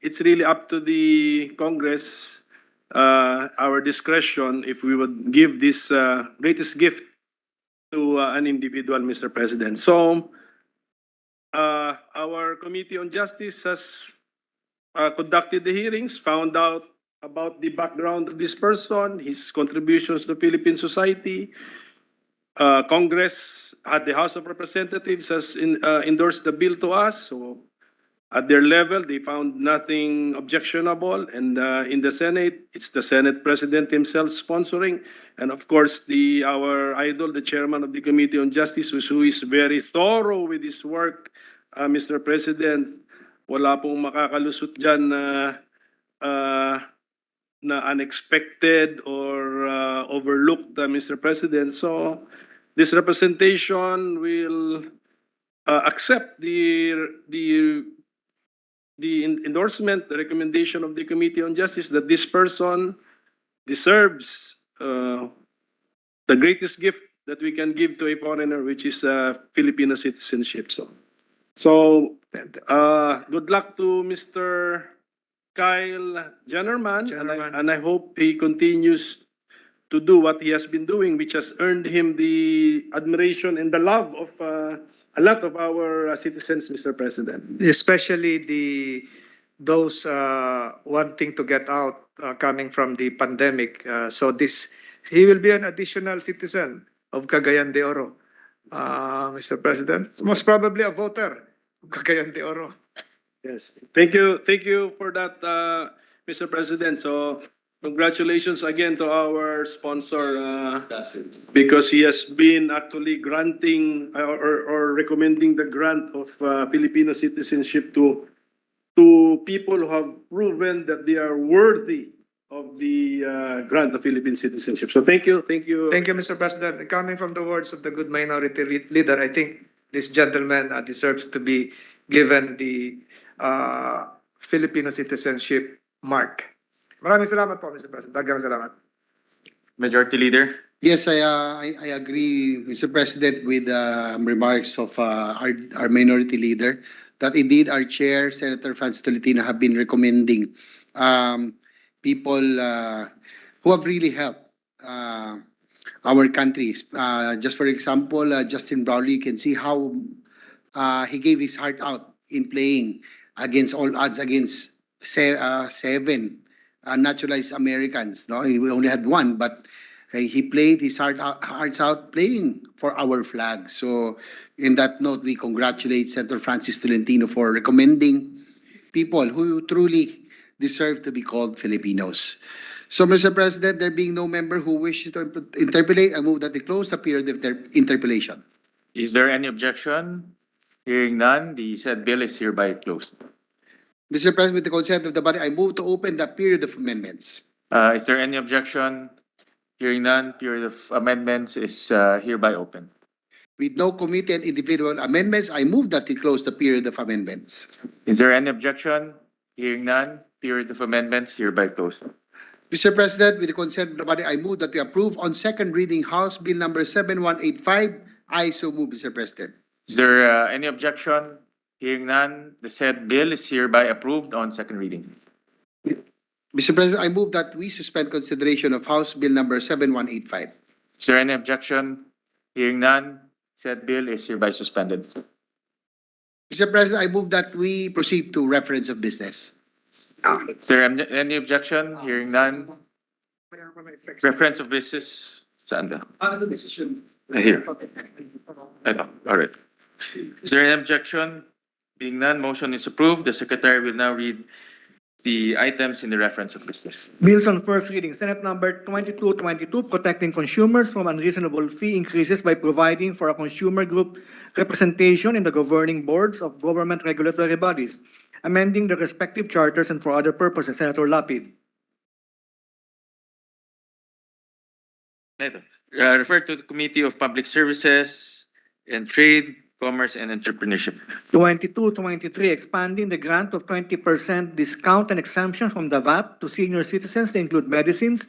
it's really up to the Congress, our discretion, if we would give this greatest gift to an individual, Mr. President. So, our Committee on Justice has conducted the hearings, found out about the background of this person, his contributions to Philippine society. Congress at the House of Representatives has endorsed the bill to us. So at their level, they found nothing objectionable. And in the Senate, it's the Senate President himself sponsoring. And of course, our idol, the chairman of the Committee on Justice, who is very thorough with his work, Mr. President. Wala pong makakalusot dyan na unexpected or overlooked, Mr. President. So this representation will accept the endorsement, the recommendation of the Committee on Justice that this person deserves the greatest gift that we can give to a foreigner, which is Filipino citizenship. So good luck to Mr. Kyle Jennerman, and I hope he continues to do what he has been doing, which has earned him the admiration and the love of a lot of our citizens, Mr. President. Especially those wanting to get out coming from the pandemic. So he will be an additional citizen of Cagayan de Oro, Mr. President. Most probably a voter of Cagayan de Oro. Yes, thank you for that, Mr. President. So congratulations again to our sponsor because he has been actually granting or recommending the grant of Filipino citizenship to people who have proven that they are worthy of the grant of Philippine citizenship. So thank you. Thank you, Mr. President. Coming from the words of the good minority leader, I think this gentleman deserves to be given the Filipino citizenship mark. Maraming salamat po, Mr. President. Dagang salamat. Majority Leader. Yes, I agree, Mr. President, with remarks of our minority leader that indeed our chair, Senator Francis Tolentino, have been recommending people who have really helped our countries. Just for example, Justin Brownlee, you can see how he gave his heart out in playing against all odds against seven naturalized Americans. No, he only had one, but he played his hearts out playing for our flag. So, in that note, we congratulate Senator Francis Tolentino for recommending people who truly deserve to be called Filipinos. So, Mr. President, there being no member who wishes to interpolate, I move that they close the period of their interpellation. Is there any objection? Hearing none, the said bill is hereby closed. Mr. President, with the consent of the body, I move to open the period of amendments. Is there any objection? Hearing none, period of amendments is hereby open. With no committee and individual amendments, I move that we close the period of amendments. Is there any objection? Hearing none, period of amendments hereby closed. Mr. President, with the consent of the body, I move that we approve on second reading House Bill number 7185. I so move, Mr. President. Is there any objection? Hearing none, the said bill is hereby approved on second reading. Mr. President, I move that we suspend consideration of House Bill number 7185. Is there any objection? Hearing none, said bill is hereby suspended. Mr. President, I move that we proceed to reference of business. Is there any objection? Hearing none, reference of business. Saan ka? Here. Ito, all right. Is there any objection? Being none, motion is approved. The secretary will now read the items in the reference of business. Bills on first reading, Senate number 2222, protecting consumers from unreasonable fee increases by providing for a consumer group representation in the governing boards of government regulatory bodies, amending the respective charters and for other purposes. Senator Lapid. Referred to the Committee of Public Services and Trade, Commerce, and Entrepreneurship. 2223, expanding the grant of 20% discount and exemption from the VAT to senior citizens to include medicines,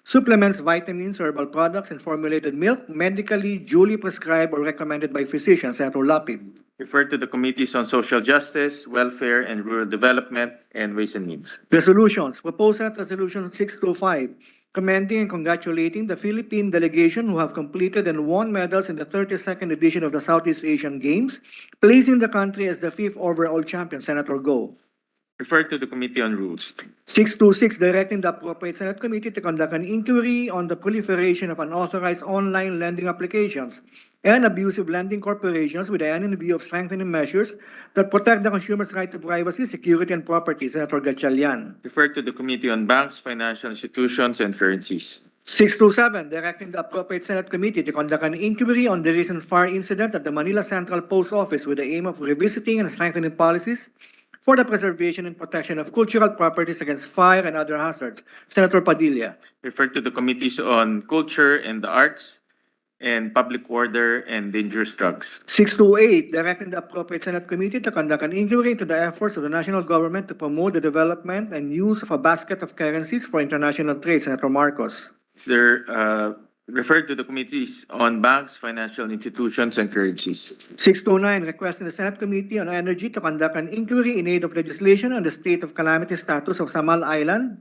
supplements, vitamins, herbal products, and formulated milk, medically duly prescribed or recommended by physicians. Senator Lapid. Referred to the Committees on Social Justice, Welfare and Rural Development, and Ways and Means. Resolutions. Proposed Senate Resolution 625, commending and congratulating the Philippine delegation who have completed and won medals in the 32nd edition of the Southeast Asian Games, placing the country as the 5th overall champion. Senator Go. Referred to the Committee on Rules. 626, directing the appropriate Senate committee to conduct an inquiry on the proliferation of unauthorized online lending applications and abusive lending corporations with the end in view of strengthening measures that protect the consumer's right to privacy, security, and property. Senator Gatchalian. Referred to the Committee on Banks, Financial Institutions, and Currencies. 627, directing the appropriate Senate committee to conduct an inquiry on the recent fire incident at the Manila Central Post Office with the aim of revisiting and strengthening policies for the preservation and protection of cultural properties against fire and other hazards. Senator Padilla. Referred to the Committees on Culture and the Arts, and Public Order and Dangerous Drugs. 628, directing the appropriate Senate committee to conduct an inquiry into the efforts of the national government to promote the development and use of a basket of currencies for international trade. Senator Marcos. Sir, referred to the Committees on Banks, Financial Institutions, and Currencies. 629, requesting the Senate Committee on Energy to conduct an inquiry in aid of legislation on the state of calamity status of Samal Island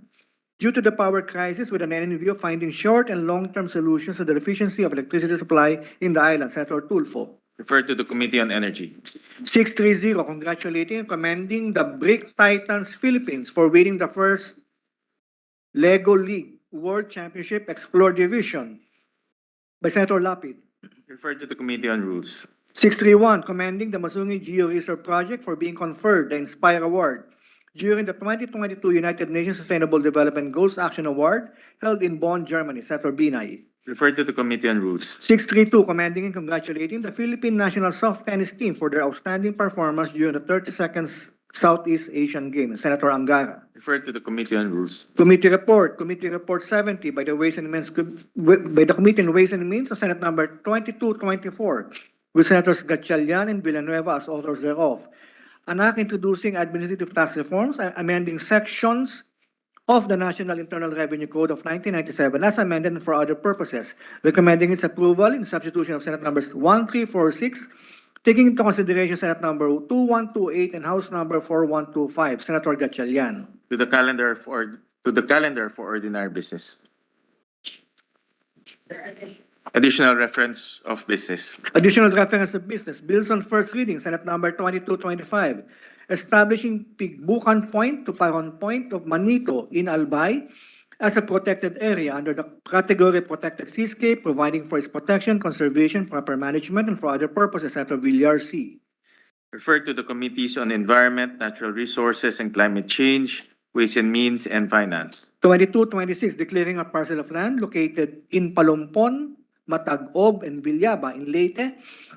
due to the power crisis with an end in view of finding short and long-term solutions to the deficiency of electricity supply in the island. Senator Tulfo. Referred to the Committee on Energy. 630, congratulating and commending the Brick Titans Philippines for winning the first Lego League World Championship Explore Division by Senator Lapid. Referred to the Committee on Rules. 631, commending the Masungi Geo Reserve Project for being conferred the Inspire Award during the 2022 United Nations Sustainable Development Goals Action Award held in Bonn, Germany. Senator Binay. Referred to the Committee on Rules. 632, commending and congratulating the Philippine national soft tennis team for their outstanding performance during the 32nd Southeast Asian Games. Senator Angara. Referred to the Committee on Rules. Committee Report 70 by the Ways and Means by the Committee on Ways and Means of Senate number 2224 with Senators Gatchalian and Villanueva as authors thereof. An act introducing administrative tax reforms and amending sections of the National Internal Revenue Code of 1997 as amended and for other purposes, recommending its approval in substitution of Senate numbers 1346, taking into consideration Senate number 2128 and House number 4125. Senator Gatchalian. To the calendar for ordinary business. Additional reference of business. Additional reference of business. Bills on first reading, Senate number 2225, establishing Pigbucan Point to Paron Point of Manito in Albay as a protected area under the category Protected Seascape, providing for its protection, conservation, proper management, and for other purposes. Senator Villar C. Referred to the Committees on Environment, Natural Resources, and Climate Change, Ways and Means, and Finance. 2226, declaring a parcel of land located in Palumpon, Matagob, and Villaba in Leyte,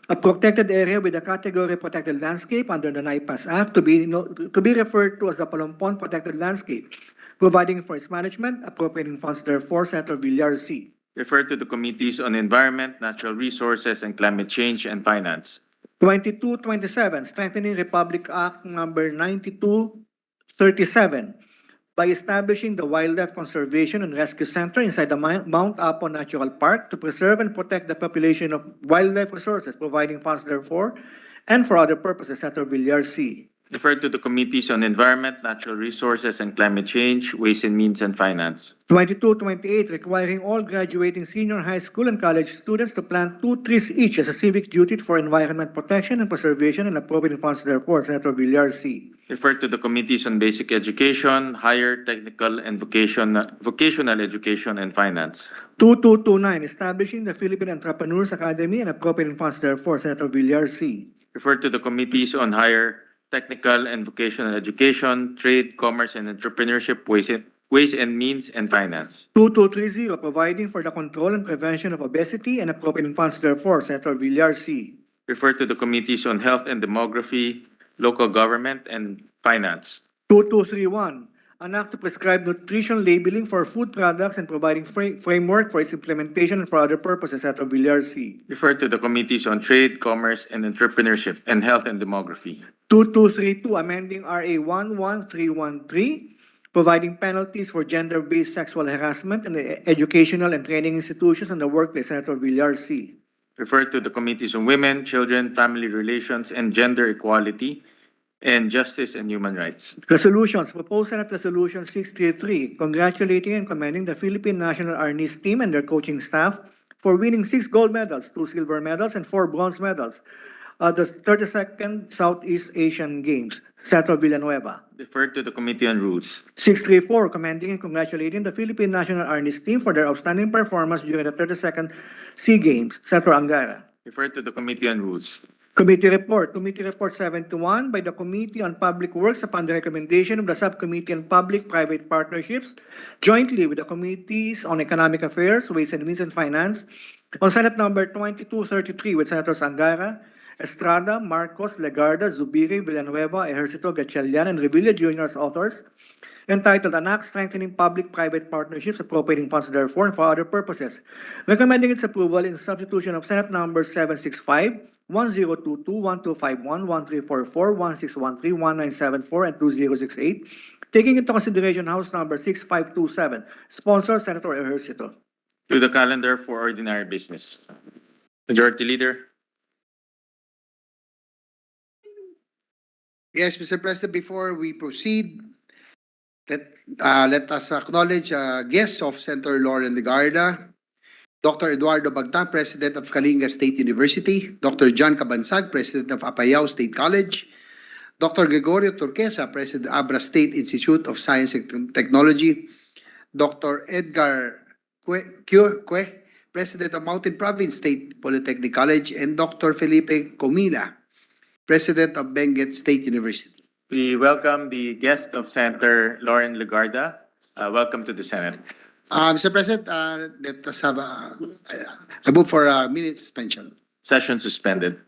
a protected area with a category protected landscape under the NIPAS Act to be referred to as the Palumpon Protected Landscape, providing for its management, appropriating funds therefore. Senator Villar C. Referred to the Committees on Environment, Natural Resources, and Climate Change, and Finance. 2227, strengthening Republic Act number 9237 by establishing the Wildlife Conservation and Rescue Center inside the Mount Apo Natural Park to preserve and protect the population of wildlife resources, providing funds therefore and for other purposes. Senator Villar C. Referred to the Committees on Environment, Natural Resources, and Climate Change, Ways and Means, and Finance. 2228, requiring all graduating senior high school and college students to plant 2 trees each as a civic duty for environment protection and preservation and appropriating funds therefore. Senator Villar C. Referred to the Committees on Basic Education, Higher Technical and Vocational Education, and Finance. 2229, establishing the Philippine Entrepreneurs Academy and appropriating funds therefore. Senator Villar C. Referred to the Committees on Higher technical and vocational education, trade, commerce, and entrepreneurship, ways and means, and finance. 2230, providing for the control and prevention of obesity and appropriating funds therefore, Senator Villar C. Refer to the Committees on Health and Demography, Local Government, and Finance. 2231, an act to prescribe nutrition labeling for food products and providing framework for its implementation and for other purposes, Senator Villar C. Refer to the Committees on Trade, Commerce, and Entrepreneurship, and Health and Demography. 2232, amending RA 11313, providing penalties for gender-based sexual harassment in the educational and training institutions and the workplace, Senator Villar C. Refer to the Committees on Women, Children, Family Relations, and Gender Equality, and Justice and Human Rights. Resolutions, proposed Senate Resolution 633, congratulating and commending the Philippine National Arnis team and their coaching staff for winning 6 gold medals, 2 silver medals, and 4 bronze medals at the 32nd Southeast Asian Games. Senator Villanueva. Refer to the Committee on Rules. 634, commending and congratulating the Philippine National Arnis team for their outstanding performance during the 32nd SEA Games. Senator Angara. Refer to the Committee on Rules. Committee Report 71 by the Committee on Public Works upon the recommendation of the Subcommittee on Public-Private Partnerships, jointly with the Committees on Economic Affairs, Ways and Means and Finance, on Senate Number 2233 with Senators Angara, Estrada, Marcos, Legarda, Zubiri, Villanueva, Ejercito, Gatchalian, and Revilla Jr. as authors, entitled An Act Strengthening Public-Private Partnerships, Appropriating Funds Therefore and for Other Purposes, recommending its approval in substitution of Senate Number 765, 1022, 1251, 1344, 1613, 1974, and 2068, taking into consideration House Number 6527, sponsor Senator Ejercito. To the calendar for ordinary business. Majority Leader. Yes, Mr. President, before we proceed, let us acknowledge guests of Senator Lauren Legarda, Dr. Eduardo Bagtang, President of Kalinga State University, Dr. John Cabansag, President of Apayao State College, Dr. Gregorio Turquesa, President of Abra State Institute of Science and Technology, Dr. Edgar Cue, President of Mountain Province State Polytechnic College, and Dr. Felipe Comila, President of Benguet State University. We welcome the guest of Senator Lauren Legarda. Welcome to the Senate. Mr. President, let us have I move for a minute suspension. Session suspended.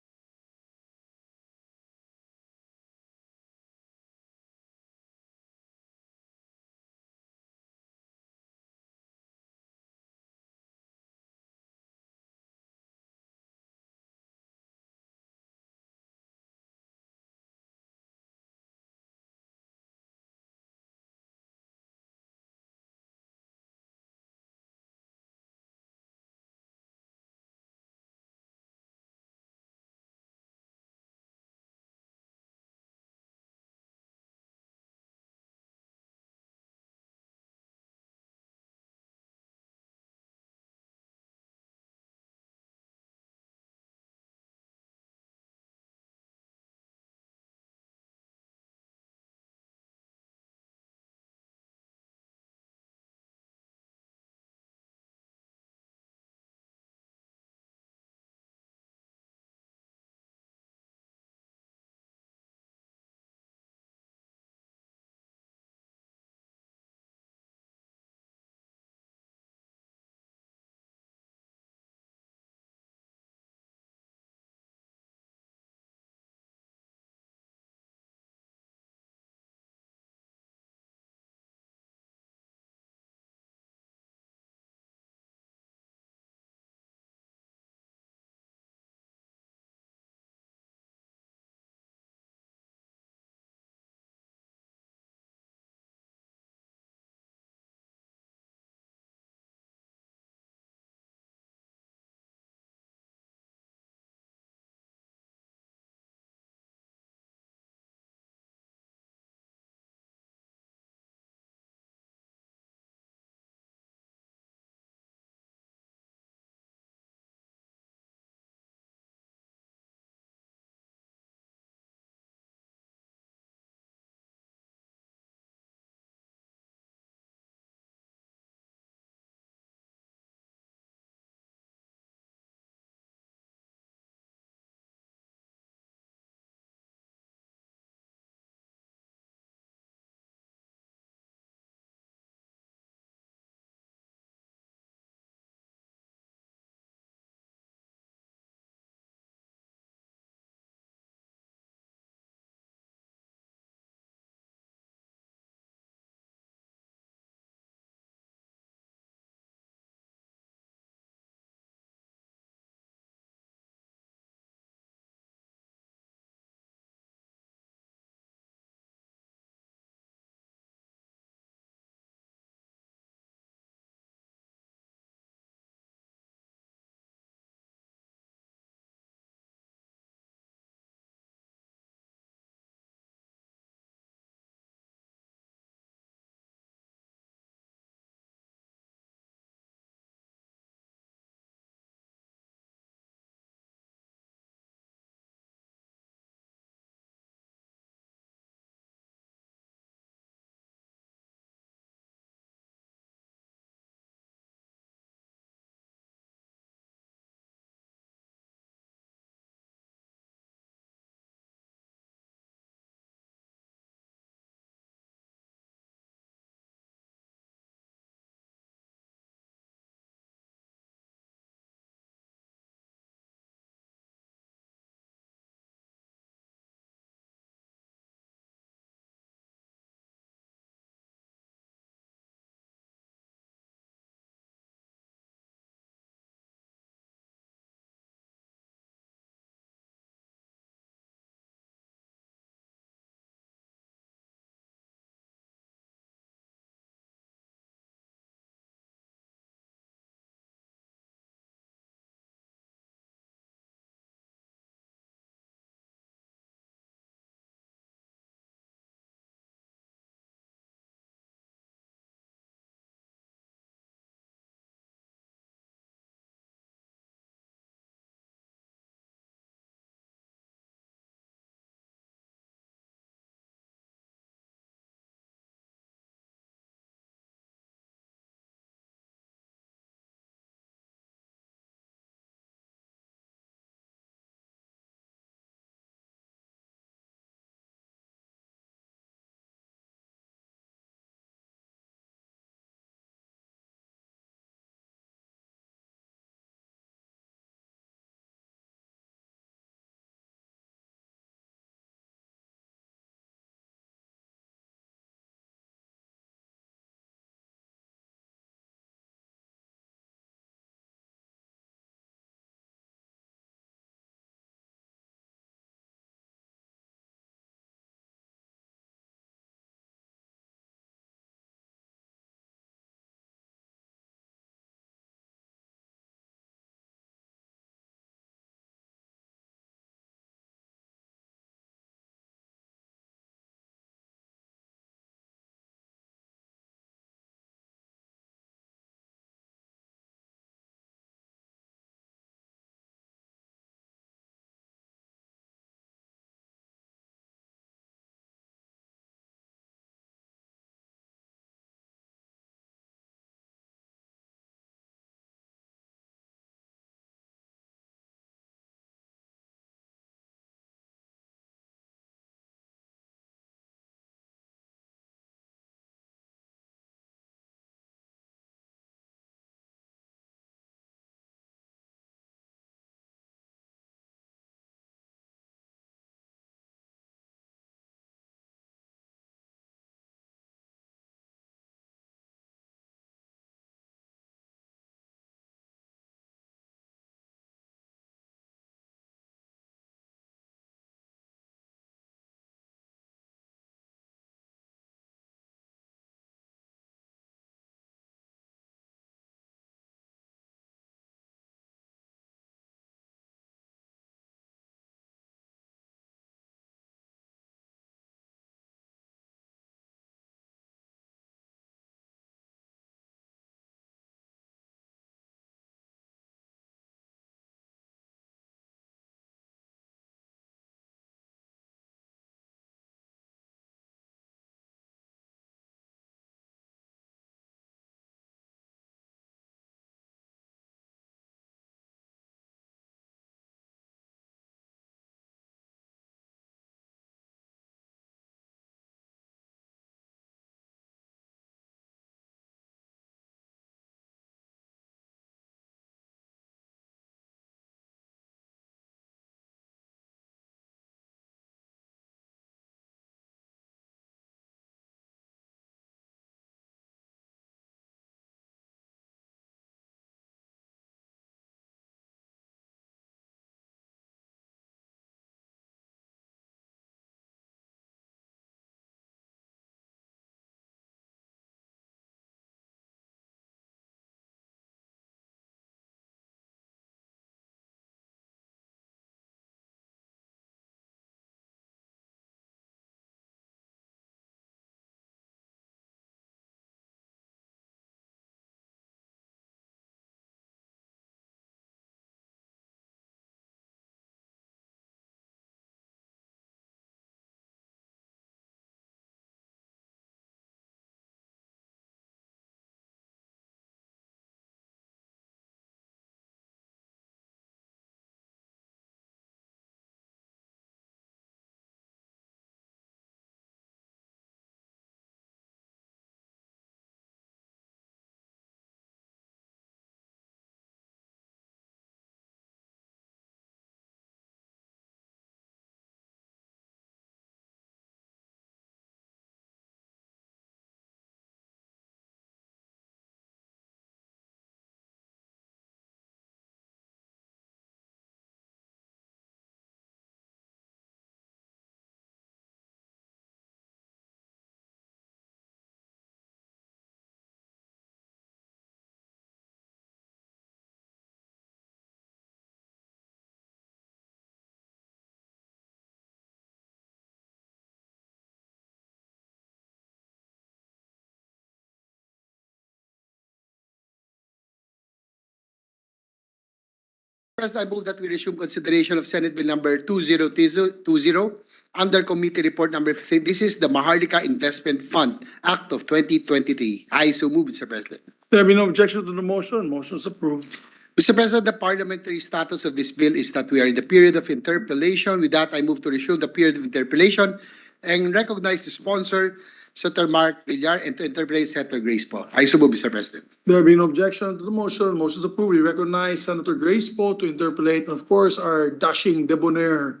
President, I move that we resume consideration of Senate Bill number 2020 under Committee Report number 15. This is the Maharlika Investment Fund Act of 2023. I so move, Mr. President. There be no objection to the motion. Motion is approved. Mr. President, the parliamentary status of this bill is that we are in the period of interpellation. With that, I move to resume the period of interpellation and recognize the sponsor, Senator Mark Villar, and to interpellate Senator Grace Poe. I so move, Mr. President. There be no objection to the motion. Motion is approved. We recognize Senator Grace Poe to interpolate, and of course, our dashing, debonair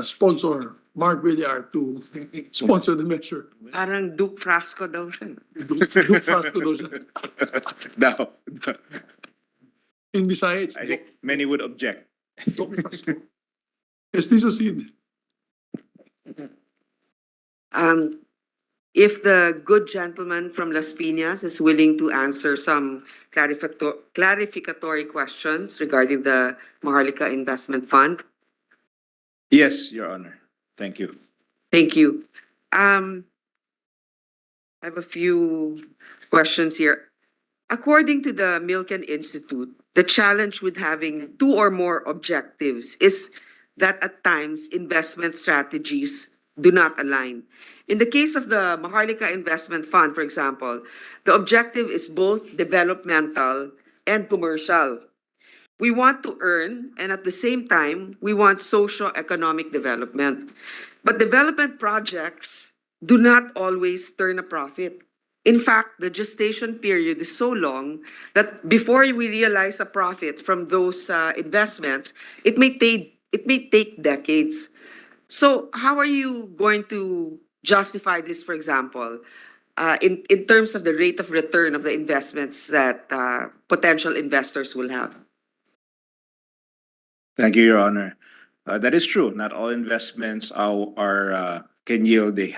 sponsor, Mark Villar, to sponsor the measure. Parang Duke Frasco daw siya. Duke Frasco daw siya. Now, In Visayas, I think many would object. Duke Frasco. Yes, please proceed. If the good gentleman from Las Piñas is willing to answer some clarificatory questions regarding the Maharlika Investment Fund. Yes, Your Honor. Thank you. Thank you. I have a few questions here. According to the Milken Institute, the challenge with having two or more objectives is that at times investment strategies do not align. In the case of the Maharlika Investment Fund, for example, the objective is both developmental and commercial. We want to earn, and at the same time, we want socio-economic development. But development projects do not always turn a profit. In fact, the gestation period is so long that before we realize a profit from those investments, it may take decades. So how are you going to justify this, for example, in terms of the rate of return of the investments that potential investors will have? Thank you, Your Honor. That is true. Not all investments can yield a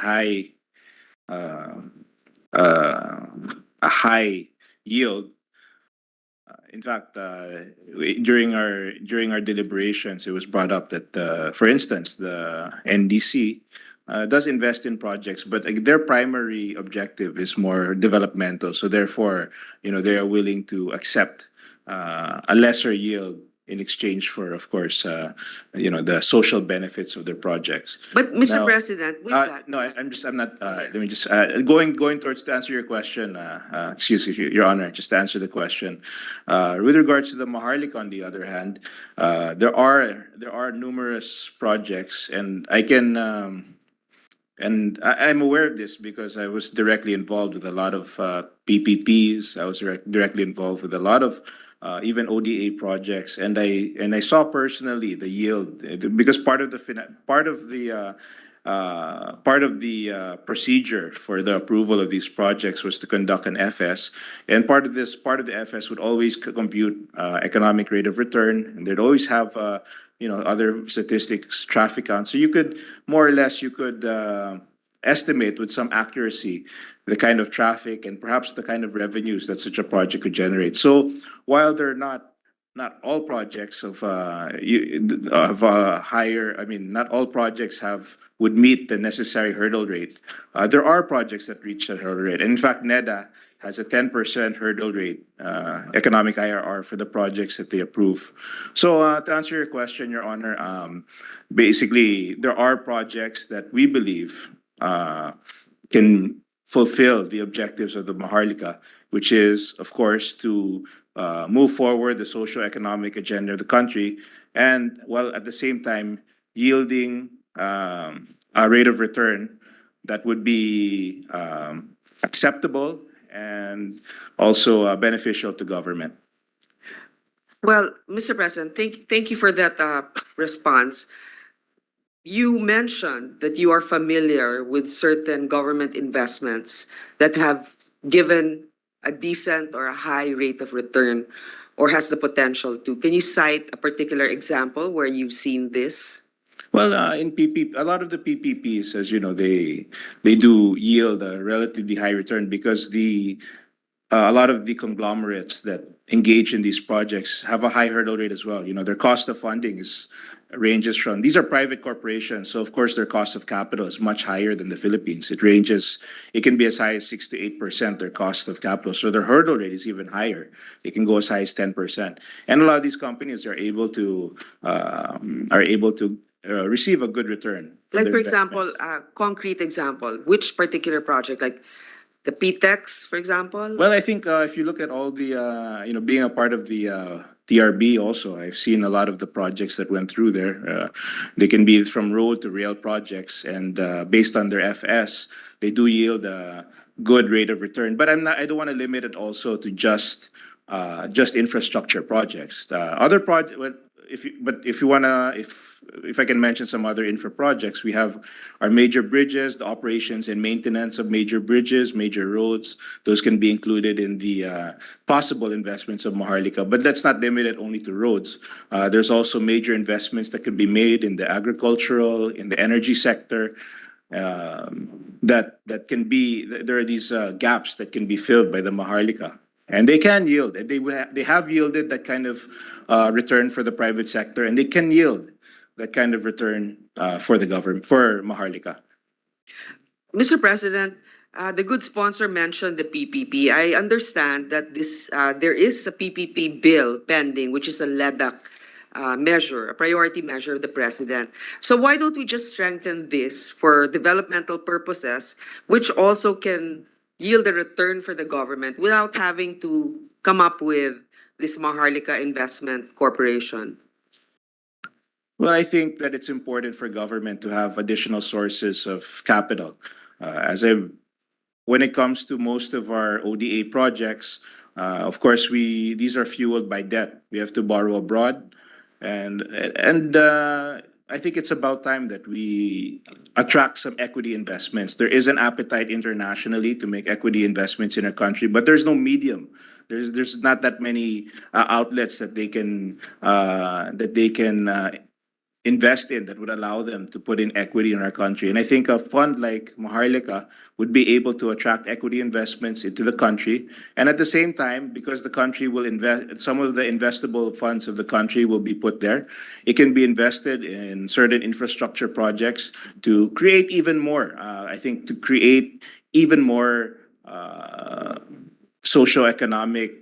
high yield. In fact, during our deliberations, it was brought up that, for instance, the NDC does invest in projects, but their primary objective is more developmental. So therefore, they are willing to accept a lesser yield in exchange for, of course, the social benefits of their projects. But Mr. Now, President, with that. No, I'm not, let me just, going towards to answer your question, excuse me, Your Honor, just to answer the question. With regards to the Maharlika, on the other hand, there are numerous projects, and I'm aware of this because I was directly involved with a lot of PPPs. I was directly involved with a lot of even ODA projects, and I saw personally the yield, because part of the procedure for the approval of these projects was to conduct an FS, and part of the FS would always compute economic rate of return, and they'd always have other statistics, traffic count, so you could more or less estimate with some accuracy the kind of traffic and perhaps the kind of revenues that such a project could generate. So while they're not all projects of higher, not all projects would meet the necessary hurdle rate. There are projects that reach that hurdle rate. And in fact, NEDA has a 10% hurdle rate, economic IRR, for the projects that they approve. So to answer your question, Your Honor, basically there are projects that we believe can fulfill the objectives of the Maharlika, which is, of course, to move forward the socio-economic agenda of the country, and while at the same time yielding a rate of return that would be acceptable and also beneficial to government. Well, Mr. President, thank you for that response. You mentioned that you are familiar with certain government investments that have given a decent or a high rate of return or has the potential to. Can you cite a particular example where you've seen this? Well, in PP, a lot of the PPPs, as you know, they do yield a relatively high return because a lot of the conglomerates that engage in these projects have a high hurdle rate as well. You know, their cost of funding ranges from, these are private corporations, so of course their cost of capital is much higher than the Philippines. It can be as high as 6 to 8% their cost of capital. So their hurdle rate is even higher. It can go as high as 10%. And a lot of these companies are able to receive a good return. from Like their for example, investments. concrete example, which particular project, like the PTEX, for example? Well, I think if you look at all the, being a part of the TRB also, I've seen a lot of the projects that went through there. They can be from road to rail projects, and based on their FS, they do yield a good rate of return. But I don't want to limit it also to just infrastructure projects. Other projects, if I can mention some other infra projects, we have our major bridges, the operations and maintenance of major bridges, major roads. Those can be included in the possible investments of Maharlika. But let's not limit it only to roads. There's also major investments that could be made in the agricultural, in the energy sector. That can be, there are these gaps that can be filled by the Maharlika. And they can yield. They have yielded that kind of return for the private sector, and they can yield that kind of return for the government, for Maharlika. Mr. President, the good sponsor mentioned the PPP. I understand that there is a PPP bill pending, which is a LEDAC measure, a priority measure of the president. So why don't we just strengthen this for developmental purposes, which also can yield a return for the government without having to come up with this Maharlika Investment Corporation? Well, I think that it's important for government to have additional sources of capital. When it comes to most of our ODA projects, of course, these are fueled by debt. We have to borrow abroad, and I think it's about time that we attract some equity investments. There is an appetite internationally to make equity investments in our country, but there's no medium. There's not that many outlets that they can invest in that would allow them to put in equity in our country. And I think a fund like Maharlika would be able to attract equity investments into the country. And at the same time, because the country will invest, some of the investable funds of the country will be put there. It can be invested in certain infrastructure projects to create even more, to create even more socioeconomic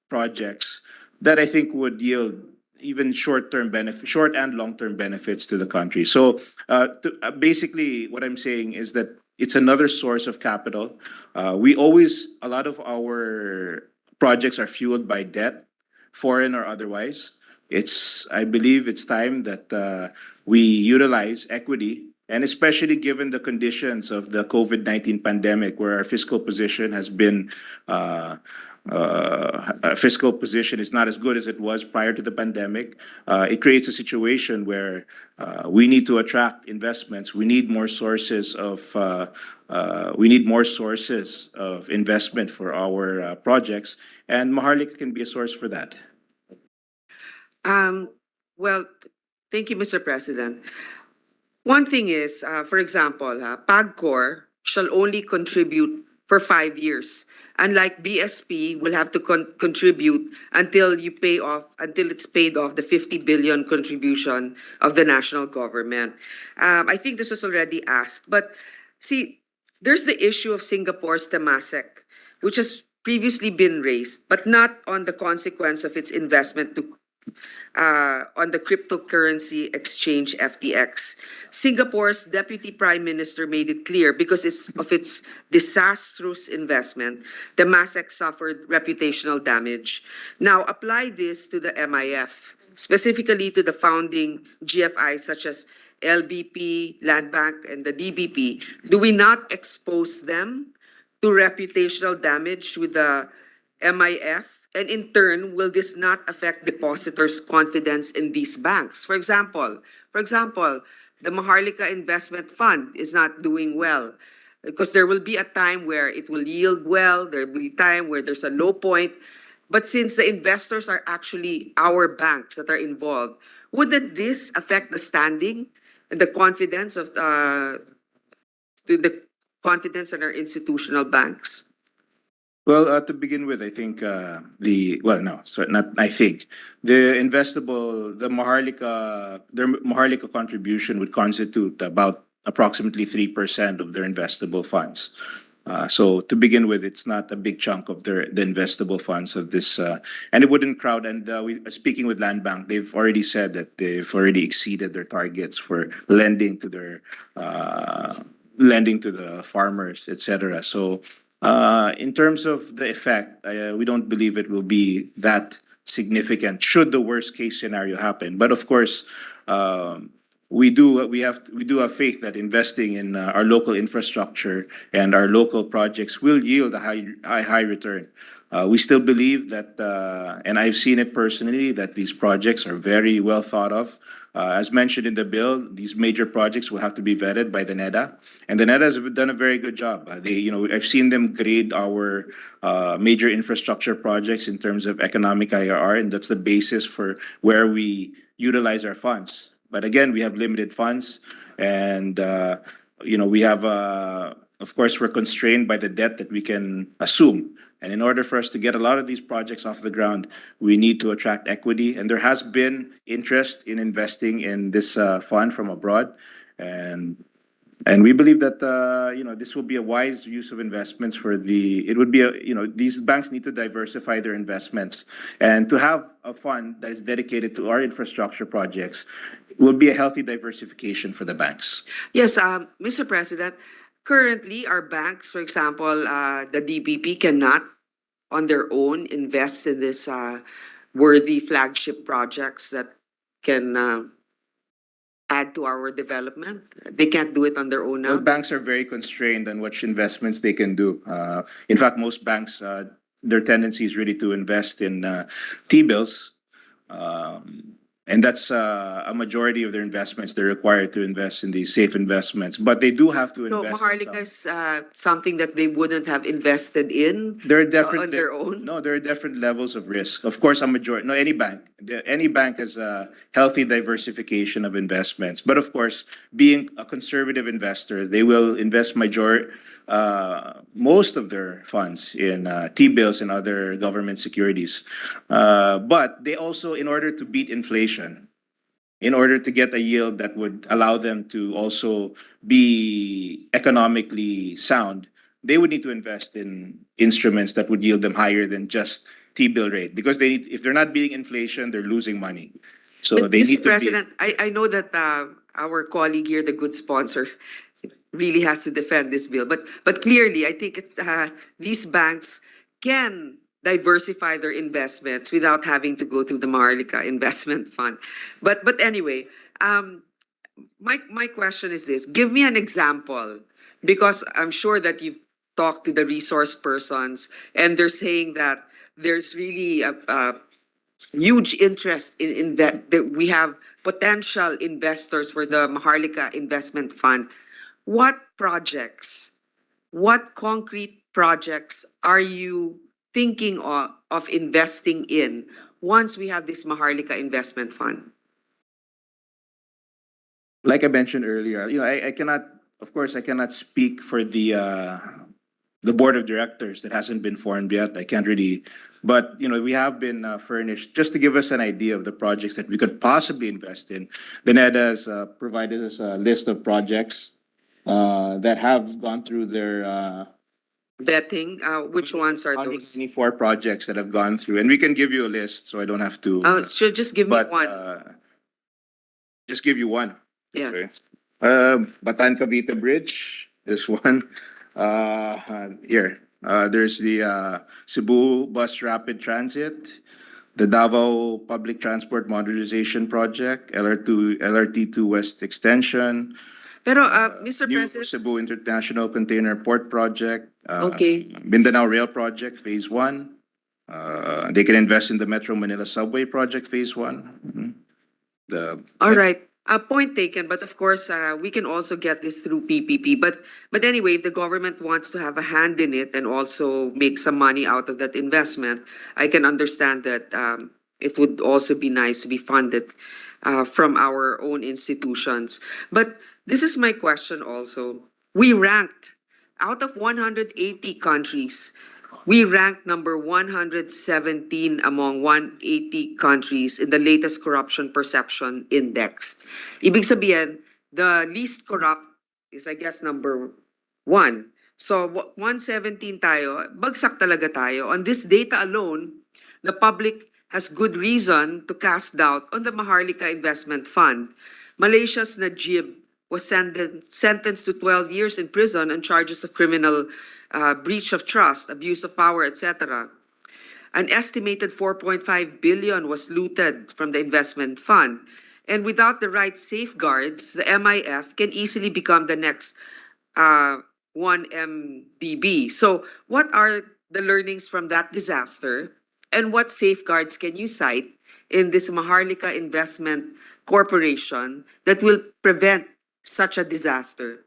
projects that I think would yield even short and long-term benefits to the country. So basically what I'm saying is that it's another source of capital. A lot of our projects are fueled by debt, foreign or otherwise. I believe it's time that we utilize equity, and especially given the conditions of the COVID-19 pandemic, where our fiscal position has been fiscal position is not as good as it was prior to the pandemic. It creates a situation where we need to attract investments. We need more sources of investment for our projects, and Maharlika can be a source for that. Well, thank you, Mr. President. One thing is, for example, PAGCOR shall only contribute for 5 years. Unlike BSP, will have to contribute until it's paid off the 50 billion contribution of the national government. I think this was already asked, but see, there's the issue of Singapore's Temasek, which has previously been raised, but not on the consequence of its investment on the cryptocurrency exchange FTX. Singapore's Deputy Prime Minister made it clear because of its disastrous investment, Temasek suffered reputational damage. Now apply this to the MIF, specifically to the founding GFIs such as LBP, Land Bank, and the DBP. Do we not expose them to reputational damage with the MIF? And in turn, will this not affect depositors' confidence in these banks? For example, the Maharlika Investment Fund is not doing well because there will be a time where it will yield well, there will be a time where there's a low point. But since the investors are actually our banks that are involved, wouldn't this affect the standing and the confidence of the confidence in our institutional banks? Well, to begin with, I think not I think the investable, their Maharlika contribution would constitute about approximately 3% of their investable funds. So to begin with, it's not a big chunk of the investable funds of this, and it wouldn't crowd. And speaking with Land Bank, they've already said that they've already exceeded their targets for lending to the farmers, etc. So in terms of the effect, we don't believe it will be that significant should the worst case scenario happen. But of course, we do have faith that investing in our local infrastructure and our local projects will yield a high return. We still believe that, and I've seen it personally, that these projects are very well thought of. As mentioned in the bill, these major projects will have to be vetted by the NEDA, and the NEDA has done a very good job. I've seen them grade our major infrastructure projects in terms of economic IRR, and that's the basis for where we utilize our funds. But again, we have limited funds, and we have, of course, we're constrained by the debt that we can assume. And in order for us to get a lot of these projects off the ground, we need to attract equity. And there has been interest in investing in this fund from abroad. And we believe that this will be a wise use of investments these banks need to diversify their investments. And to have a fund that is dedicated to our infrastructure projects will be a healthy diversification for the banks. Yes, Mr. President, currently our banks, for example, the DBP cannot on their own invest in this worthy flagship projects that can add to our development. They can't do it on their own Well, now. banks are very constrained on which investments they can do. In fact, most banks, their tendency is really to invest in T-bills. And that's a majority of their investments. They're required to invest in these safe investments, but they do have to So invest. Maharlika is something that they wouldn't have invested in There are different on their own. No, there are different levels of risk. Of course, any bank has a healthy diversification of investments. But of course, being a conservative investor, they will invest most of their funds in T-bills and other government securities. But they also, in order to beat inflation, in order to get a yield that would allow them to also be economically sound, they would need to invest in instruments that would yield them higher than just T-bill rate, because if they're not beating inflation, they're losing money. So But they Mr. need to be. President, I know that our colleague here, the good sponsor, really has to defend this bill. But clearly, I think it's these banks can diversify their investments without having to go through the Maharlika Investment Fund. But anyway, my question is this: give me an example, because I'm sure that you've talked to the resource persons, and they're saying that there's really a huge interest in that we have potential investors for the Maharlika Investment Fund. What concrete projects are you thinking of investing in once we have this Maharlika Investment Fund? Like I mentioned earlier, I cannot, of course, I cannot speak for the board of directors that hasn't been formed yet. I can't really, but we have been furnished just to give us an idea of the projects that we could possibly invest in. The NEDA has provided us a list of projects that have gone through their Vetting, which ones are those? 124 projects that have gone through, and we can give you a list, so I don't have to. Should just give me But one. just give you one. Yeah. Okay. Batan Cavite Bridge. This one. Here. There's the Cebu Bus Rapid Transit, the Davao Public Transport Modernization Project, LRT2 West Extension. Pero, Mr. New President, Cebu International Container Port Project. Okay. Mindanao Rail Project Phase 1. They can invest in the Metro Manila Subway Project Phase 1. all right. Point taken, but of course, we can also get this through PPP. But anyway, if the government wants to have a hand in it and also make some money out of that investment, I can understand that it would also be nice to be funded from our own institutions. But this is my question also. We ranked out of 180 countries. We ranked number 117 among 180 countries in the latest Corruption Perception Index. Ibig sabihin, the least corrupt is, I guess, number 1. So 117 tayo, bagsak talaga tayo. On this data alone, the public has good reason to cast doubt on the Maharlika Investment Fund. Malaysia's Najib was sentenced to 12 years in prison on charges of criminal breach of trust, abuse of power, etc. An estimated 4.5 billion was looted from the investment fund. And without the right safeguards, the MIF can easily become the next 1MDB. So what are the learnings from that disaster? And what safeguards can you cite in this Maharlika Investment Corporation that will prevent such a disaster?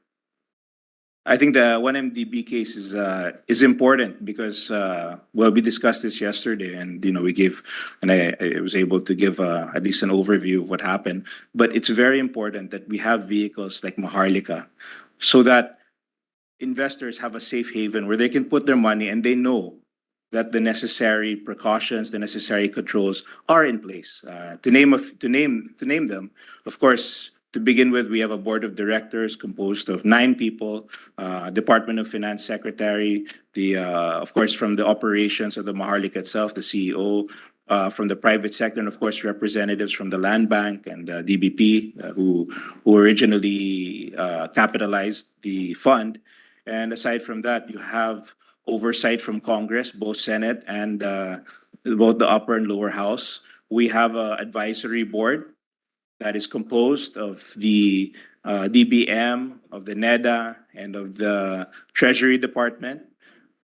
I think the 1MDB case is important because well, we discussed this yesterday, and we gave, and I was able to give at least an overview of what happened. But it's very important that we have vehicles like Maharlika, so that investors have a safe haven where they can put their money and they know that the necessary precautions, the necessary controls are in place. To name them, of course. To begin with, we have a board of directors composed of 9 people, Department of Finance Secretary, of course, from the operations of the Maharlika itself, the CEO, from the private sector, and of course, representatives from the Land Bank and DBP, who originally capitalized the fund. And aside from that, you have oversight from Congress, both Senate and both the upper and lower house. We have an advisory board that is composed of the DBM, of the NEDA, and of the Treasury Department.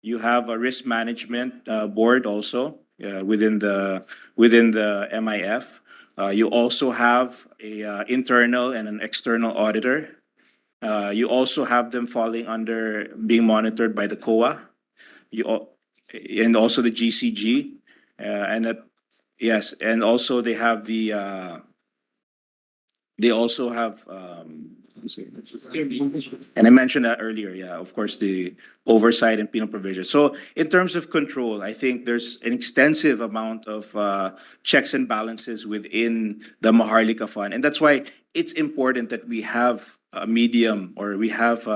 You have a risk management board also within the MIF. You also have a internal and an external auditor. You also have them falling under being monitored by the COA. And also the GCG, yes, and also they have they also have, and I mentioned that earlier, yeah, of course, the oversight and penal provision. So in terms of control, I think there's an extensive amount of checks and balances within the Maharlika Fund. And that's why it's important that we have a medium, or we have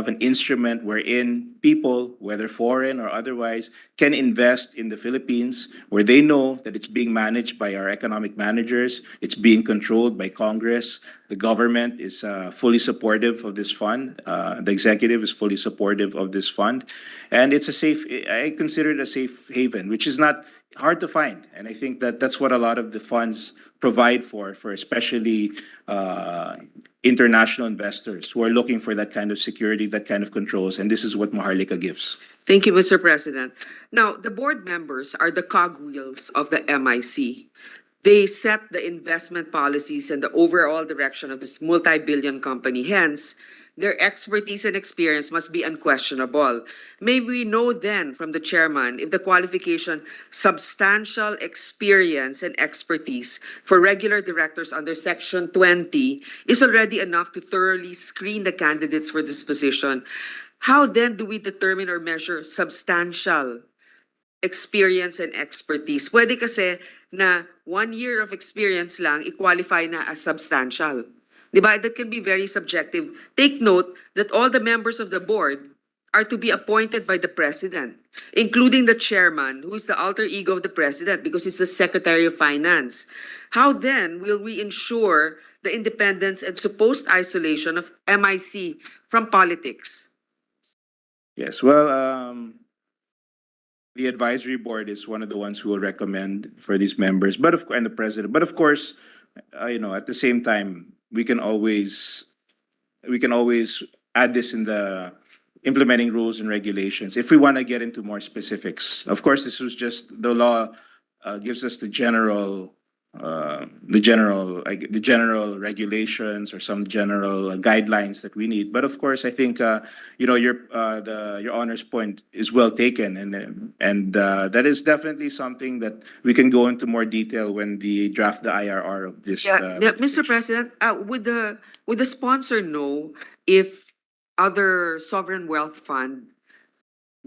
an instrument wherein people, whether foreign or otherwise, can invest in the Philippines, where they know that it's being managed by our economic managers, it's being controlled by Congress, the government is fully supportive of this fund, the executive is fully supportive of this fund, and it's I consider it a safe haven, which is not hard to find. And I think that that's what a lot of the funds provide for especially international investors who are looking for that kind of security, that kind of controls, and this is what Maharlika gives. Thank you, Mr. President. Now, the board members are the cogwheels of the MIC. They set the investment policies and the overall direction of this multi-billion company. Hence, their expertise and experience must be unquestionable. May we know then from the chairman if the qualification substantial experience and expertise for regular directors under Section 20 is already enough to thoroughly screen the candidates for this position. How then do we determine or measure substantial experience and expertise? Pwede kasi na 1 year of experience lang i-qualify na as substantial. Diba? That can be very subjective. Take note that all the members of the board are to be appointed by the president, including the chairman, who is the alter ego of the president because he's the Secretary of Finance. How then will we ensure the independence and supposed isolation of MIC from politics? Yes, well, the advisory board is one of the ones who will recommend for these members, and the president. But of course, at the same time, we can always add this in the implementing rules and regulations if we want to get into more specifics. Of course, this was just the law gives us the general regulations or some general guidelines that we need. But of course, I think your honor's point is well taken, and that is definitely something that we can go into more detail when we draft the IRR of this. Mr. President, would the sponsor know if other sovereign wealth fund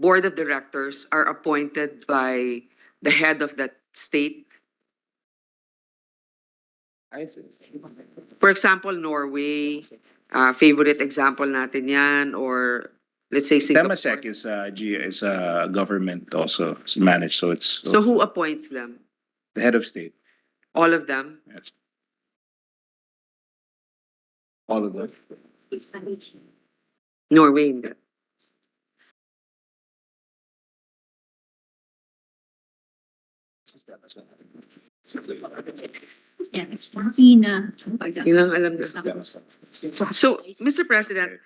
board of directors are appointed by the head of that state? For example, Norway, favorite example natin yan, or let's say Singapore. Temasek is government also, it's managed, so it's So who appoints them? the head of state. All of them? Yes. All of them. Norway, hindi. Yun lang alam na. So, Mr. President,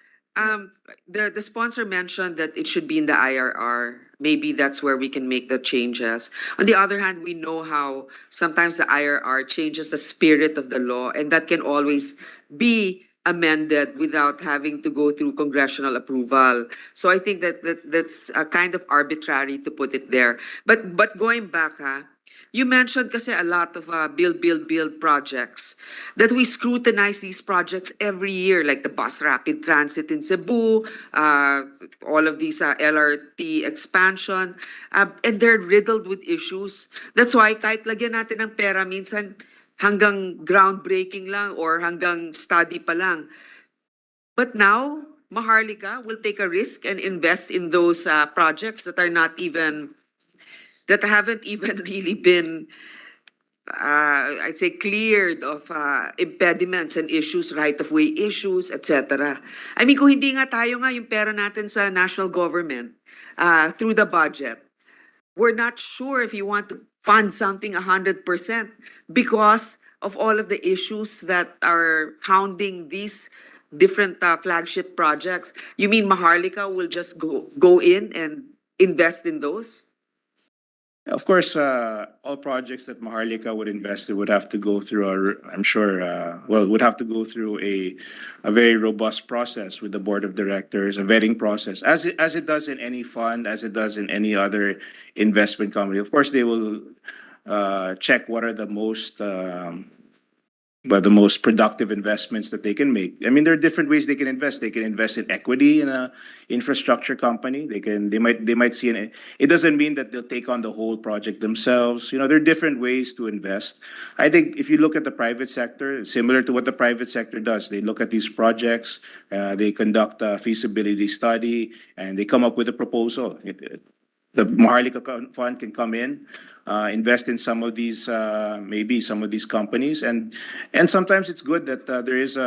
the sponsor mentioned that it should be in the IRR. Maybe that's where we can make the changes. On the other hand, we know how sometimes the IRR changes the spirit of the law, and that can always be amended without having to go through congressional approval. So I think that's kind of arbitrary to put it there. But going back, you mentioned kasi a lot of build projects, that we scrutinize these projects every year, like the bus rapid transit in Cebu, all of these LRT expansion, and they're riddled with issues. That's why kahit lagyan natin ng pera, minsan hanggang groundbreaking lang or hanggang study pa lang. But now, Maharlika will take a risk and invest in those projects that are not even, that haven't even really been, I'd say, cleared of impediments and issues, right-of-way issues, etc. I mean, kung hindi nga tayo nga yung pera natin sa national government through the budget, we're not sure if you want to fund something 100% because of all of the issues that are hounding these different flagship projects. You mean Maharlika will just go in and invest in those? Of course, all projects that Maharlika would invest in would have to go through would have to go through a very robust process with the board of directors, a vetting process, as it does in any fund, as it does in any other investment company. Of course, they will check what are the most productive investments that they can make. I mean, there are different ways they can invest. They can invest in equity in a infrastructure company. They might see it doesn't mean that they'll take on the whole project themselves. You know, there are different ways to invest. I think if you look at the private sector, similar to what the private sector does, they look at these projects, they conduct a feasibility study, and they come up with a proposal. The Maharlika Fund can come in, invest in some of these, maybe some of these companies, and sometimes it's good that there is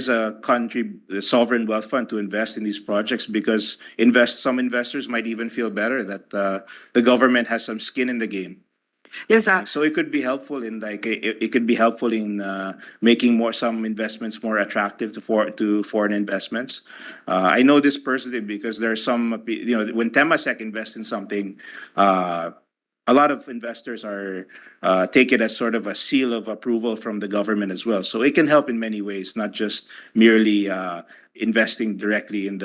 a country sovereign wealth fund to invest in these projects, because some investors might even feel better that the government has some skin in the game. Yes, So it could be helpful in making some investments more attractive to foreign investments. I know this personally because there are some, when Temasek invests in something, a lot of investors take it as sort of a seal of approval from the government as well. So it can help in many ways, not just merely investing directly in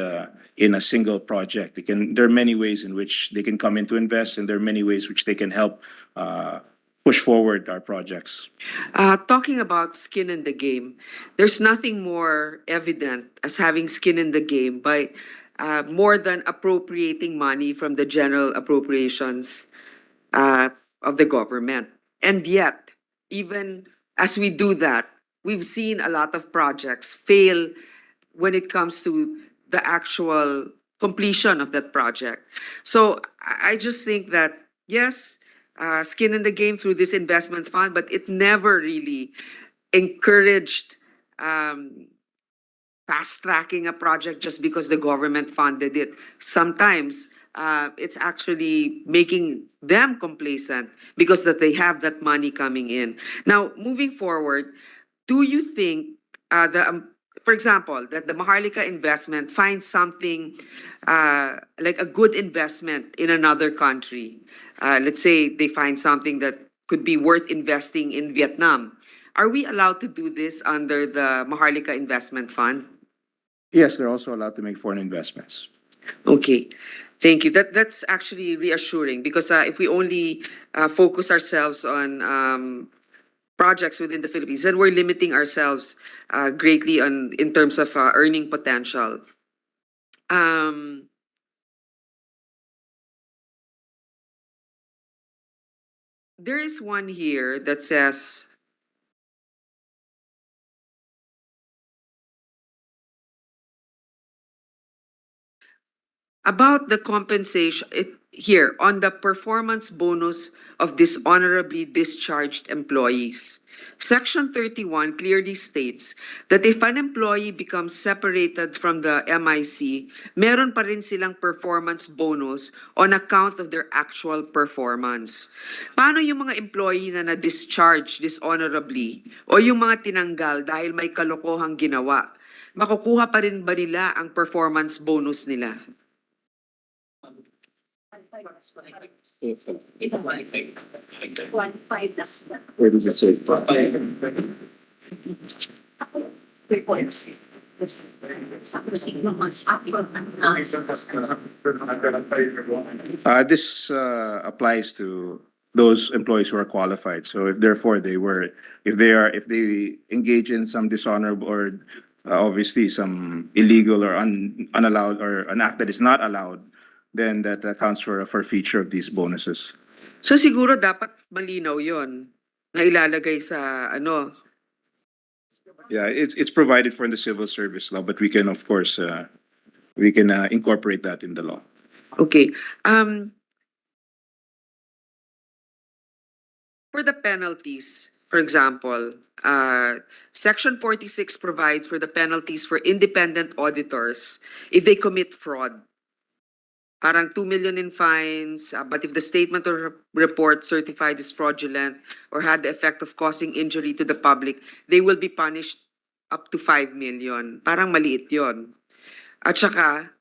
a single project. There are many ways in which they can come in to invest, and there are many ways which they can help push forward our projects. Talking about skin in the game, there's nothing more evident as having skin in the game by more than appropriating money from the general appropriations of the government. And yet, even as we do that, we've seen a lot of projects fail when it comes to the actual completion of that project. So I just think that, yes, skin in the game through this investment fund, but it never really encouraged fast tracking a project just because the government funded it. Sometimes it's actually making them complacent because that they have that money coming in. Now, moving forward, do you think for example, that the Maharlika investment finds something like a good investment in another country? Let's say they find something that could be worth investing in Vietnam. Are we allowed to do this under the Maharlika Investment Fund? Yes, they're also allowed to make foreign investments. Okay, thank you. That's actually reassuring because if we only focus ourselves on projects within the Philippines, then we're limiting ourselves greatly in terms of earning potential. there is one here that says about the compensation, here, on the performance bonus of dishonorably discharged employees. Section 31 clearly states that if an employee becomes separated from the MIC, meron pa rin silang performance bonus on account of their actual performance. Paano yung mga employee na na-discharge dishonorably o yung mga tinanggal dahil may kalokohang ginawa? Makukuha pa rin ba nila ang performance bonus nila? Where does it say? This applies to those employees who are qualified. So if therefore if they engage in some dishonorable or obviously some illegal or unallowed or an act that is not allowed, then that accounts for a forfeiture of these bonuses. So siguro dapat malinaw yon na ilalagay sa Yeah, it's provided for in the civil service law, but we can of course incorporate that in the law. okay. For the penalties, for example, Section 46 provides for the penalties for independent auditors if they commit fraud. Parang 2 million in fines, but if the statement or report certified is fraudulent or had the effect of causing injury to the public, they will be punished up to 5 million. Parang maliit yon. At saka,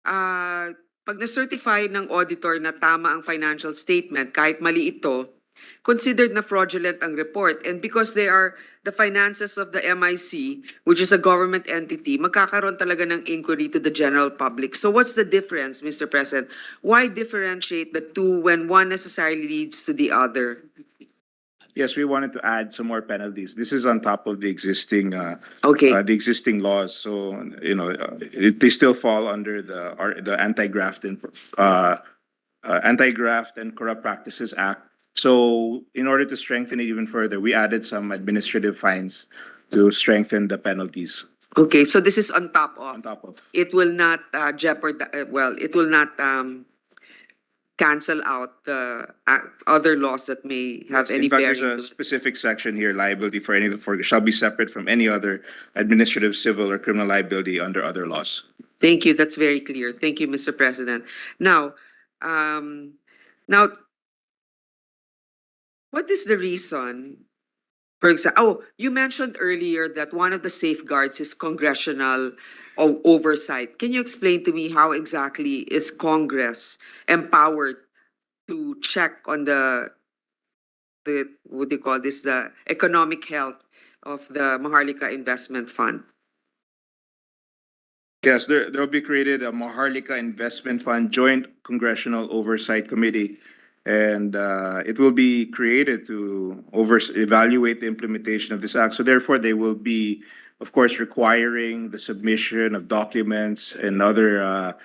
pag na-certify ng auditor na tama ang financial statement, kahit mali ito, considered na fraudulent ang report. And because they are the finances of the MIC, which is a government entity, magkakaroon talaga ng inquiry to the general public. So what's the difference, Mr. President? Why differentiate the two when one necessarily leads to the other? Yes, we wanted to add some more penalties. This is on top of the existing Okay. the existing laws. So they still fall under the Anti-Graft and Corrupt Practices Act. So in order to strengthen it even further, we added some administrative fines to strengthen the penalties Okay, so this is on top on of. top of. It will not it will not cancel out the other laws that may have any In fact, bearing. there's a to it. specific section here, liability for any of the shall be separate from any other administrative, civil, or criminal liability under other laws. Thank you. That's very clear. Thank you, Mr. President. Now, what is the reason? For example, you mentioned earlier that one of the safeguards is congressional oversight. Can you explain to me how exactly is Congress empowered to check on the what do you call this, the economic health of the Maharlika Investment Fund? Yes, there will be created a Maharlika Investment Fund Joint Congressional Oversight Committee. And it will be created to evaluate the implementation of this act. So therefore, they will be, of course, requiring the submission of documents and other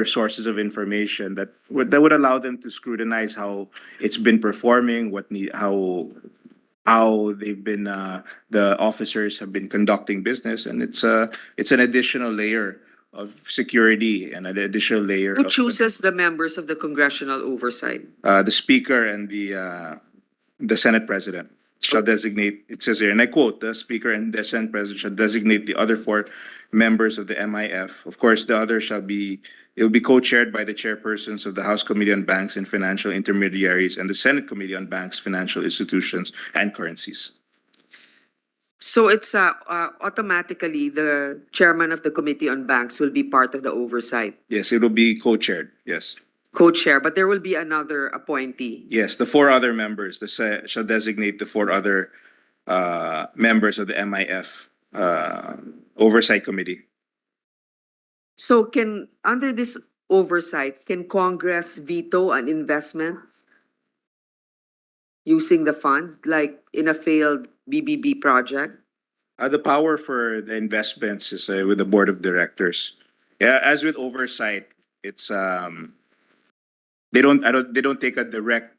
sources of information that would allow them to scrutinize how it's been performing, how they've been the officers have been conducting business, and it's an additional layer of security and an additional layer Who of chooses the members of the congressional oversight? the speaker and the Senate president shall designate, it says here, and I quote, the speaker and the Senate president shall designate the other four members of the MIF. Of course, it will be co-chaired by the chairpersons of the House Committee on Banks and Financial Intermediaries and the Senate Committee on Banks, Financial Institutions, and Currencies. So it's automatically the chairman of the Committee on Banks will be part of the oversight, Yes, it will be co-chaired, yes. co-chair, but there will be another appointee. Yes, the four other members shall designate the four other members of the MIF Oversight Committee. So under this oversight, can Congress veto an investment using the fund, like in a failed BBB project? The power for the investments is with the board of directors. Yeah, as with oversight, it's they don't take a direct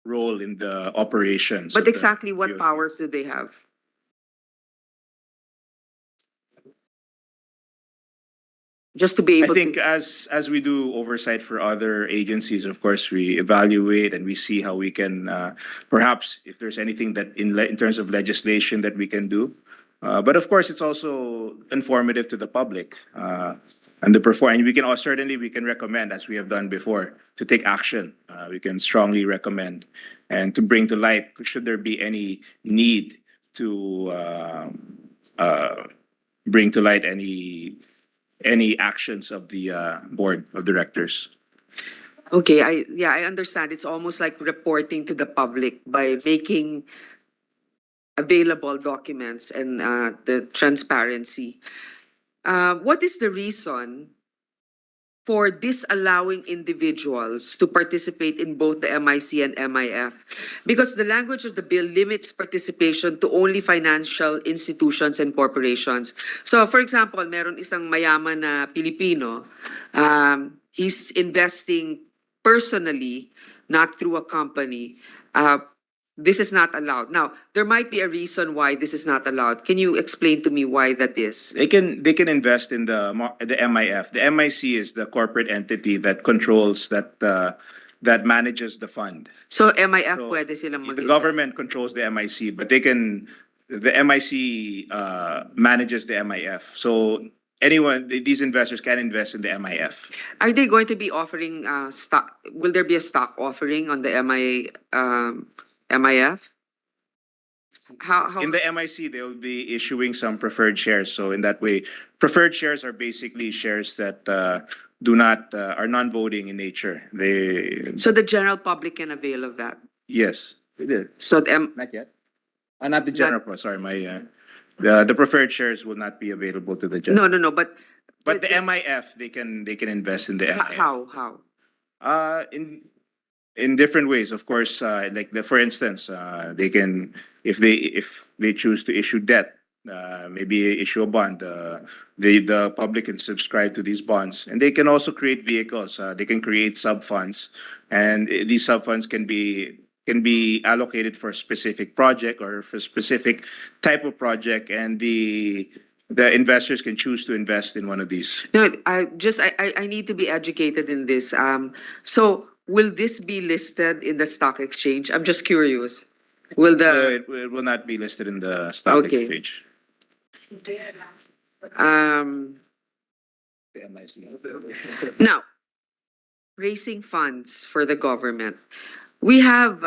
role in the operations. But of the exactly what DOT. powers do they have? Just to be I able think to, as we do oversight for other agencies, of course, we evaluate and we see how we can, perhaps if there's anything that in terms of legislation that we can do. But of course, it's also informative to the public, and and we can certainly we can recommend, as we have done before, to take action. We can strongly recommend and to bring to light, should there be any need to, bring to light any actions of the board of directors. okay, I understand. It's almost like reporting to the public by making available documents and the transparency. What is the reason for disallowing individuals to participate in both the MIC and MIF? Because the language of the bill limits participation to only financial institutions and corporations. So for example, meron isang mayaman na Pilipino, he's investing personally, not through a company. This is not allowed. Now, there might be a reason why this is not allowed. Can you explain to me why that is? They can invest in the MIF. The MIC is the corporate entity that controls that manages the fund. So MIF So, pwede silang the mag-invest. government controls the MIC, but the MIC manages the MIF. So these investors can invest in the MIF. Are they going to be offering stock? Will there be a stock offering on the MIF? How In the MIC, they'll be issuing some preferred shares. So in that way, preferred shares are basically shares that are non-voting in nature. so the general public can avail of that? Yes, they did. So the Not yet. Not the general. Sorry, the preferred shares will not be available to the general. no, but But the MIF, they can invest in the MIF. how? In different ways, of course. For instance, they can if they choose to issue debt, maybe issue a bond. The public can subscribe to these bonds, and they can also create vehicles. They can create sub funds, and these sub funds can be allocated for a specific project or for a specific type of project, and the investors can choose to invest in one of these. No, I need to be educated in this. So will this be listed in the stock exchange? I'm just curious. Will the It will not be listed in the stock Okay. exchange. The MIC. now raising funds for the government? We have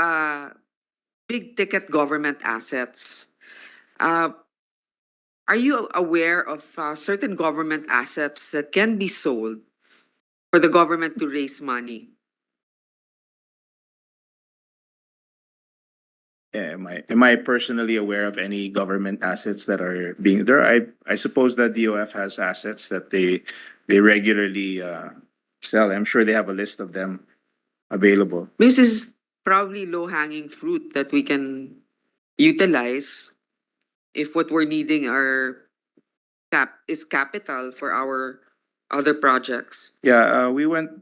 big ticket government assets. Are you aware of certain government assets that can be sold for the government to raise money? Yeah, am I personally aware of any government assets that are being there? I suppose that DOF has assets that they regularly sell. I'm sure they have a list of them available. This is probably low-hanging fruit that we can utilize if what we're needing is capital for our other projects. Yeah,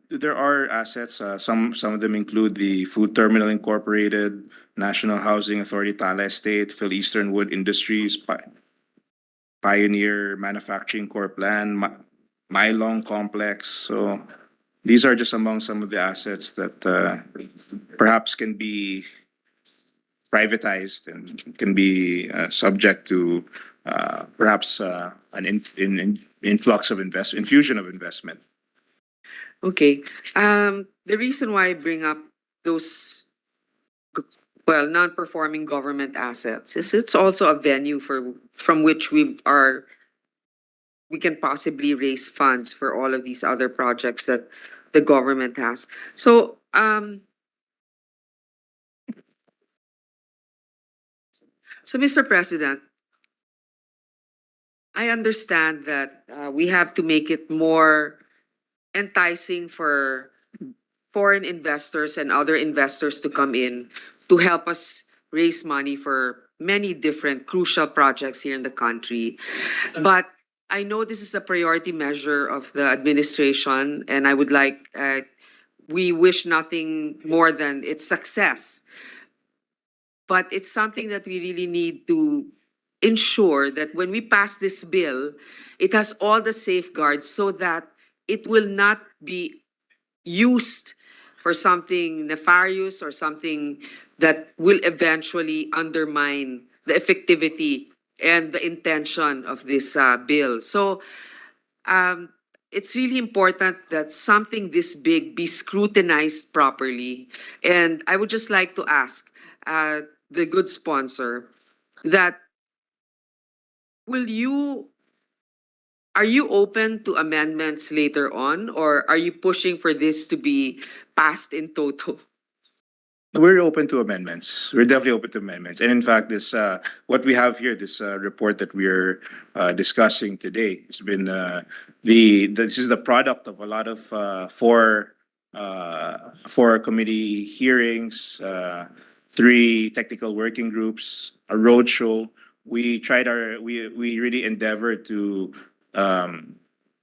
there are assets. Some of them include the Food Terminal Incorporated, National Housing Authority, Tala Estate, Phil-Eastern Wood Industries, Pioneer Manufacturing Corp. Land, Mylong Complex. So these are just among some of the assets that perhaps can be privatized and can be subject to perhaps an influx of infusion of investment. Okay. The reason why I bring up those non-performing government assets is it's also a venue from which we can possibly raise funds for all of these other projects that the government has. So Mr. President, I understand that we have to make it more enticing for foreign investors and other investors to come in to help us raise money for many different crucial projects here in the country. But I know this is a priority measure of the administration, and I would like we wish nothing more than its success. But it's something that we really need to ensure that when we pass this bill, it has all the safeguards so that it will not be used for something nefarious or something that will eventually undermine the effectivity and the intention of this bill. So it's really important that something this big be scrutinized properly. And I would just like to ask the good sponsor that will you are you open to amendments later on, or are you pushing for this to be passed in toto? We're open to amendments. We're definitely open to amendments. And in fact, this, what we have here, this report that we're discussing today, it's been, this is the product of a lot of four committee hearings, three technical working groups, a roadshow. We really endeavored to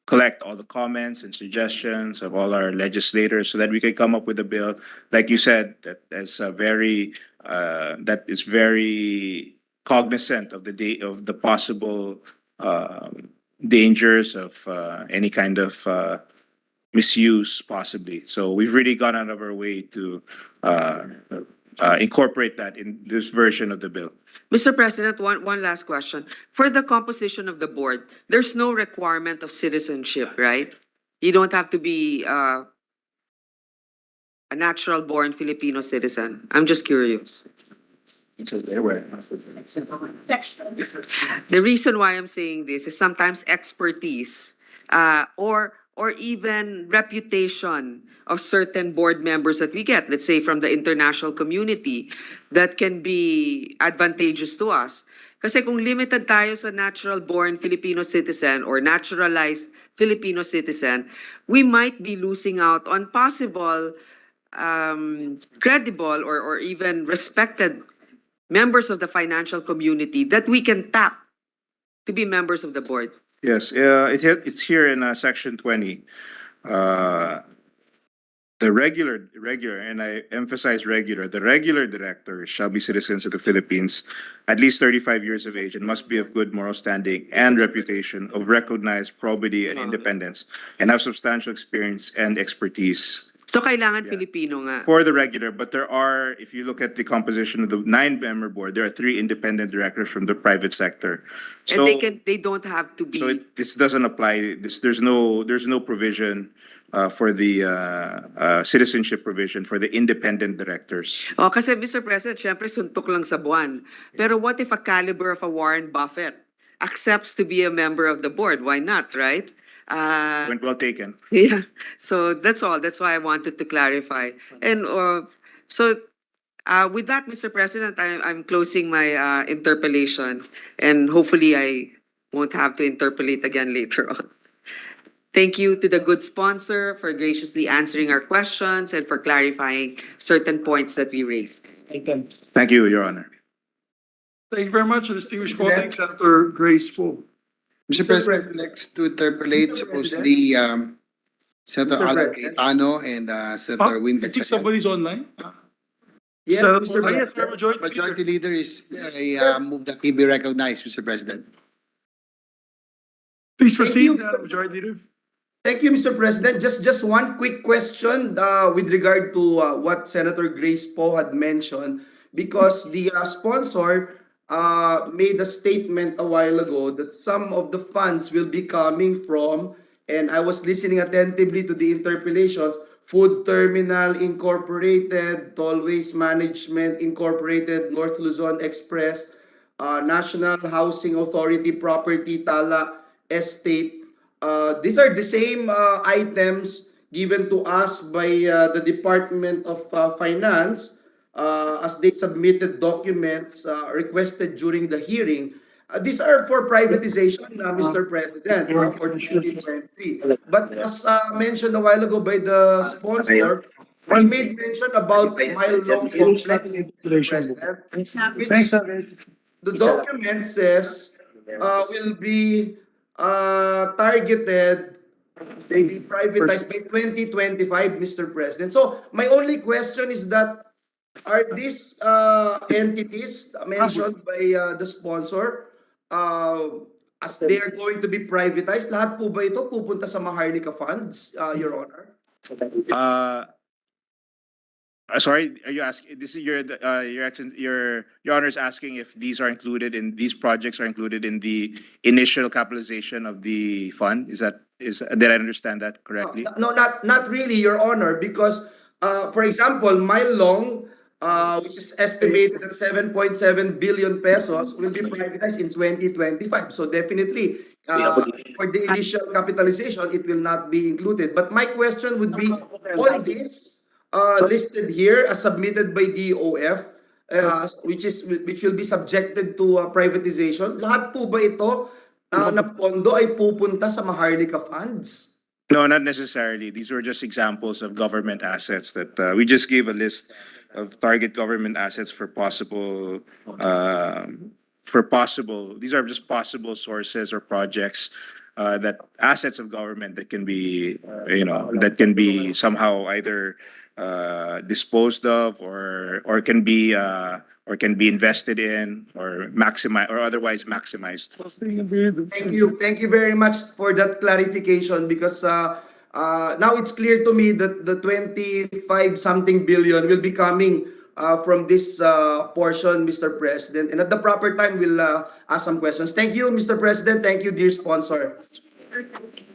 collect all the comments and suggestions of all our legislators so that we can come up with a bill, like you said, that is that is very cognizant of the possible dangers of any kind of misuse possibly. So we've really gone out of our way to incorporate that in this version of the bill. Mr. President, one last question. For the composition of the board, there's no requirement of citizenship, right? You don't have to be a natural born Filipino citizen. I'm just curious. The reason why I'm saying this is sometimes expertise or even reputation of certain board members that we get, let's say from the international community, that can be advantageous to us. Kasi kung limited tayo sa natural-born Filipino citizen or naturalized Filipino citizen, we might be losing out on possible credible or even respected members of the financial community that we can tap to be members of the board. Yes, it's here in section 20. The regular, and I emphasize regular, the regular directors shall be citizens of the Philippines, at least 35 years of age, and must be of good moral standing and reputation, of recognized probity and independence, and have substantial experience and expertise. So kailangan Filipino nga. For the regular, but there are, if you look at the composition of the 9-member board, there are 3 independent directors from the private sector. And they don't have to be. So this doesn't apply. There's no provision for the citizenship provision for the independent directors. Oh, kasi Mr. President, syempre suntok lang sa buwan. Pero what if a caliber of a Warren Buffett accepts to be a member of the board? Why not, right? Point well taken. Yeah, so that's all. That's why I wanted to clarify. And with that, Mr. President, I'm closing my interpellation, and hopefully I won't have to interpellate again later on. Thank you to the good sponsor for graciously answering our questions and for clarifying certain points that we raised. Thank you, Your Honor. Thank you very much, distinguished colleague, Senator Grace Poe. Mr. President, next to interpolate supposedly Senator Alan Cayetano and Senator Win I think somebody's online. Yes, Senator- Mr. yes, President. Majority Leader is, I move that he be recognized, Mr. President. Please proceed, Majority Leader. Thank you, Mr. President. Just one quick question with regard to what Senator Grace Poe had mentioned, because the sponsor made a statement a while ago that some of the funds will be coming from, and I was listening attentively to the interpellations, Food Terminal Incorporated, Tollways Management Incorporated, North Luzon Express, National Housing Authority Property, Tala Estate. These are the same items given to us by the Department of Finance as they submitted documents requested during the hearing. These are for privatization, Mr. President, for 2023. But as mentioned a while ago by the sponsor, we made mention about mile-long complex, Mr. President, which the document says will be targeted be privatized by 2025, Mr. President. So my only question is that are these entities mentioned by the sponsor as they are going to be privatized, lahat po ba ito pupunta sa Maharlika funds, Your Honor? Sorry, are you asking, this is your honor is asking if these are included in, these projects are included in the initial capitalization of the fund? Did I understand that correctly? No, not really, Your Honor, because for example, Mile Long, which is estimated at 7.7 billion pesos, will be privatized in 2025. So definitely, for the initial capitalization, it will not be included. But my question would be, all this listed here as submitted by DOF, which will be subjected to privatization, lahat po ba ito na pondo ay pupunta sa Maharlika funds? No, not necessarily. These were just examples of government assets that we just gave a list of target government assets for possible, these are just possible sources or projects that assets of government that can be, that can be somehow either disposed of or can be invested in or maximize or otherwise maximized. Thank you very much for that clarification because now it's clear to me that the 25 something billion will be coming from this portion, Mr. President. And at the proper time, we'll ask some questions. Thank you, Mr. President. Thank you, dear sponsor.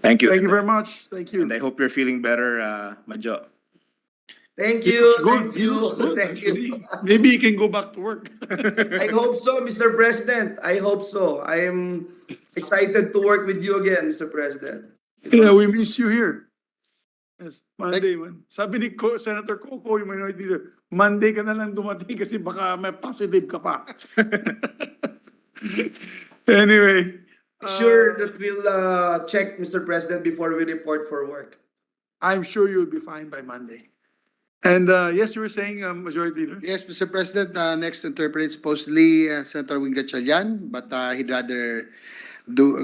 Thank you. Thank you very much. Thank you. And I hope you're feeling better, Majo. Thank He you. looks good. Thank He looks you. good, Thank you. actually. Maybe he can go back to work. I hope so, Mr. President. I hope so. I am excited to work with you again, Mr. President. Yeah, we miss you here. Yes, Monday man. Sabi ni Senator Coco, yung minority leader, Monday ka na lang dumating kasi baka may positive ka pa. Anyway. Sure that we'll check, Mr. President, before we report for work. I'm sure you'll be fine by Monday. And yes, you were saying, Majority Leader? Yes, Mr. President, next interpret supposedly Senator Wing Gatchalian, but he'd rather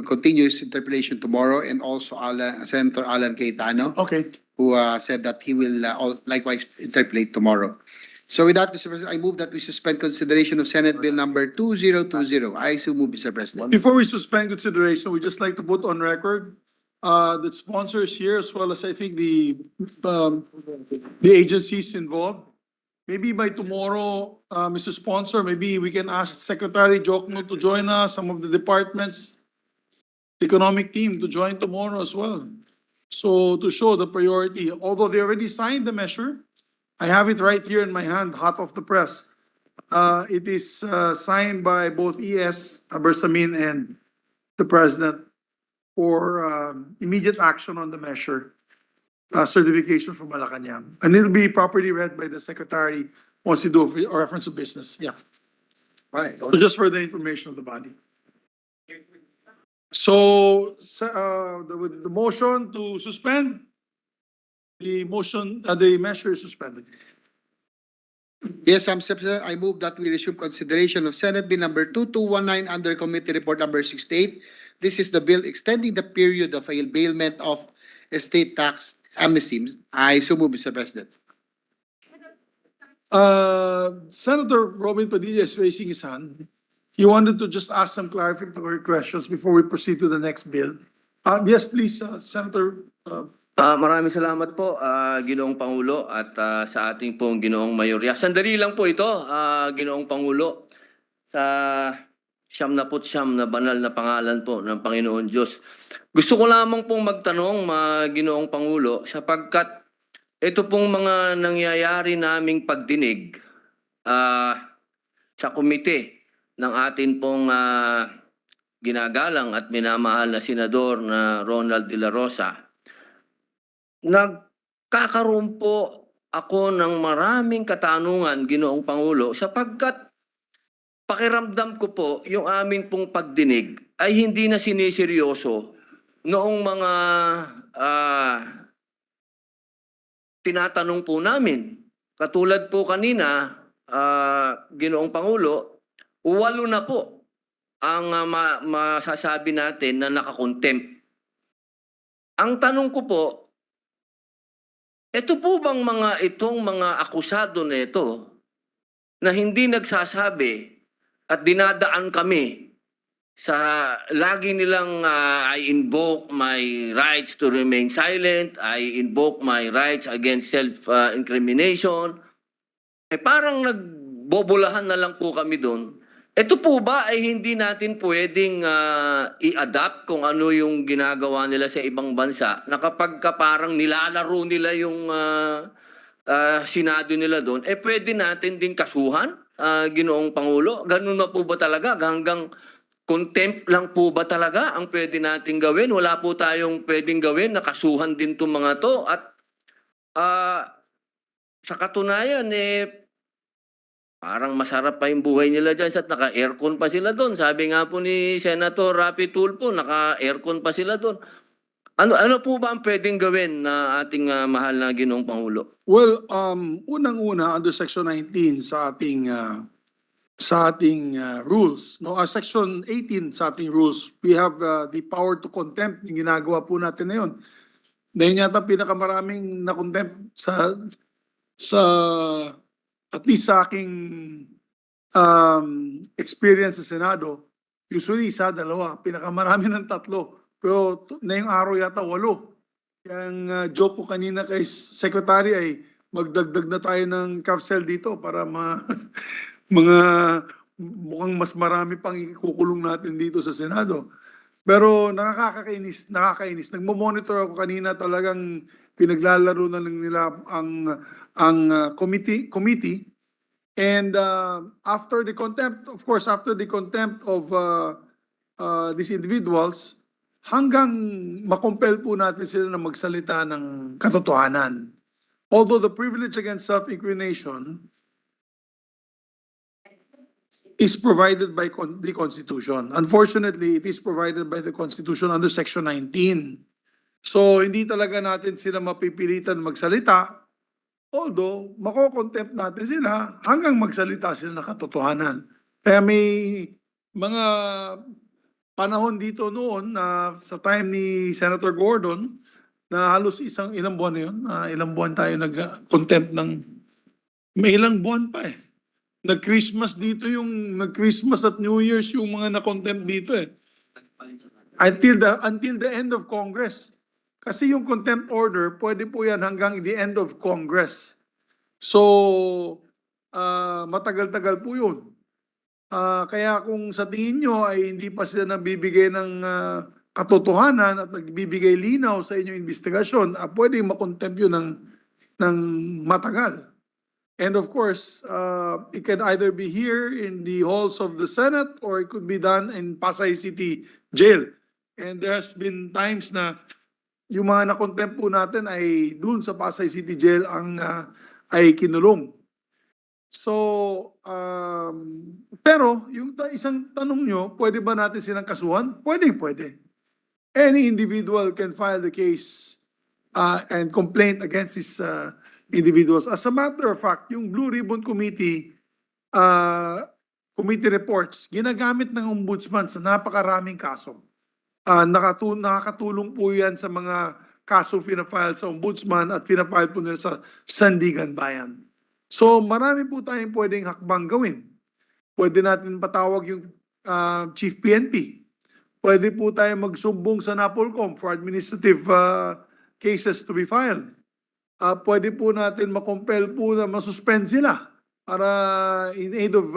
continue his interpellation tomorrow, and also Senator Alan Cayetano, Okay. who said that he will likewise interpellate tomorrow. So with that, Mr. President, I move that we suspend consideration of Senate Bill number 2020. I so move, Mr. President. Before we suspend consideration, we'd just like to put on record that sponsors here, as well as I think the agencies involved. Maybe by tomorrow, Mr. Sponsor, maybe we can ask Secretary Jokno to join us, some of the departments, economic team to join tomorrow as well. So to show the priority, although they already signed the measure, I have it right here in my hand, hot off the press. It is signed by both ES, Bersamin, and the President for immediate action on the measure, certification from Malacanang. And it'll be properly read by the Secretary once you do a reference of business. Yeah. Right. So just for the information of the body. So the motion to suspend, the measure is suspended. Yes, Mr. President, I move that we resume consideration of Senate Bill number 2219 under Committee Report number 68. This is the bill extending the period of availment of estate tax amnesty. I so move, Mr. President. Senator Robin Padilla is raising his hand. He wanted to just ask some clarificatory questions before we proceed to the next bill. Yes, please, Senator. Maraming salamat po, Ginoong Pangulo, at sa ating pong Ginoong Mayorya. Sandali lang po ito, Ginoong Pangulo, sa 99 na banal na pangalan po ng Panginoon Diyos. Gusto ko lamang pong magtanong, Ginoong Pangulo, sapagkat ito pong mga nangyayari naming pagdinig sa komite ng atin pong ginagalang at minamahal na Senador na Ronald de la Rosa, nagkakaroon po ako ng maraming katanungan, Ginoong Pangulo, sapagkat pakiramdam ko po yung amin pong pagdinig ay hindi na siniseryoso noong mga tinatanong po namin. Katulad po kanina, Ginoong Pangulo, 8 na po ang masasabi natin na nakakontempt. Ang tanong ko po, ito po bang itong mga akusado na ito na hindi nagsasabi at dinadaan kami sa lagi nilang I invoke my rights to remain silent, I invoke my rights against self-incrimination, parang nagbobolahan na lang po kami doon. Ito po ba ay hindi natin pwedeng i-adapt kung ano yung ginagawa nila sa ibang bansa na kapag parang nilalaro nila yung Senado nila doon, pwede natin din kasuhan, Ginoong Pangulo? Ganun na po ba talaga? Hanggang contempt lang po ba talaga ang pwede natin gawin? Wala po tayong pwedeng gawin na kasuhan din itong mga to? At sa katunayan, parang masarap pa yung buhay nila dyan at naka-aircon pa sila doon. Sabi nga po ni Senator Rapi Tulfo, naka-aircon pa sila doon. Ano po ba ang pwedeng gawin na ating mahal na Ginoong Pangulo? Well, unang-una under Section 19 sa ating rules, no, Section 18 sa ating rules, we have the power to contempt. Yung ginagawa po natin na yun. Na yun yata pinakamaraming na-contempt sa at least sa aking experience sa Senado, usually isa, dalawa, pinakamarami ng 3. Pero na yung araw yata 8. Yung joke ko kanina kay Secretary ay magdagdag na tayo ng CAFCEL dito para mga mukhang mas marami pang ikukulong natin dito sa Senado. Pero nakakainis. Nagmo-monitor ako kanina, talagang pinaglalaro na lang nila ang committee. And after the contempt, of course, after the contempt of these individuals, hanggang makompel po natin sila na magsalita ng katotohanan. Although the privilege against self-incrimination is provided by the Constitution. Unfortunately, it is provided by the Constitution under Section 19. So, hindi talaga natin sila mapipilitan magsalita, although makokontempt natin sila hanggang magsalita sila ng katotohanan. Kaya may mga panahon dito noon na sa time ni Senator Gordon na halos ilang buwan na yun, ilang buwan tayo nag-contempt ng, may ilang buwan pa Nag-Christmas dito nag-Christmas at New Year's yung mga na-contempt dito Until the end of Congress. Kasi yung contempt order, pwede po yan hanggang the end of Congress. So, matagal-tagal po yun. Kaya kung sa tingin nyo ay hindi pa sila nabibigay ng katotohanan at nagbibigay linaw sa inyong investigasyon, pwede makontempt yun ng matagal. And of course, it can either be here in the halls of the Senate or it could be done in Pasay City Jail. And there has been times na yung mga na-contempt po natin ay dun sa Pasay City Jail ay kinulong. So, pero yung isang tanong nyo, pwede ba natin silang kasuhan? Pwede. Any individual can file the case and complaint against these individuals. As a matter of fact, yung Blue Ribbon Committee reports, ginagamit ng ombudsman sa napakaraming kaso. Nakakatulong po yan sa mga kaso pinafile sa ombudsman at pinafile po nila sa Sandigan Bayan. So marami po tayong pwedeng hakbang gawin. Pwede natin patawag yung Chief PNP. Pwede po tayo magsumbong sa NAPOLCOM for administrative cases to be filed. Pwede po natin makompel po na masuspend sila para in aid of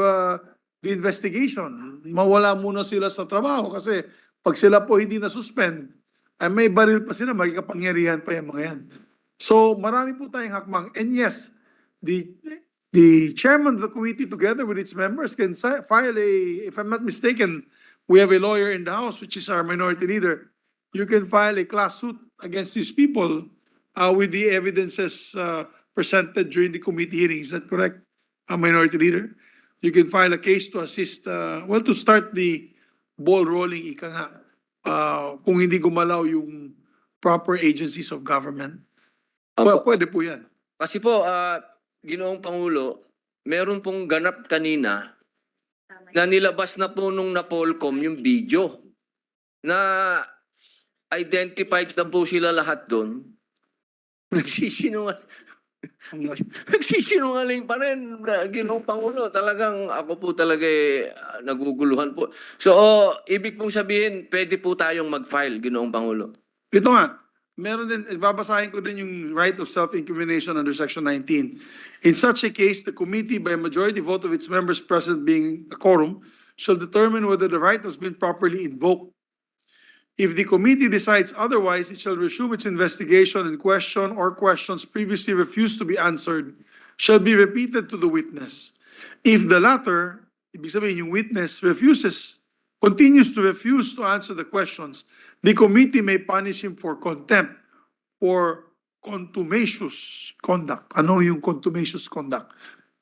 the investigation. Mawala muna sila sa trabaho kasi pag sila po hindi na-suspend, ay may baril pa sila, magkakapangyarihan pa yung mga yan. So marami po tayong hakbang. And yes, the chairman of the committee together with its members can file if I'm not mistaken, we have a lawyer in the House, which is our minority leader. You can file a class suit against these people with the evidences presented during the committee hearing. Is that correct, Minority Leader? You can file a case to assist, to start the ball rolling, ika nga, kung hindi gumalaw yung proper agencies of government. Well, pwede po yan. Kasi po, Ginoong Pangulo, meron pong ganap kanina na nilabas na po nung Napolcom yung video na identified na po sila lahat doon, nagsisinungaling pa rin, Ginoong Pangulo. Talagang ako po talaga naguguluhan po. So, ibig pong sabihin, pwede po tayong mag-file, Ginoong Pangulo. Ito nga, meron din, babasahin ko din yung right of self-incrimination under Section 19. In such a case, the committee, by a majority vote of its members present being a quorum, shall determine whether the right has been properly invoked. If the committee decides otherwise, it shall resume its investigation, and question or questions previously refused to be answered shall be repeated to the witness. If the latter, ibig sabihin yung witness, continues to refuse to answer the questions, the committee may punish him for contempt or contumacious conduct. Ano yung contumacious conduct?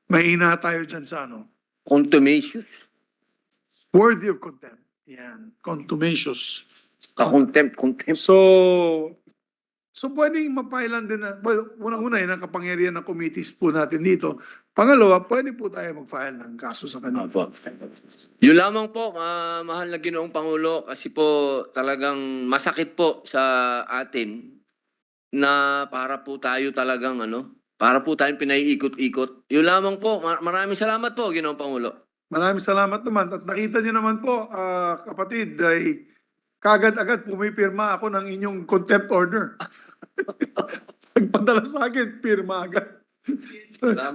May ina tayo dyan sa ano? Contumacious? Worthy of contempt. Yan, contumacious. Contempt. So pwedeng mapailan din na, well, unang-una yun ang kapangyarihan ng committees po natin dito. Pangalawa, pwede po tayo mag-file ng kaso sa kanila. Yun lamang po, mahal na Ginoong Pangulo, kasi po talagang masakit po sa atin na para po tayo talagang para po tayong pinaiikot-ikot. Yun lamang po, maraming salamat po, Ginoong Pangulo. Maraming salamat naman. At nakita niyo naman po, kapatid, ay kagad-agad pumipirma ako ng inyong contempt order. Nagpadala sa akin, pirma agad.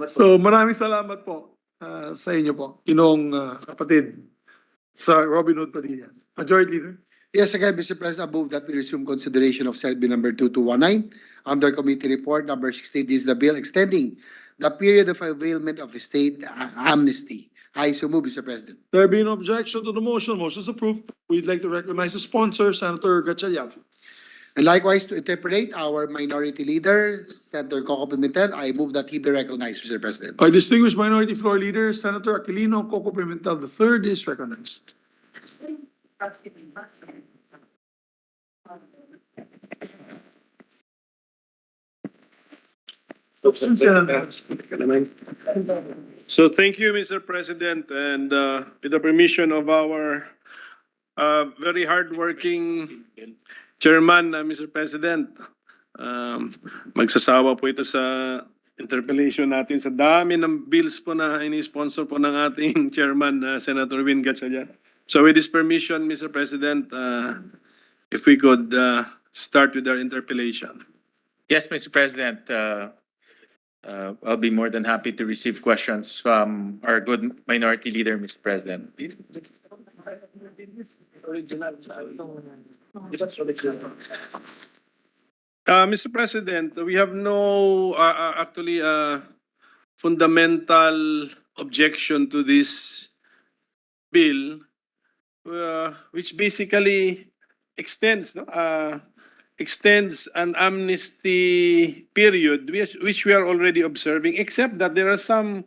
So maraming salamat po sa inyo po, inong kapatid sa Robin Hood Padilla. Majority Leader. Yes, again, Mr. President, above that, we resume consideration of Senate Bill number 2219. Under Committee Report number 16, this is the bill extending the period of availment of state amnesty. I so move, Mr. President. There being no objection to the motion, motion is approved. We'd like to recognize the sponsor, Senator Gatchalian. And likewise, to interpret our minority leader, Senator Coco Pimentel, I move that he be recognized, Mr. President. Our distinguished minority floor leader, Senator Aquilino Coco Pimentel III is recognized. So thank you, Mr. President, and with the permission of our very hardworking chairman, Mr. President, magsasawa po ito sa interpellation natin sa dami ng bills po na ini-sponsor po ng ating chairman, Senator Win Gatchalian. So with this permission, Mr. President, if we could start with our interpellation. Yes, Mr. President, I'll be more than happy to receive questions from our good minority leader, Mr. President. Mr. President, we have no actually fundamental objection to this bill, which basically extends an amnesty period which we are already observing, except that there are some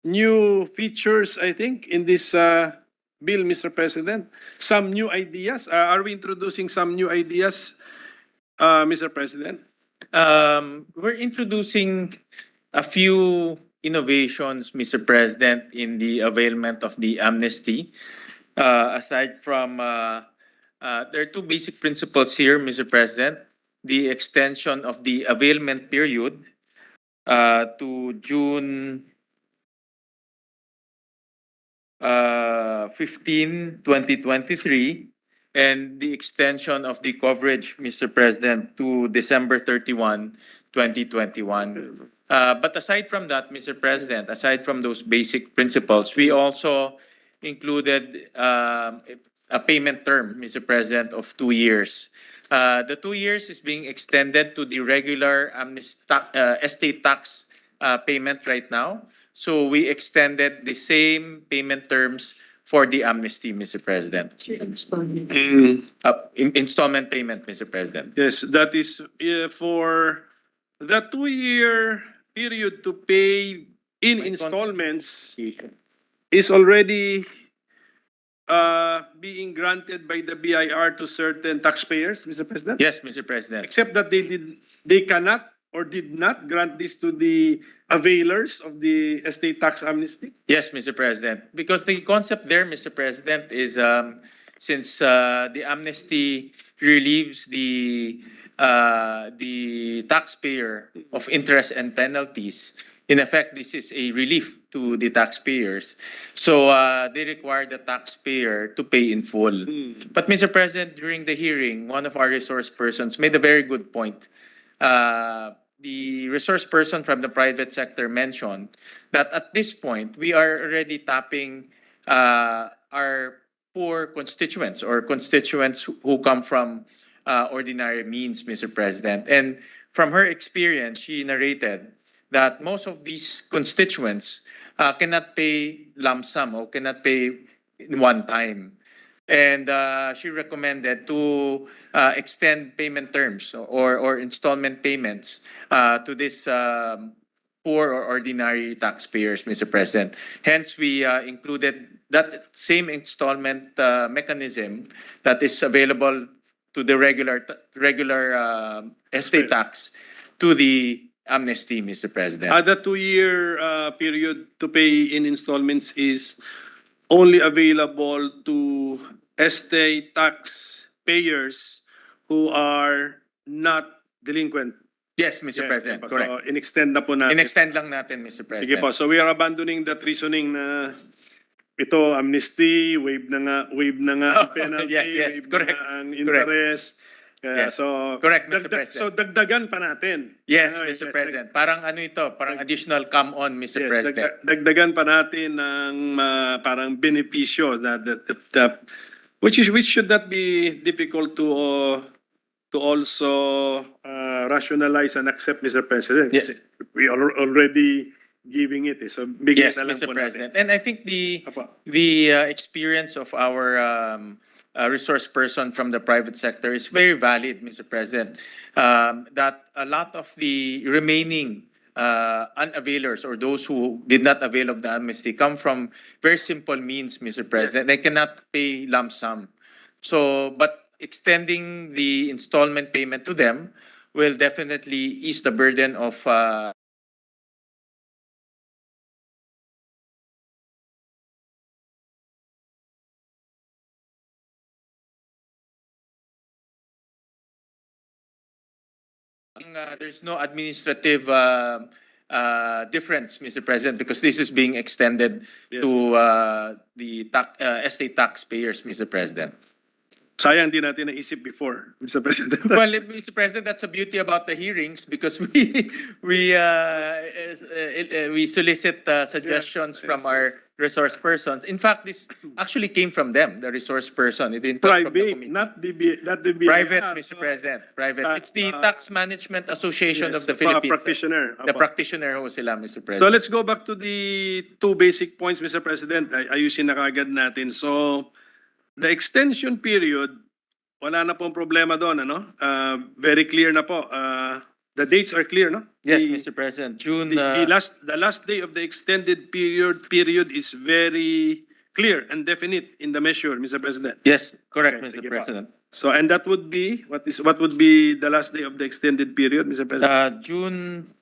new features, I think, in this bill, Mr. President. Some new ideas. Are we introducing some new ideas, Mr. President? We're introducing a few innovations, Mr. President, in the availment of the amnesty. Aside from, there are two basic principles here, Mr. President. The extension of the availment period to June 15, 2023, and the extension of the coverage, Mr. President, to December 31, 2021. But aside from that, Mr. President, aside from those basic principles, we also included a payment term, Mr. President, of 2 years. The 2 years is being extended to the regular estate tax payment right now. So we extended the same payment terms for the amnesty, Mr. President. Installment payment, Mr. President. Yes, that is for the 2-year period to pay in installments is already being granted by the BIR to certain taxpayers, Mr. President? Yes, Mr. President. Except that they cannot or did not grant this to the availers of the estate tax amnesty? Yes, Mr. President. Because the concept there, Mr. President, is since the amnesty relieves the taxpayer of interest and penalties. In effect, this is a relief to the taxpayers. So they require the taxpayer to pay in full. But Mr. President, during the hearing, one of our resource persons made a very good point. The resource person from the private sector mentioned that at this point, we are already tapping our poor constituents or constituents who come from ordinary means, Mr. President. And from her experience, she narrated that most of these constituents cannot pay lump sum or cannot pay in one time. And she recommended to extend payment terms or installment payments to this poor or ordinary taxpayers, Mr. President. Hence, we included that same installment mechanism that is available to the regular estate tax to the amnesty, Mr. President. The 2-year period to pay in installments is only available to estate tax payers who are not delinquent. Yes, Mr. Yeah, President, diba? correct. So, in-extend na po natin. In-extend lang natin, Mr. Sige President. po. So we are abandoning that reasoning na ito amnesty, waive na nga ang penalty, yes, waive correct. na nga ang interest. Kaya, Yes. so Correct, Mr. President. So dagdagan pa natin. Yes, Ah, Mr. President. Parang ano ito, parang additional come on, Mr. Yes, President. dagdagan pa natin ng parang benepisyo na which should not be difficult to also rationalize and accept, Mr. President. Yes. Kasi we are already giving it. So bigyan Yes, na lang Mr. po President. natin. And I think the Apo. experience of our resource person from the private sector is very valid, Mr. President. That a lot of the remaining unavailers or those who did not avail of the amnesty come from very simple means, Mr. President. They cannot pay lump sum. So, but extending the installment payment to them will definitely ease the burden of there's no administrative difference, Mr. President, because this is being extended Yes. to the estate taxpayers, Mr. President. Sayang di natin naisip before, Mr. President. Well, Mr. President, that's the beauty about the hearings because we solicit suggestions from our resource persons. In fact, this actually came from them, the resource person. It didn't come from the Private, committee. not the Private, BIR. Mr. President, private. Sa- It's the Tax Management Association Yes, of the mga Philippines. practitioner. The Apo. practitioner ho sila, Mr. So President. let's go back to the two basic points, Mr. President. Ayusin na kagad natin. So, the extension period, wala na pong problema doon, ano? Very clear na po. The dates are clear, no? Yes, The- Mr. President. June, The last day of the extended period is very clear and definite in the measure, Mr. President. yes, correct, Okay, Mr. sige po. President. So, and that would be, what would be the last day of the extended period, Mr. President? June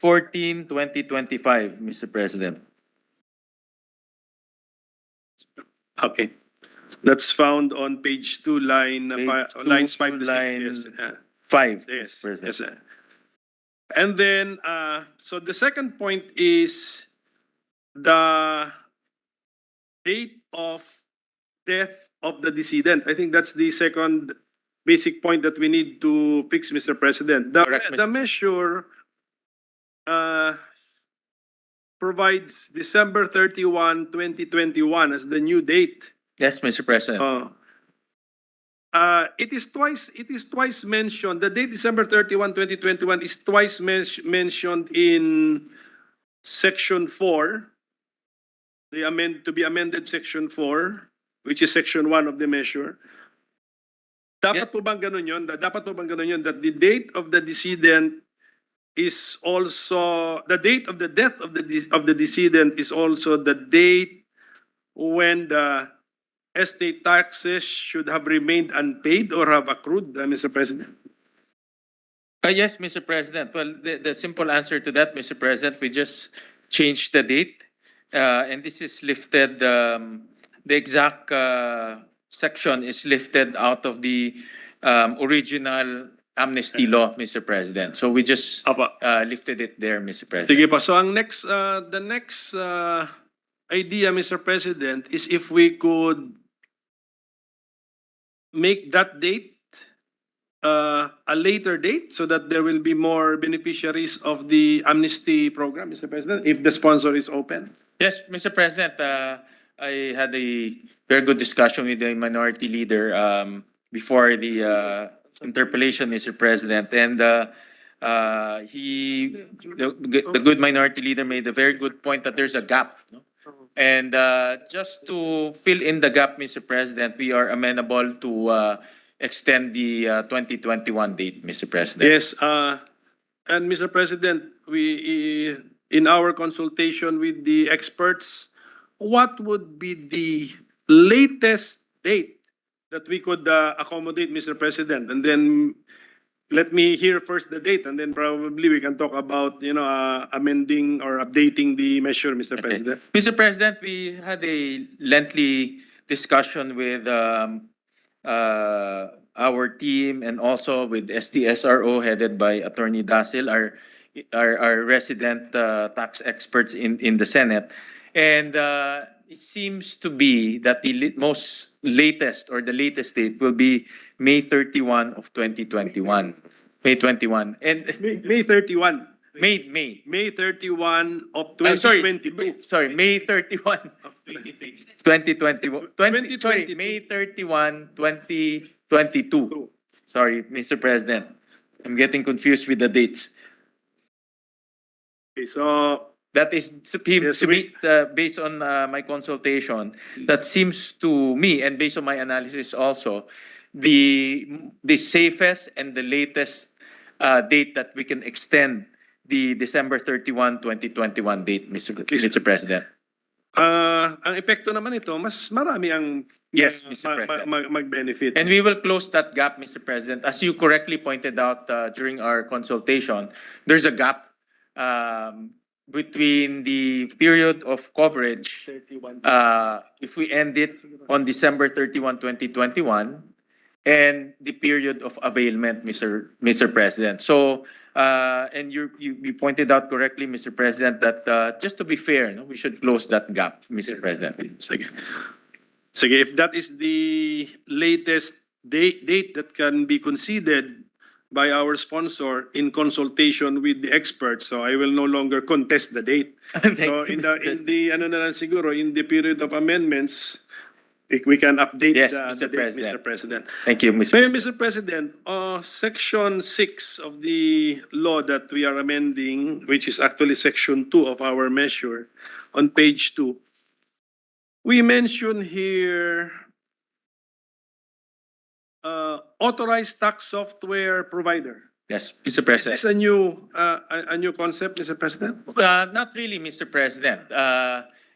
14, 2025, Mr. President. Okay. That's found on page 2, Page lines 2, 5 to 6. line Yes. 5, Yes, Mr. President. yes, sir. And then, so the second point is the date of death of the decedent. I think that's the second basic point that we need to fix, Mr. President. Correct, The measure provides December 31, 2021 as the new date. Yes, Mr. President. It is twice mentioned. The date December 31, 2021 is twice mentioned in section 4, to be amended section 4, which is section 1 of the measure. Dapat po bang ganun yun? Dapat po bang ganun yun? That the date of the decedent is also, the date of the death of the decedent is also the date when the estate taxes should have remained unpaid or have accrued, Mr. President? Yes, Mr. President. Well, the simple answer to that, Mr. President, we just changed the date. And this is lifted, the exact section is lifted out of the original amnesty law, Mr. President. So we just Apa. lifted it there, Mr. President. Sige pa. So ang the next idea, Mr. President, is if we could make that date a later date so that there will be more beneficiaries of the amnesty program, Mr. President, if the sponsor is open. Yes, Mr. President, I had a very good discussion with the minority leader before the interpellation, Mr. President, and the good minority leader made a very good point that there's a gap. No? And just to fill in the gap, Mr. President, we are amenable to extend the 2021 date, Mr. President. Yes, and Mr. President, we in our consultation with the experts, what would be the latest date that we could accommodate, Mr. President? And then let me hear first the date, and then probably we can talk about, amending or updating the measure, Mr. Okay. President. Mr. President, we had a lengthy discussion with our team and also with STSRO headed by Attorney Dasil, our resident tax experts in the Senate. And it seems to be that the most latest or the latest date will be May 31 of 2021. May 21. And May 31. May. May 31 of Sorry, 2022. sorry, May 31. 2021. Sorry, May 31, 2022. Sorry, Mr. President. I'm getting confused with the dates. Okay, so That is Yes, based on my consultation. That seems to me, and based on my analysis also, the safest and the latest date that we can extend the December 31, 2021 date, Mr. President. ang epekto naman ito, mas marami ang Yes, Mr. President. mag-benefit. And we will close that gap, Mr. President. As you correctly pointed out during our consultation, there's a gap between the period of coverage, if we end it on December 31, 2021, and the period of availment, Mr. President. So, and you pointed out correctly, Mr. President, that just to be fair, no, we should close that gap, Mr. President. Sige. Sige, if that is the latest date that can be conceded by our sponsor in consultation with the experts, so I will no longer contest the date. So in the ano na lang siguro, in the period of amendments, we can update Yes, the Mr. date, President. Mr. President. Thank you, Mr. Mr. President, Section 6 of the law that we are amending, which is actually Section 2 of our measure, on page 2, we mention here authorized tax software provider. Yes, Mr. Is President. this a new concept, Mr. President? Not really, Mr. President.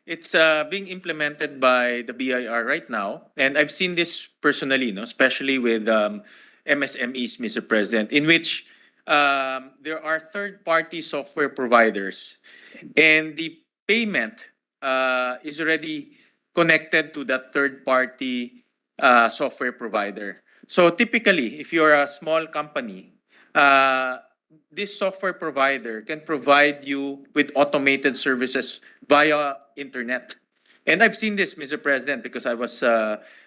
It's being implemented by the BIR right now, and I've seen this personally, no, especially with MSMEs, Mr. President, in which there are third-party software providers, and the payment is already connected to that third-party software provider. So typically, if you're a small company, this software provider can provide you with automated services via internet. And I've seen this, Mr. President, because I was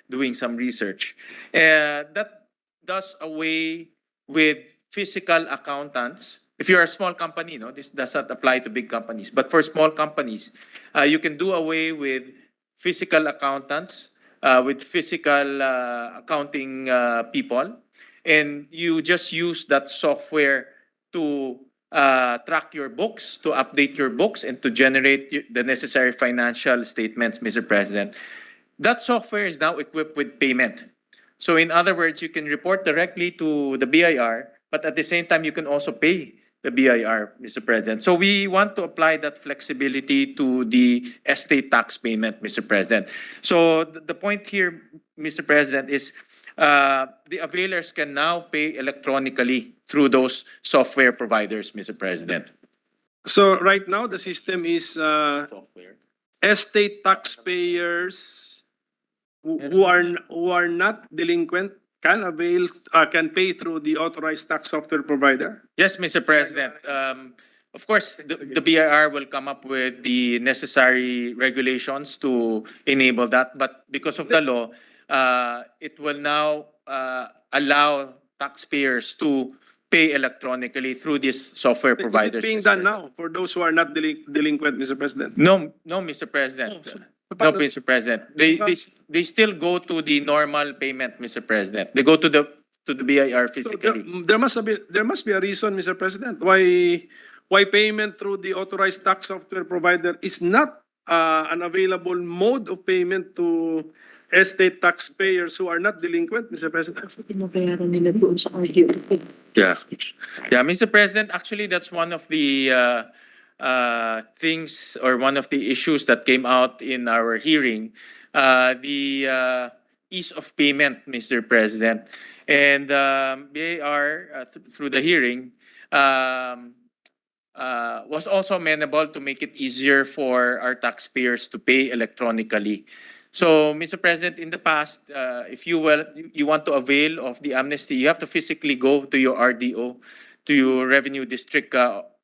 doing some research. That does away with physical accountants. If you're a small company, no, this does not apply to big companies. But for small companies, you can do away with physical accountants, with physical accounting people, and you just use that software to track your books, to update your books, and to generate the necessary financial statements, Mr. President. That software is now equipped with payment. So in other words, you can report directly to the BIR, but at the same time, you can also pay the BIR, Mr. President. So we want to apply that flexibility to the estate tax payment, Mr. President. So the point here, Mr. President, is the availers can now pay electronically through those software providers, Mr. President. So right now, the system is Software. estate taxpayers who are not delinquent can can pay through the authorized tax software provider? Yes, Mr. President. Of course, the BIR will come up with the necessary regulations to enable that. But because of the law, it will now allow taxpayers to pay electronically through these software Is it providers. being Mr. done President. now for those who are not delinquent, Mr. President? No, no, Mr. President. No, paano- Mr. President. They still go to the normal payment, Mr. President. They go to the BIR So physically. there must be a reason, Mr. President, why payment through the authorized tax software provider is not an available mode of payment to estate taxpayers who are not delinquent, Mr. President. Pinabayaran nila doon sa RDO. Yeah. Yeah, Mr. President, actually that's one of the things or one of the issues that came out in our hearing, the ease of payment, Mr. President. And BAR, through the hearing, was also amenable to make it easier for our taxpayers to pay electronically. So, Mr. President, in the past, if you want to avail of the amnesty, you have to physically go to your RDO, to your Revenue District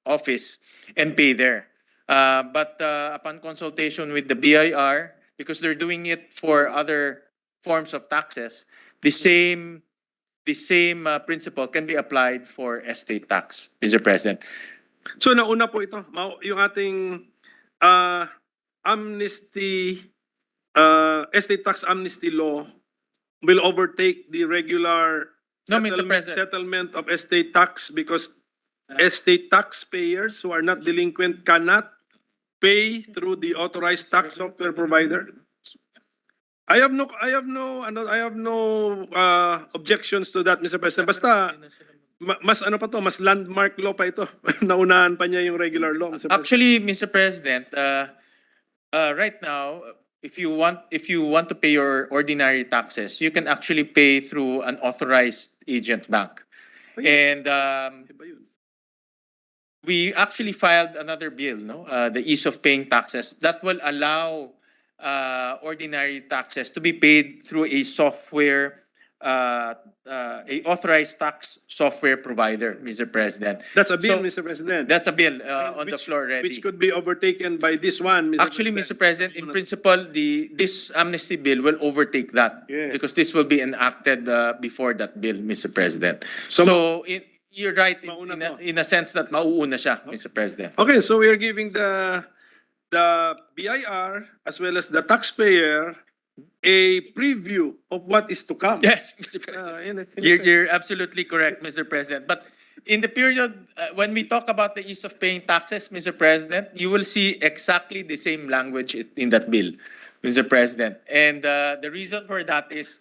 office, and pay there. But upon consultation with the BIR, because they're doing it for other forms of taxes, the same principle can be applied for estate tax, Mr. President. So nauna po ito, yung ating amnesty, estate tax amnesty law will overtake the regular No, Mr. President. settlement of estate tax because estate taxpayers who are not delinquent cannot pay through the authorized tax software provider. I have no objections to that, Mr. President. Basta mas ano pa to, mas landmark law pa ito. Naunahan pa niya yung regular law, Mr. President. Actually, Mr. President, right now, if you want to pay your ordinary taxes, you can actually pay through an authorized agent bank. And Iba yun. we actually filed another bill, no? The ease of paying taxes that will allow ordinary taxes to be paid through a software, a authorized tax software provider, Mr. President. That's a bill, So, Mr. President. That's a bill on the floor already. Which could be overtaken by this one, Mr. Actually, Mr. President, in principle, this amnesty bill will overtake that Yeah. because this will be enacted before that bill, Mr. President. So, So, you're right mauna to. in a sense that mauuna siya, Mr. President. Okay, so we are giving the BIR as well as the taxpayer a preview of what is to come. Yes, Mr. President. You're absolutely correct, Mr. President. But in the period when we talk about the ease of paying taxes, Mr. President, you will see exactly the same language in that bill, Mr. President. And the reason for that is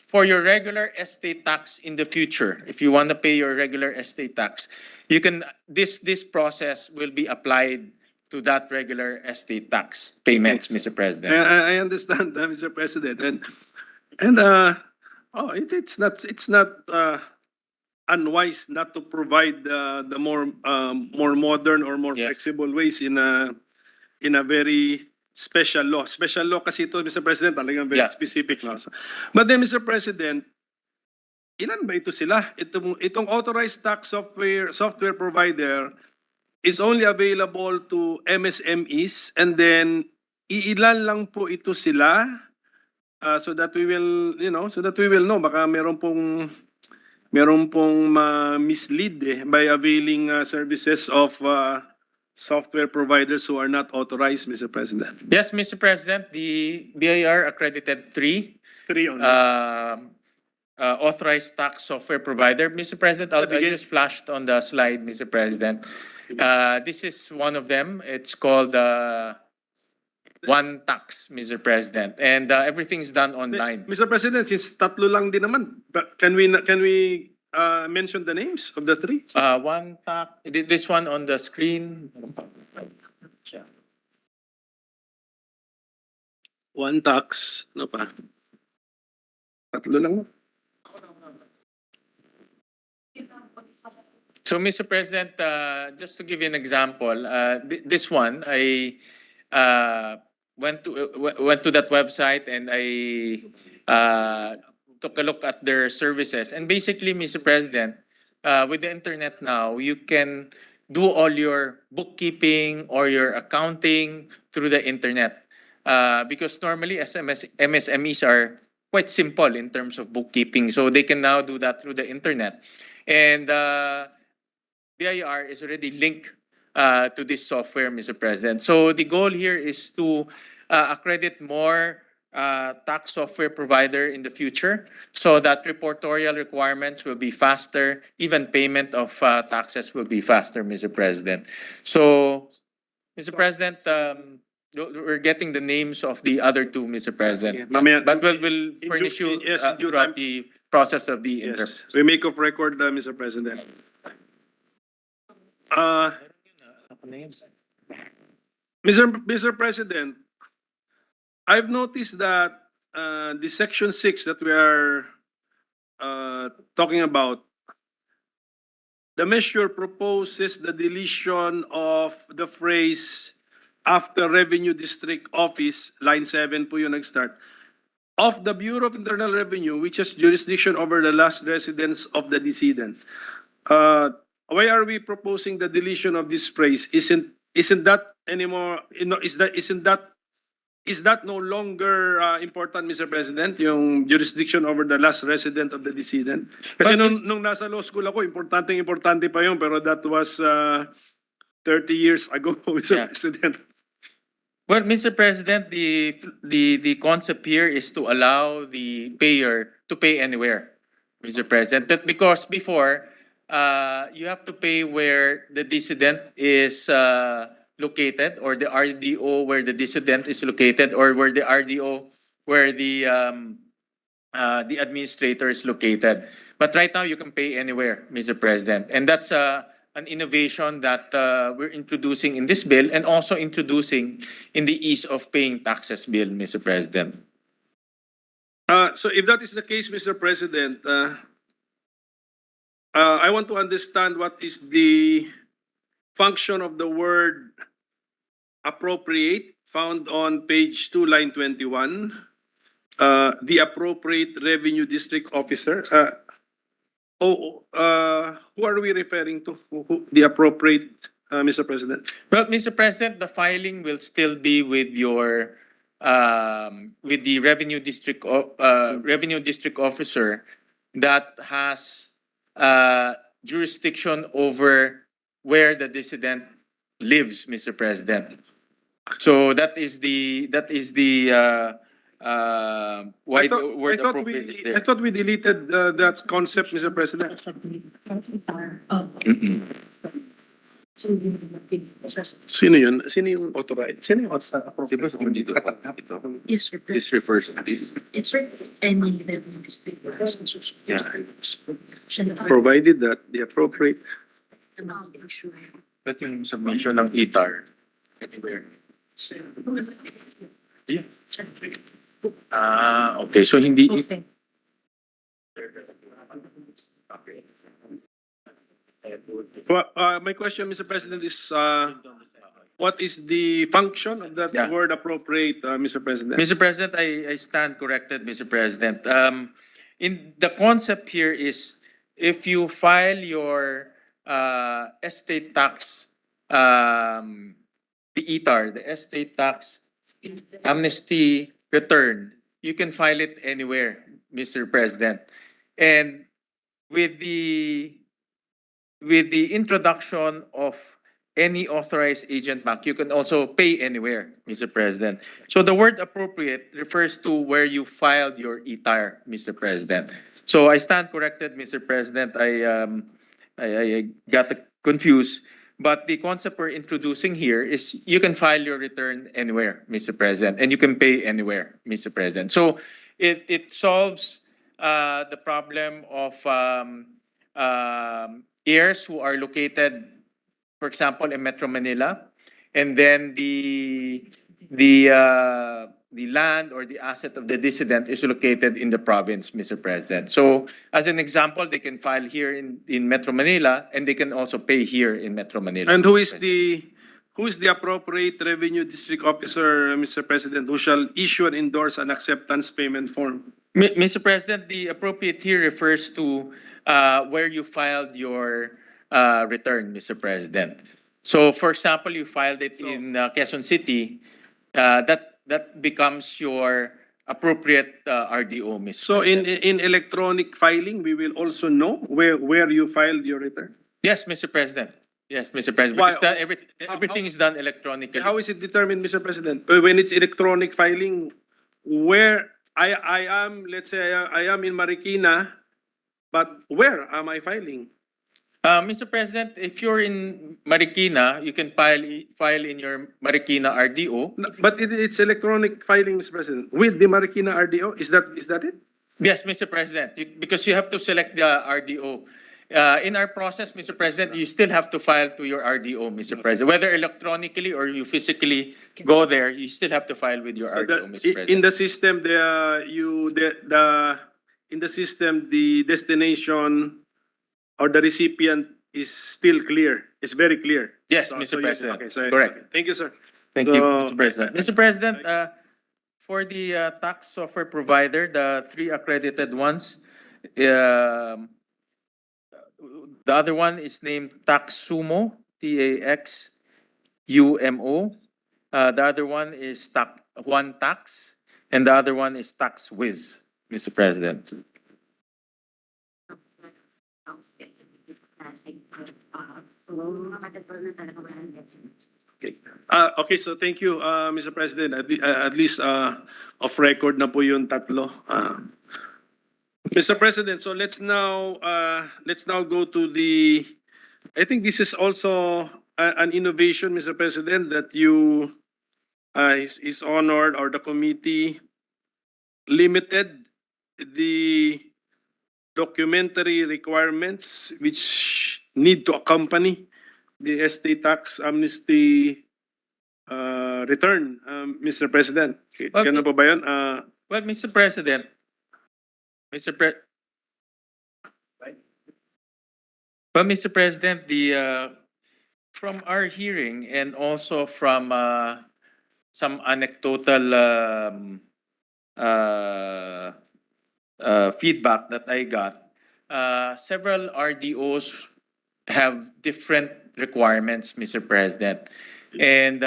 for your regular estate tax in the future, if you want to pay your regular estate tax, you can this process will be applied to that regular estate tax payments, Mr. President. I understand, Mr. President, and it's not unwise not to provide the more modern or more Yes. flexible ways in a very special law. Special law kasi ito, Mr. President, talagang very Yeah. specific law. But then, Mr. President, ilan ba ito sila? Itong authorized tax software provider is only available to MSMEs, and then iilan lang po ito sila so that we will know baka meron pong mislead by availing services of software providers who are not authorized, Mr. President. Yes, Mr. President, the BIR accredited three Three only. authorized tax software provider. Mr. President, I just flashed on the slide, Mr. President. This is one of them. It's called One Tax, Mr. President, and everything's done online. Mr. President, since tatlo lang din naman, can we mention the names of the three? One Tax. This one on the screen. One Tax, ano pa? Tatlo lang. So, Mr. President, just to give you an example, this one, went to that website and I took a look at their services. And basically, Mr. President, with the internet now, you can do all your bookkeeping or your accounting through the internet. Because normally MSMEs are quite simple in terms of bookkeeping. So they can now do that through the internet. And BIR is already linked to this software, Mr. President. So the goal here is to accredit more tax software provider in the future so that reportorial requirements will be faster, even payment of taxes will be faster, Mr. President. So, Mr. President, we're getting the names of the other two, Mr. President. Mamaya- But we'll furnish you Yes, in due throughout time. the process of the Yes, we make of record, Mr. President. Mr. President, I've noticed that the section 6 that we are talking about, the measure proposes the deletion of the phrase after Revenue District Office, line 7 po yung nag-start, of the Bureau of Internal Revenue, which has jurisdiction over the last residence of the decedent. Why are we proposing the deletion of this phrase? Isn't that anymore? Is that no longer important, Mr. President? Yung jurisdiction over the last resident of the decedent. Kasi nung nasa law school ako, importante pa yun, pero that was 30 years ago, Mr. Yeah. President. Well, Mr. President, the concept here is to allow the payer to pay anywhere, Mr. President. But because before, you have to pay where the decedent is located, or the RDO where the decedent is located, or where the RDO where the administrator is located. But right now, you can pay anywhere, Mr. President, and that's an innovation that we're introducing in this bill, and also introducing in the ease of paying taxes bill, Mr. President. So if that is the case, Mr. President, I want to understand what is the function of the word appropriate found on page 2, line 21. The appropriate revenue district officer. Who are we referring to? The appropriate, Mr. President? Well, Mr. President, the filing will still be with your with the revenue district officer that has jurisdiction over where the decedent lives, Mr. President. So that is the why the word appropriate is there. I thought we deleted that concept, Mr. President. Sino yun? Sino yung authorized? Sino yung appropriate? Yes, sir. This refers to this. Yes, sir. Any Provided that the appropriate. But yung submission ng ITAR, anywhere. Okay. So hindi... My question, Mr. President, is what is the function of that Yeah. word appropriate, Mr. President? Mr. President, I stand corrected, Mr. President. In the concept here is if you file your estate tax, the ETAR, the estate tax amnesty return, you can file it anywhere, Mr. President. And with the introduction of any authorized agent bank, you can also pay anywhere, Mr. President. So the word appropriate refers to where you filed your ETAR, Mr. President. So I stand corrected, Mr. President. I got confused. But the concept we're introducing here is you can file your return anywhere, Mr. President, and you can pay anywhere, Mr. President. So it solves the problem of heirs who are located, for example, in Metro Manila, and then the land or the asset of the decedent is located in the province, Mr. President. So as an example, they can file here in Metro Manila, and they can also pay here in Metro Manila. And who is the who is the appropriate revenue district officer, Mr. President, who shall issue and endorse an acceptance payment form? Mr. President, the appropriate here refers to where you filed your return, Mr. President. So, for example, you filed it in Quezon City, that becomes your appropriate RDO, Mr. So President. in electronic filing, we will also know where you filed your return? Yes, Mr. President. Yes, Mr. President. Why- Because everything is done electronically. How is it determined, Mr. President? When it's electronic filing, where I am, let's say I am in Marikina, but where am I filing? Mr. President, if you're in Marikina, you can file in your Marikina RDO. No, but it's electronic filing, Mr. President, with the Marikina RDO. Is that it? Yes, Mr. President, because you have to select the RDO. In our process, Mr. President, you still have to file to your RDO, Mr. President. Whether electronically or you physically go there, you still have to file with your So RDO, Mr. President. in the system, in the system, the destination or the recipient is still clear. It's very clear. Yes, So- Mr. so you- President. okay, so- Correct. okay. Thank you, sir. Thank you, So- Mr. President. Mr. President, for the tax software provider, the 3 accredited ones, the other one is named Taxumo, TAXUMO. The other one is One Tax, and the other one is TaxWiz, Mr. President. Okay, so thank you, Mr. President. At least off record na po yung tatlo. Mr. President, so let's now go to the. I think this is also an innovation, Mr. President, that you is honored or the committee limited the documentary requirements which need to accompany the estate tax amnesty return, Mr. President. Ganun po ba yun? Well, Mr. President, Mr. President, from our hearing and also from some anecdotal feedback that I got, several RDOs have different requirements, Mr. President. And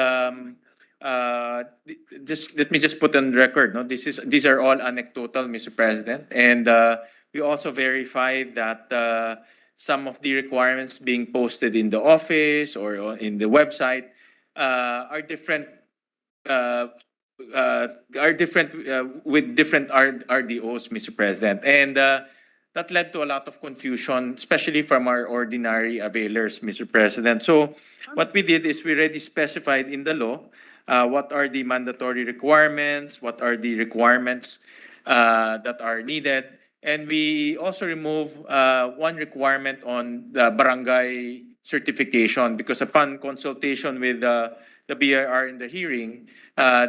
just let me just put on record, no, these are all anecdotal, Mr. President. And we also verified that some of the requirements being posted in the office or in the website are different with different RDOs, Mr. President. And that led to a lot of confusion, especially from our ordinary availers, Mr. President. So what we did is we already specified in the law what are the mandatory requirements, what are the requirements that are needed. And we also remove one requirement on the barangay certification, because upon consultation with the BIR in the hearing,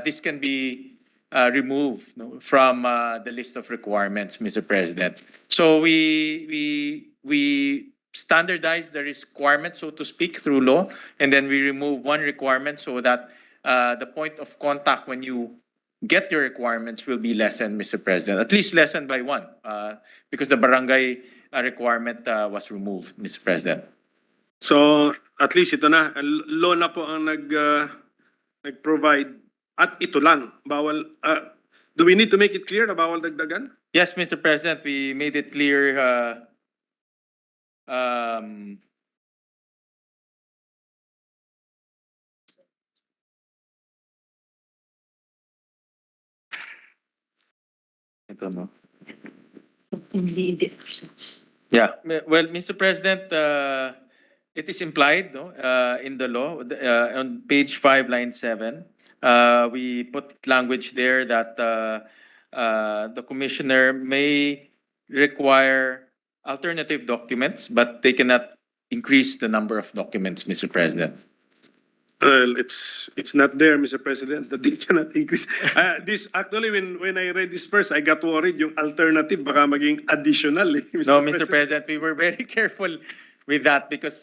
this can be removed, no, from the list of requirements, Mr. President. So we standardize the requirements, so to speak, through law, and then we remove one requirement so that the point of contact when you get your requirements will be lessened, Mr. President, at least lessened by one, because the barangay requirement was removed, Mr. President. So at least ito na, law na po ang nag-provide at ito lang. Bawal, do we need to make it clear na bawal dagdagan? Yes, Mr. President, we made it clear. Ito, no? Yeah. Well, Mr. President, it is implied, no, in the law on page 5, line 7. We put language there that the commissioner may require alternative documents, but they cannot increase the number of documents, Mr. President. Well, it's not there, Mr. President, that they cannot increase. This actually, when I read this first, I got worried yung alternative baka maging additional. No, Mr. President, we were very careful with that because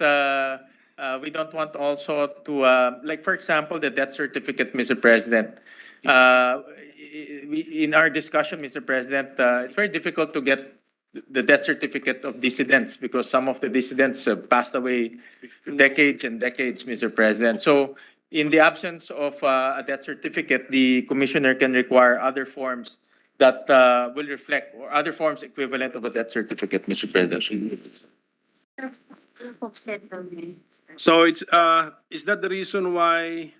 we don't want also to, like, for example, the death certificate, Mr. President. In our discussion, Mr. President, it's very difficult to get the death certificate of dissidents because some of the dissidents have passed away decades and decades, Mr. President. So in the absence of a death certificate, the commissioner can require other forms that will reflect, or other forms equivalent of a death certificate, Mr. President. So is that the reason why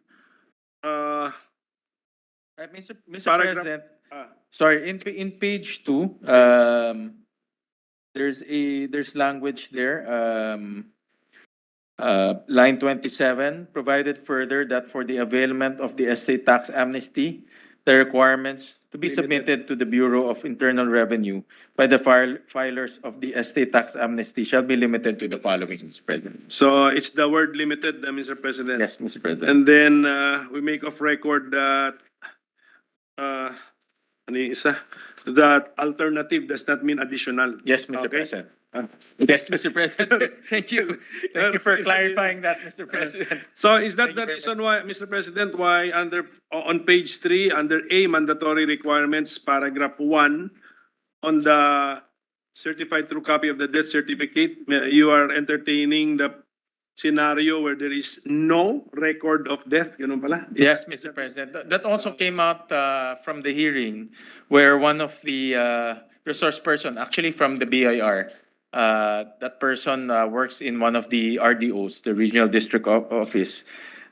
Mr. Paragraph- President, ah. sorry, in page 2, there's language there, line 27, provided further that for the availment of the estate tax amnesty, the requirements to be submitted to the Bureau of Internal Revenue by the filers of the estate tax amnesty shall be limited to the following, Mr. President. So it's the word limited, Mr. President? Yes, Mr. President. And then we make of record that ano yung isa? That alternative does not mean additional. Yes, Mr. Okay. President. Yes, Mr. President. Thank you. Thank you for clarifying that, Mr. President. So is that Thank you the very reason why, Mr. President, why on page 3, under A, mandatory requirements, paragraph 1, on the certified true copy of the death certificate, you are entertaining the scenario where there is no record of death? Ganun pala? Yes, Mr. President. That also came out from the hearing where one of the resource person, actually from the BIR, that person works in one of the RDOs, the Regional District Office.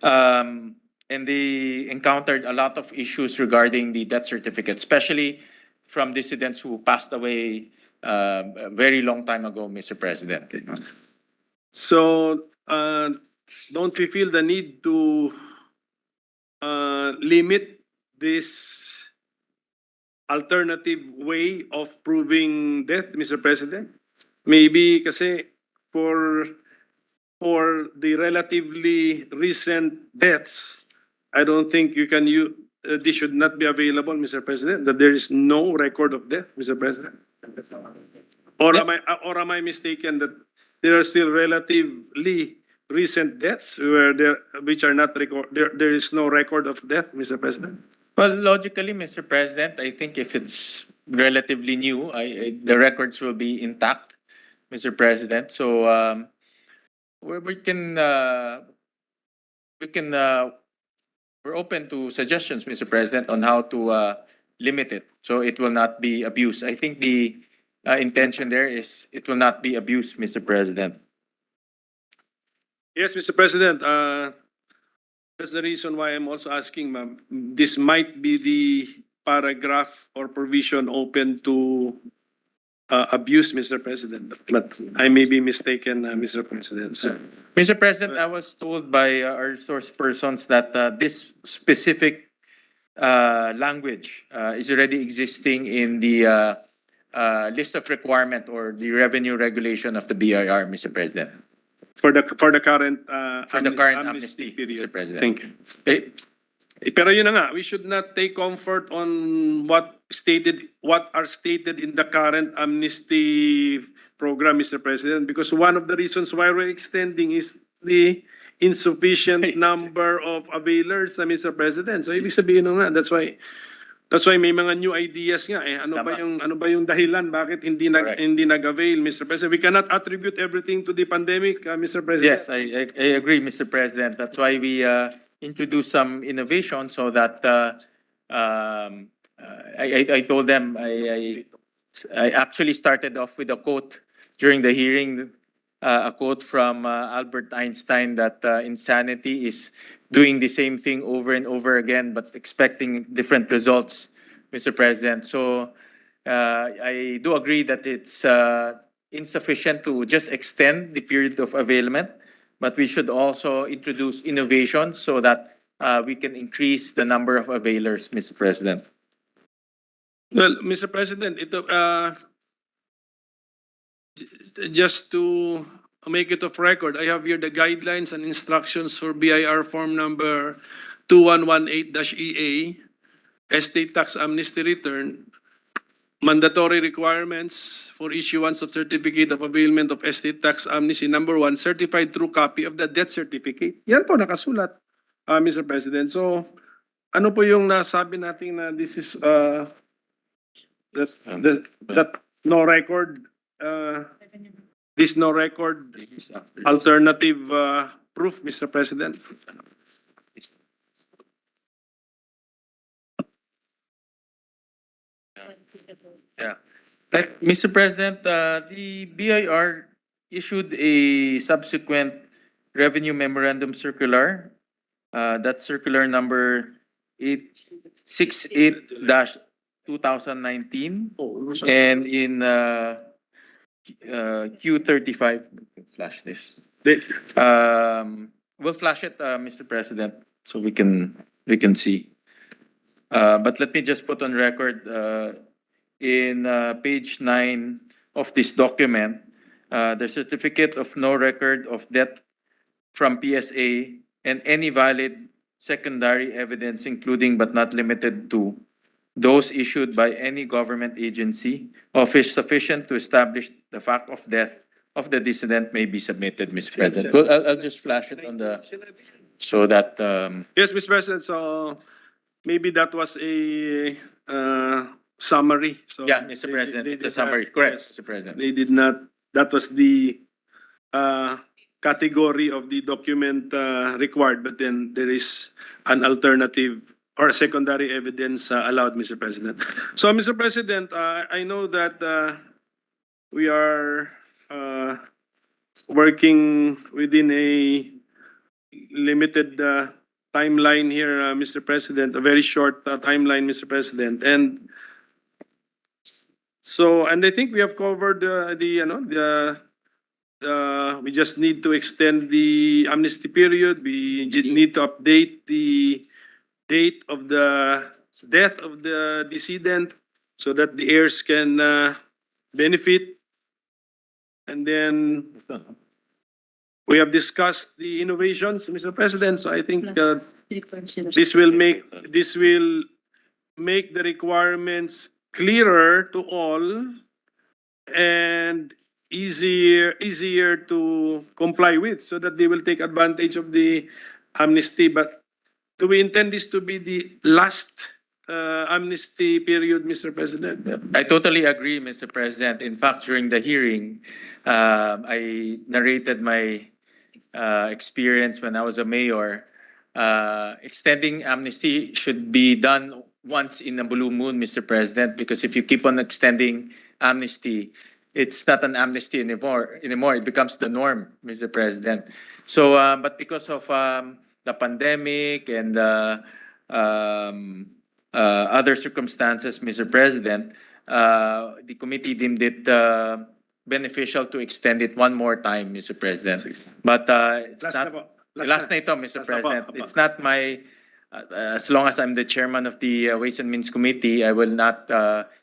And they encountered a lot of issues regarding the death certificate, especially from dissidents who passed away a very long time ago, Mr. President. So, don't we feel the need to limit this alternative way of proving death, Mr. President? Maybe kasi for the relatively recent deaths, I don't think you can use, this should not be available, Mr. President, that there is no record of death, Mr. President? Or am I mistaken that there are still relatively recent deaths which are not record, there is no record of death, Mr. President? Well, logically, Mr. President, I think if it's relatively new, the records will be intact, Mr. President. So we can we're open to suggestions, Mr. President, on how to limit it so it will not be abused. I think the intention there is it will not be abused, Mr. President. Yes, Mr. President, that's the reason why I'm also asking, ma'am. This might be the paragraph or provision open to abuse, Mr. President, but I may be mistaken, Mr. President. So, Mr. President, I was told by our source persons that this specific language is already existing in the list of requirement or the revenue regulation of the BIR, Mr. President. for the current For the current amnesty, period. Mr. President. Thank you. Pero yun na nga, we should not take comfort on what are stated in the current amnesty program, Mr. President, because one of the reasons why we're extending is the insufficient number of availers, Mr. President. So ibig sabihin nga, that's why may mga new ideas nga eh. Ano ba yung dahilan bakit hindi nag-avail, Mr. President? We cannot attribute everything to the pandemic, Mr. President. Yes, I agree, Mr. President. That's why we introduced some innovation so that I told them I actually started off with a quote during the hearing, a quote from Albert Einstein that insanity is doing the same thing over and over again but expecting different results, Mr. President. So I do agree that it's insufficient to just extend the period of availment, but we should also introduce innovations so that we can increase the number of availers, Mr. President. Well, Mr. President, just to make it of record, I have here the guidelines and instructions for BIR form number 2118-EA, estate tax amnesty return. mandatory requirements for issuance of certificate of availment of estate tax amnesty. Number one, certified true copy of the death certificate. Yan po nakasulat, Mr. President. So, ano po yung nasabi natin na this is that no record, this no record alternative proof, Mr. President? Yeah. Mr. President, the BIR issued a subsequent revenue memorandum circular. That's circular number 868-2019. And in Q35, flash this. We'll flash it, Mr. President, so we can see. But let me just put on record, in page 9 of this document, the certificate of no record of debt from PSA and any valid secondary evidence, including but not limited to those issued by any government agency, office sufficient to establish the fact of death of the decedent may be submitted, Mr. President. Well, I'll just flash it on the, so that, Yes, Mr. President. So maybe that was a summary. So yeah, Mr. President, it's a summary. Correct, Mr. President. they did not, that was the category of the document required, but then there is an alternative or secondary evidence allowed, Mr. President. So, Mr. President, I know that we are working within a limited timeline here, Mr. President, a very short timeline, Mr. President. And so, and I think we have covered we just need to extend the amnesty period. We need to update the date of the death of the decedent so that the heirs can benefit. And then we have discussed the innovations, Mr. President. So I think this will make the requirements clearer to all and easier to comply with, so that they will take advantage of the amnesty. But do we intend this to be the last amnesty period, Mr. President? I totally agree, Mr. President. In fact, during the hearing, I narrated my experience when I was a mayor. Extending amnesty should be done once in a blue moon, Mr. President, because if you keep on extending amnesty, it's not an amnesty anymore. It becomes the norm, Mr. President. So, but because of the pandemic and other circumstances, Mr. President, the committee deemed it beneficial to extend it one more time, Mr. President. But it's last night, Mr. President. It's not my. As long as I'm the chairman of the Ways and Means Committee, I will not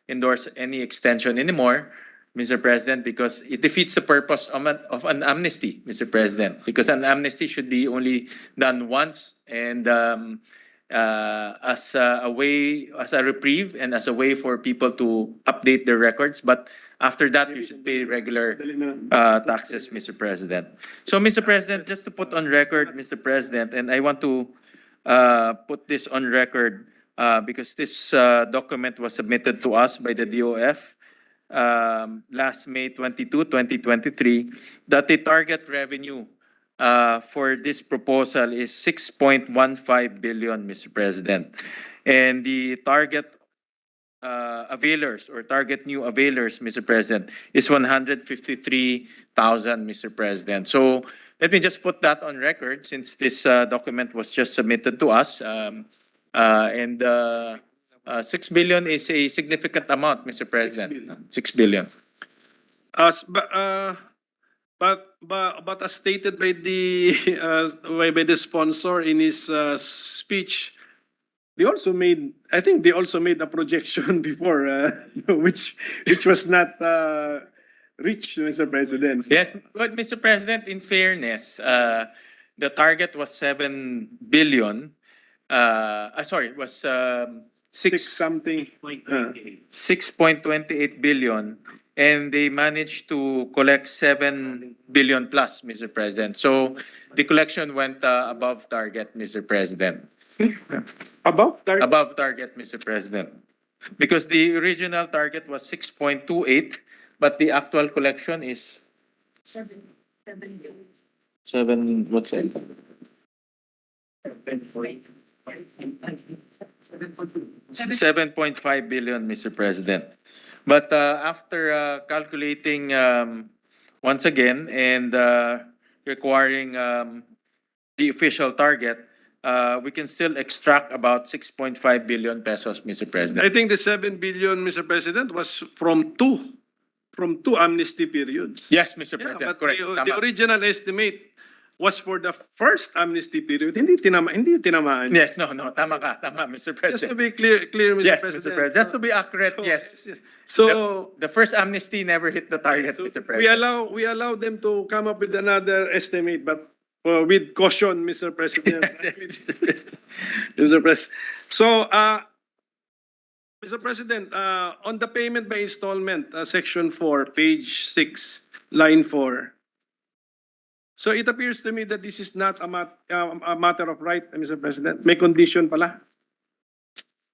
endorse any extension anymore, Mr. President, because it defeats the purpose of an amnesty, Mr. President, because an amnesty should be only done once and as a reprieve and as a way for people to update their records. But after that, you should pay regular taxes, Mr. President. So, Mr. President, just to put on record, Mr. President, and I want to put this on record because this document was submitted to us by the DOF last May 22, 2023, that the target revenue for this proposal is 6.15 billion, Mr. President. And the target availers or target new availers, Mr. President, is 153,000, Mr. President. So let me just put that on record since this document was just submitted to us. 6 billion is a significant amount, Mr. President. 6 billion. But as stated by the sponsor in his speech, they also made a projection before, which was not reached, Mr. President. Yes, but Mr. President, in fairness, the target was 7 billion. Was Six something. 6.28 billion, and they managed to collect 7 billion plus, Mr. President. So the collection went above target, Mr. President. Above target. Above target, Mr. President. Because the original target was 6.28, but the actual collection is 7, what's that? 7.5 billion, Mr. President. But after calculating once again and requiring the official target, we can still extract about 6.5 billion pesos, Mr. President. I think the 7 billion, Mr. President, was from two amnesty periods. Yes, Mr. Yeah, President, but correct. the Tama. original estimate was for the first amnesty period. Hindi tinamaan. Yes, no, Tama ka. Tama, Mr. Just to President. be clear, Mr. Yes, President. Mr. President. Just to be accurate, yes. So The first amnesty never hit the target, Mr. we President. allow them to come up with another estimate, but with caution, Mr. President. Yes, Mr. President. Mr. President. So, Mr. President, on the payment by installment, section 4, page 6, line 4. So it appears to me that this is not a matter of right, Mr. President. May condition pala.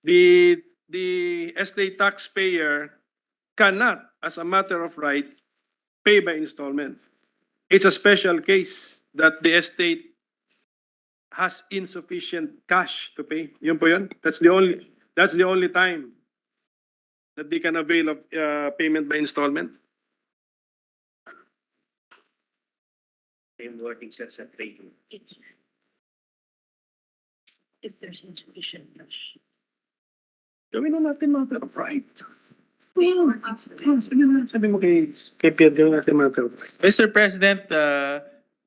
The estate taxpayer cannot, as a matter of right, pay by installment. It's a special case that the estate has insufficient cash to pay. Yun po yun. That's the only time that they can avail of payment by installment. Same wording says that they do. If there's insufficient cash. Gawin na natin matter of right. Sabi mo kay Pierre, gawin natin matter of right. Mr. President,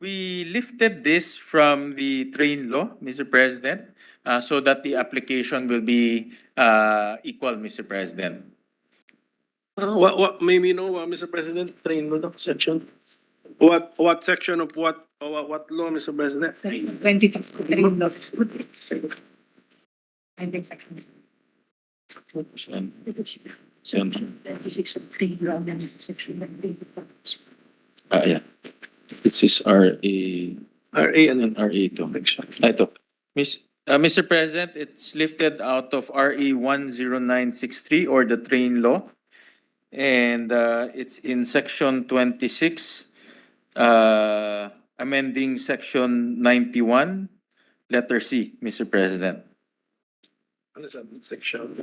we lifted this from the train law, Mr. President, so that the application will be equal, Mr. President. What may we know, Mr. President? Train law section. What section of what law, Mr. President? 26 laws. I think section. 26 of 3 law and section 3. Yeah. This is RA. RA and then RA ito. Ito. Mr. President, it's lifted out of RE 10963 or the train law. And it's in section 26, amending section 91, letter C, Mr. President. Ano sa section?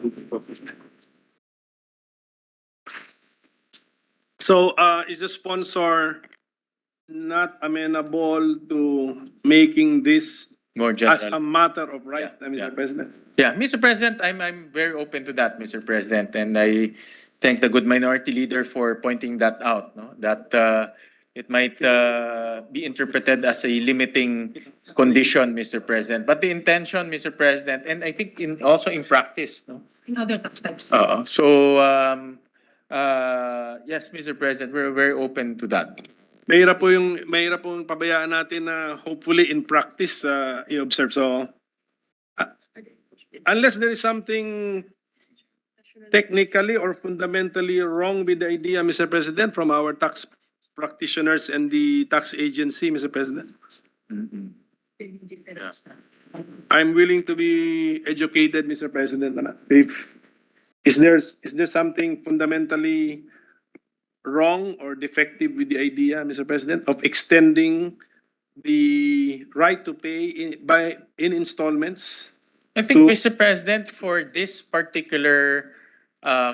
So, is the sponsor not amenable to making this More as a general. matter of right, Yeah, Mr. yeah. President? Yeah, Mr. President, I'm very open to that, Mr. President, and I thank the good minority leader for pointing that out, no? That it might be interpreted as a limiting condition, Mr. President. But the intention, Mr. President, and I think also in practice, no? In other tax types. So, yes, Mr. President, we're very open to that. Mahirap pong pabayaan natin na hopefully in practice i-observe. So, unless there is something technically or fundamentally wrong with the idea, Mr. President, from our tax practitioners and the tax agency, Mr. President, I'm willing to be educated, Mr. President. If is there something fundamentally wrong or defective with the idea, Mr. President, of extending the right to pay in installments? I think, Mr. President, for this particular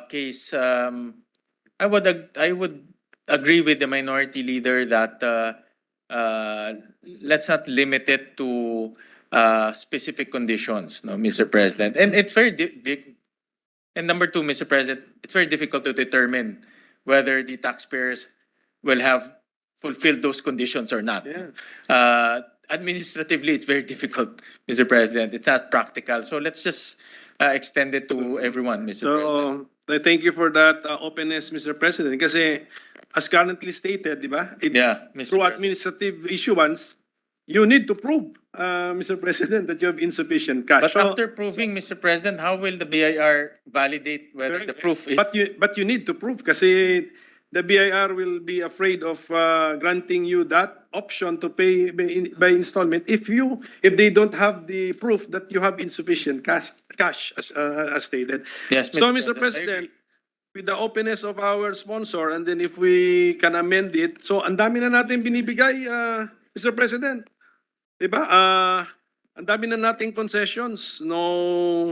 case, I would agree with the minority leader that let's not limit it to specific conditions, no, Mr. President. And it's very and number two, Mr. President, it's very difficult to determine whether the taxpayers will have fulfilled those conditions or not. Yeah. Administratively, it's very difficult, Mr. President. It's not practical. So let's just extend it to everyone, Mr. President. So, thank you for that openness, Mr. President. Kasi, as currently stated, di ba? Yeah, Mr. Through President. administrative issuance, you need to prove Mr. President, that you have insufficient cash. But So- after proving, Mr. President, how will the BIR validate whether the proof is? But you need to prove kasi the BIR will be afraid of granting you that option to pay by installment if they don't have the proof that you have insufficient cash as stated. Yes, So, Mr. Mr. President, I President, agree. with the openness of our sponsor, and then if we can amend it, so ang dami na natin binibigay, Mr. President. Diba? Ang dami na nating concessions, no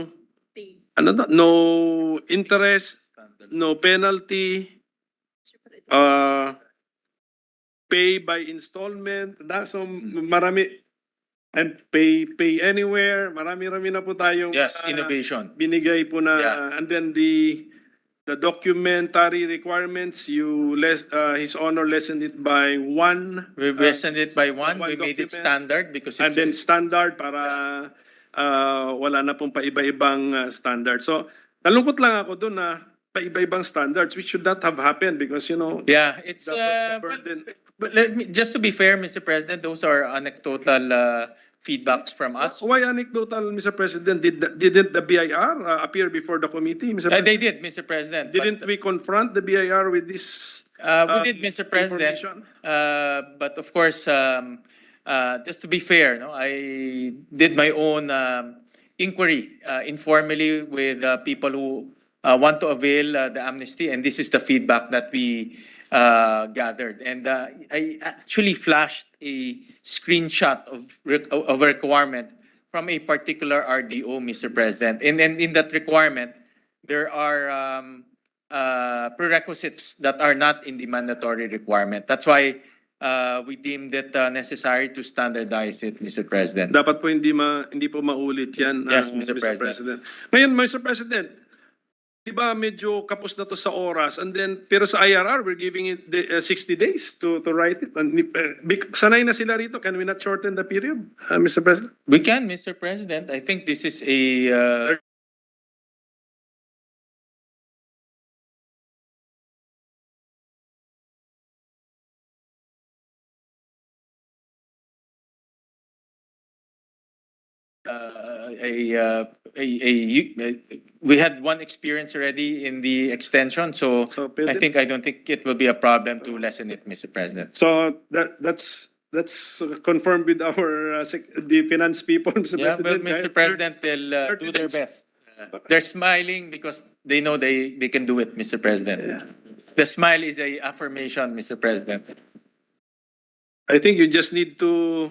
interest, no penalty, pay by installment, so marami, and pay anywhere, marami-rami na po tayong Yes, innovation. binigay po na, Yeah. and then the documentary requirements, His Honor lessened it by one. We lessened it by one. one We made it document. standard because And it's then standard para wala na pong paiba-ibang standard. So, nalungkot lang ako doon na paiba-ibang standards which should not have happened because, yeah, it's the burden. but let me just to be fair, Mr. President, those are anecdotal feedbacks from us. Why anecdotal, Mr. President? Didn't the BIR appear before the committee, Mr. President? They did, Mr. President. but- Didn't we confront the BIR with this? We did, Mr. President. information? But of course, just to be fair, no, I did my own inquiry informally with people who want to avail the amnesty, and this is the feedback that we gathered. And I actually flashed a screenshot of a requirement from a particular RDO, Mr. President. And in that requirement, there are prerequisites that are not in the mandatory requirement. That's why we deemed it necessary to standardize it, Mr. President. Dapat po hindi po maulit yan, Yes, Mr. President. Ngayon, Mr. President, di ba medyo kapos na to sa oras, and then pero sa IRR we're giving it 60 days to write it. Sanay na sila rito. Can we not shorten the period, Mr. President? We can, Mr. President. I think this is a we had one experience already in the extension, so I don't think it will be a problem to lessen it, Mr. President. So that's confirmed with our the finance people, Mr. Yeah, well, President. Mr. right? President, they'll 30 do their days. best. They're smiling because they know they can do it, Mr. President. The smile is a affirmation, Mr. President. I think you just need to,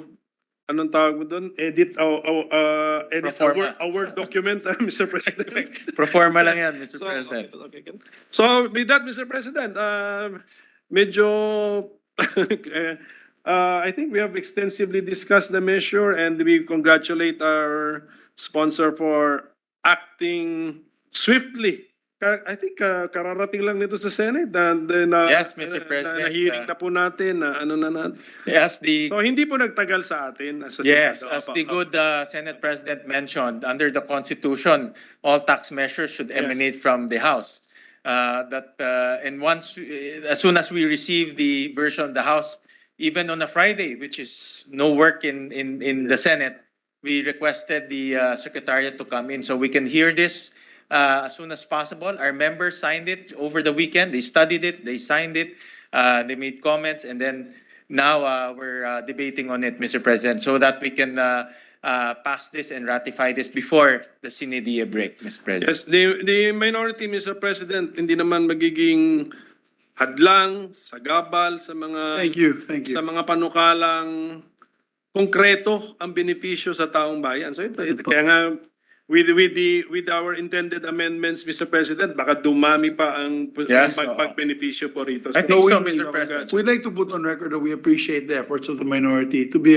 anong tawag mo doon? Edit Proforma. a Word document, Mr. President. Proforma lang yan, Mr. So, President. okay. So with that, Mr. President, medyo I think we have extensively discussed the measure, and we congratulate our sponsor for acting swiftly. I think kararating lang nito sa Senate. Yes, Mr. President. Na-hearing na po natin, na ano na natin. Yes, So hindi po nagtagal sa atin. Yes, as the good Senate President mentioned, under the Constitution, all tax measures should emanate from the House. And as soon as we receive the version of the House, even on a Friday, which is no work in the Senate, we requested the Secretariat to come in so we can hear this as soon as possible. Our members signed it over the weekend. They studied it, they signed it, they made comments, and then now we're debating on it, Mr. President, so that we can pass this and ratify this before the Sine Die break, Mr. President. Yes, the minority, Mr. President, hindi naman magiging hadlang, sagabal sa mga Thank you. sa mga panukalang konkreto ang benepisyo sa taong bayan. So ito kaya nga with our intended amendments, Mr. President, baka dumami pa ang Yes, pagbenepisyo po rito. I think so, Mr. President. We'd like to put on record that we appreciate the efforts of the minority to be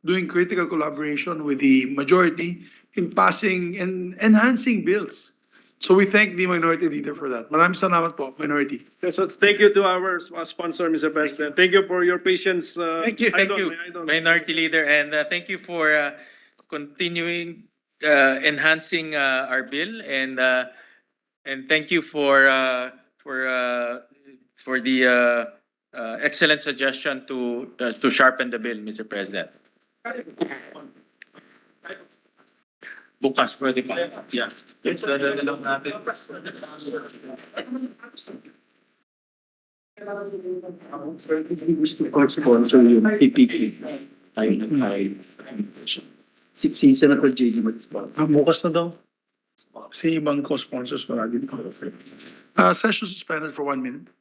doing critical collaboration with the majority in passing and enhancing bills. So we thank the minority leader for that. Maraming salamat po, minority. So thank you to our sponsor, Mr. President. Thank you for your patience. Thank you, Minority Leader, and thank you for continuing enhancing our bill, and thank you for the excellent suggestion to sharpen the bill, Mr. President. Bukas pwede pa. Yeah. Yes, lang natin. Sponsor yung PPP. Si Senator J.D. mag-sponsor. Bukas na daw. Kasi ibang co-sponsors wala din. Session suspended for 1 minute.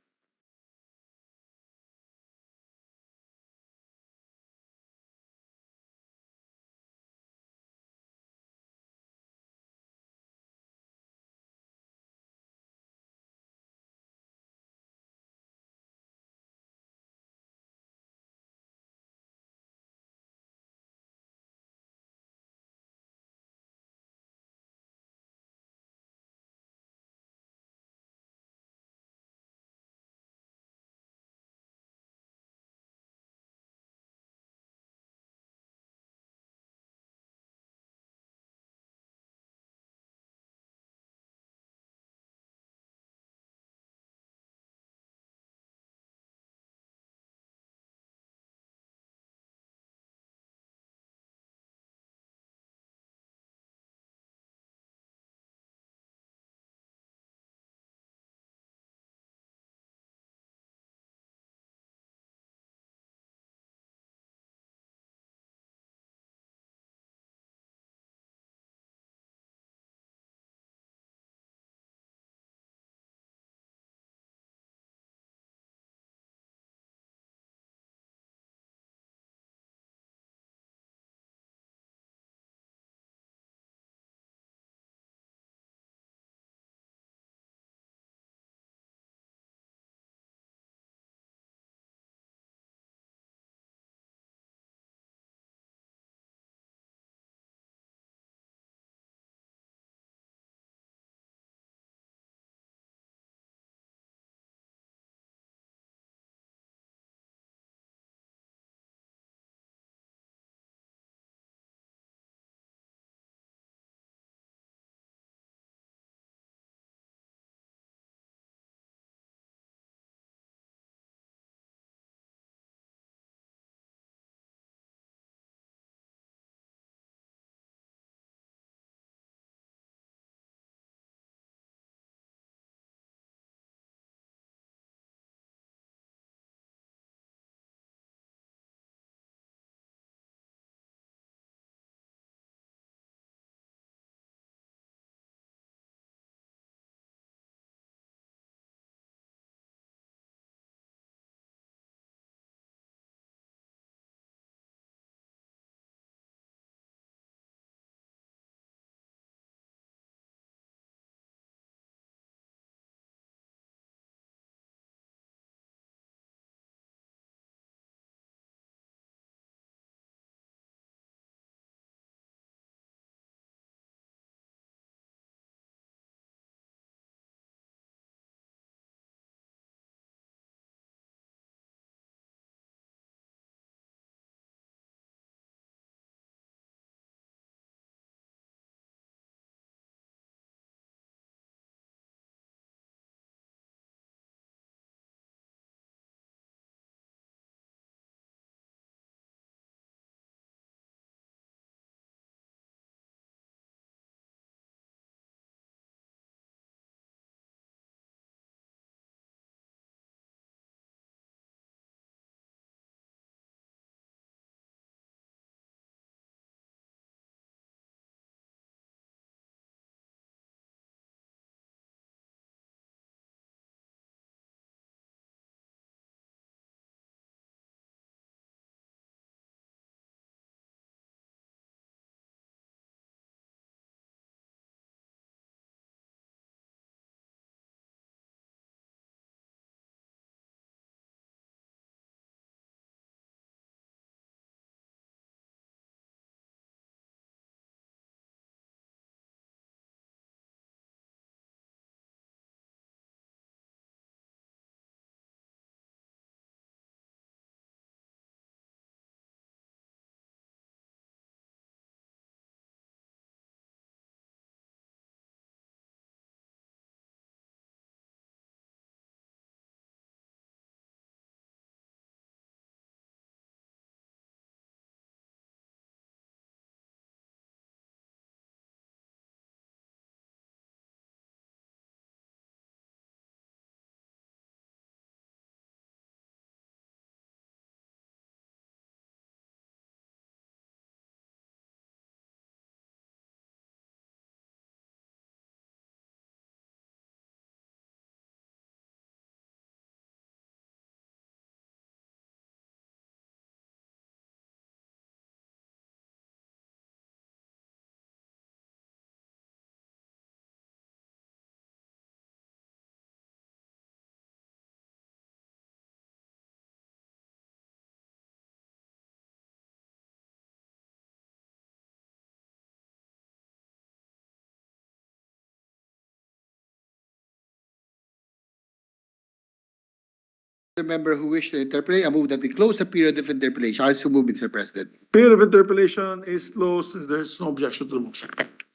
The member who wished to interpolate, I move that we close the period of interpolation. I so move, Mr. President. Period of interpolation is closed since there is no objection to the motion.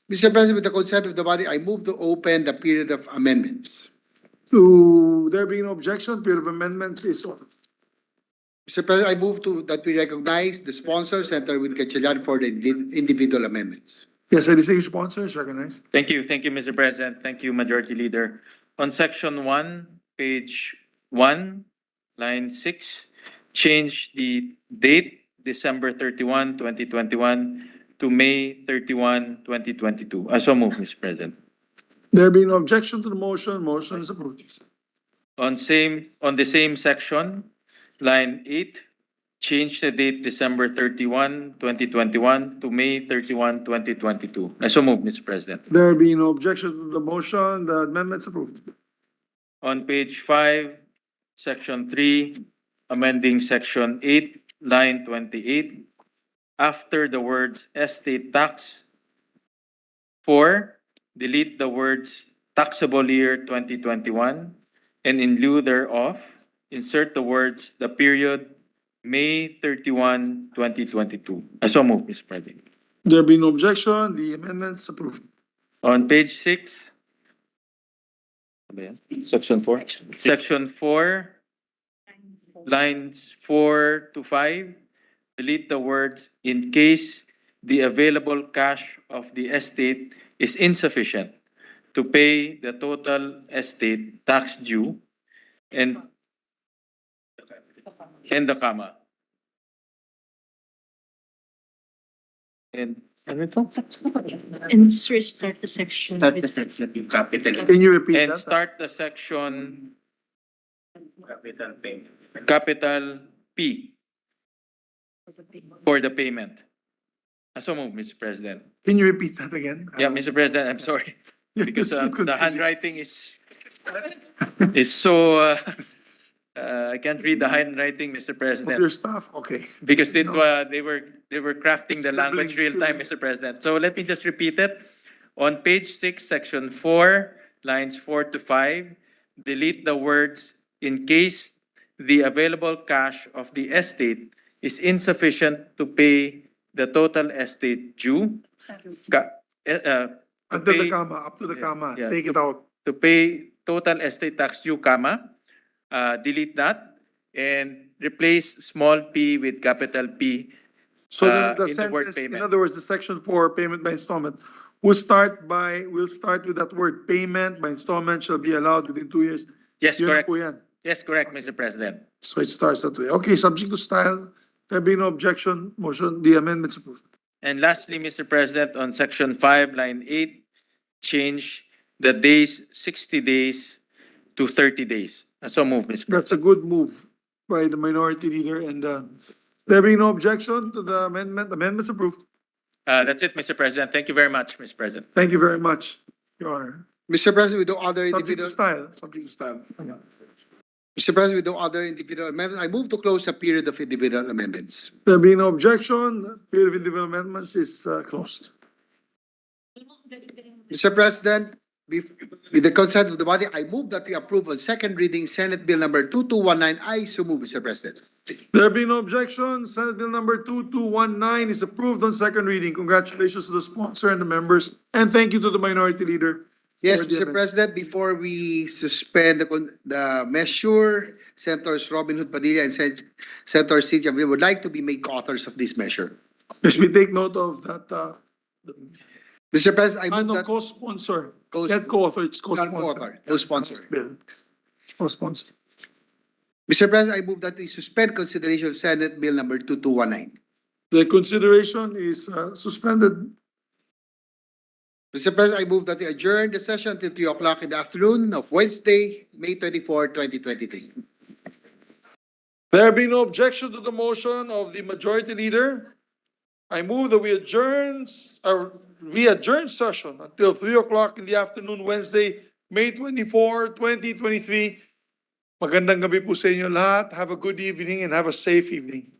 Mr. President, with the consent of the body, I move to open the period of amendments. To there being no objection, period of amendments is open. Mr. President, I move to that we recognize the sponsor, Senator Will Gatchalian, for the individual amendments. Yes, I distinguished sponsor is recognized. Thank you, Mr. President. Thank you, Majority Leader. On section 1, page 1, line 6, change the date, December 31, 2021 to May 31, 2022. I so move, Mr. President. There being no objection to the motion, motion is approved. On the same section, line 8, change the date December 31, 2021 to May 31, 2022. I so move, Mr. President. There being no objection to the motion, the amendment is approved. On page 5, section 3, amending section 8, line 28, after the words estate tax, 4, delete the words taxable year 2021, and in lieu thereof, insert the words the period May 31, 2022. I so move, Mr. President. There being no objection, the amendment is approved. On page 6, section 4. Section 4, lines 4 to 5, delete the words in case the available cash of the estate is insufficient to pay the total estate tax due and the comma. And ano ito? And just restart the section. Start the section, yung capital. Can you repeat And that? start the section Capital payment. capital P for the payment. I so move, Mr. President. Can you repeat that again? Yeah, Mr. President, I'm sorry. Because the handwriting is so I can't read the handwriting, Mr. Of your President, staff, okay. because they were crafting the language real time, Mr. President. So let me just repeat it. On page 6, section 4, lines 4 to 5, delete the words in case the available cash of the estate is insufficient to pay the total estate due. Until the comma, up to the comma, yeah, take it out. To pay total estate tax due, comma, delete that and replace small p with capital P. So then the in the word sentence, in payment. other words, the section 4, payment by installment, we'll start with that word, payment by installment shall be allowed within 2 years. Yes, Yun na correct. po yan. Yes, correct, Mr. President. So it starts that way. Okay, subject to style, there be no objection, motion, the amendment's approved. And lastly, Mr. President, on section 5, line 8, change the days, 60 days to 30 days. So move, Mr. President. That's a good move by the minority leader, and there being no objection to the amendment, amendment's approved. That's it, Mr. President. Thank you very much, Mr. President. Thank you very much, Your Honor. Mr. President, with no other Subject to individual, style, subject to style. Mr. President, with no other individual amendments, I move to close the period of individual amendments. There being no objection, period of individual amendments is closed. Mr. President, with the consent of the body, I move that we approve on second reading Senate Bill number 2219. I so move, Mr. President. There being no objection, Senate Bill number 2219 is approved on second reading. Congratulations to the sponsor and the members, and thank you to the minority leader. Yes, for the Mr. amendment. President, before we suspend the measure, Senators Robin Hood Padilla and Senator Cynthia, we would like to be made co-authors of this measure. Yes, we take note of that. Mr. President, I move No, that co-sponsor. Co- Get co-author, it's co-sponsor. co-author, co-sponsor. Bill. Co-sponsor. Mr. President, I move that we suspend consideration of Senate Bill number 2219. The consideration is suspended. Mr. President, I move that we adjourn the session until 3 o'clock in the afternoon of Wednesday, May 24, 2023. There be no objection to the motion of the majority leader. I move that we adjourn session until 3 o'clock in the afternoon, Wednesday, May 24, 2023. Magandang gabi po sa inyo lahat. Have a good evening and have a safe evening.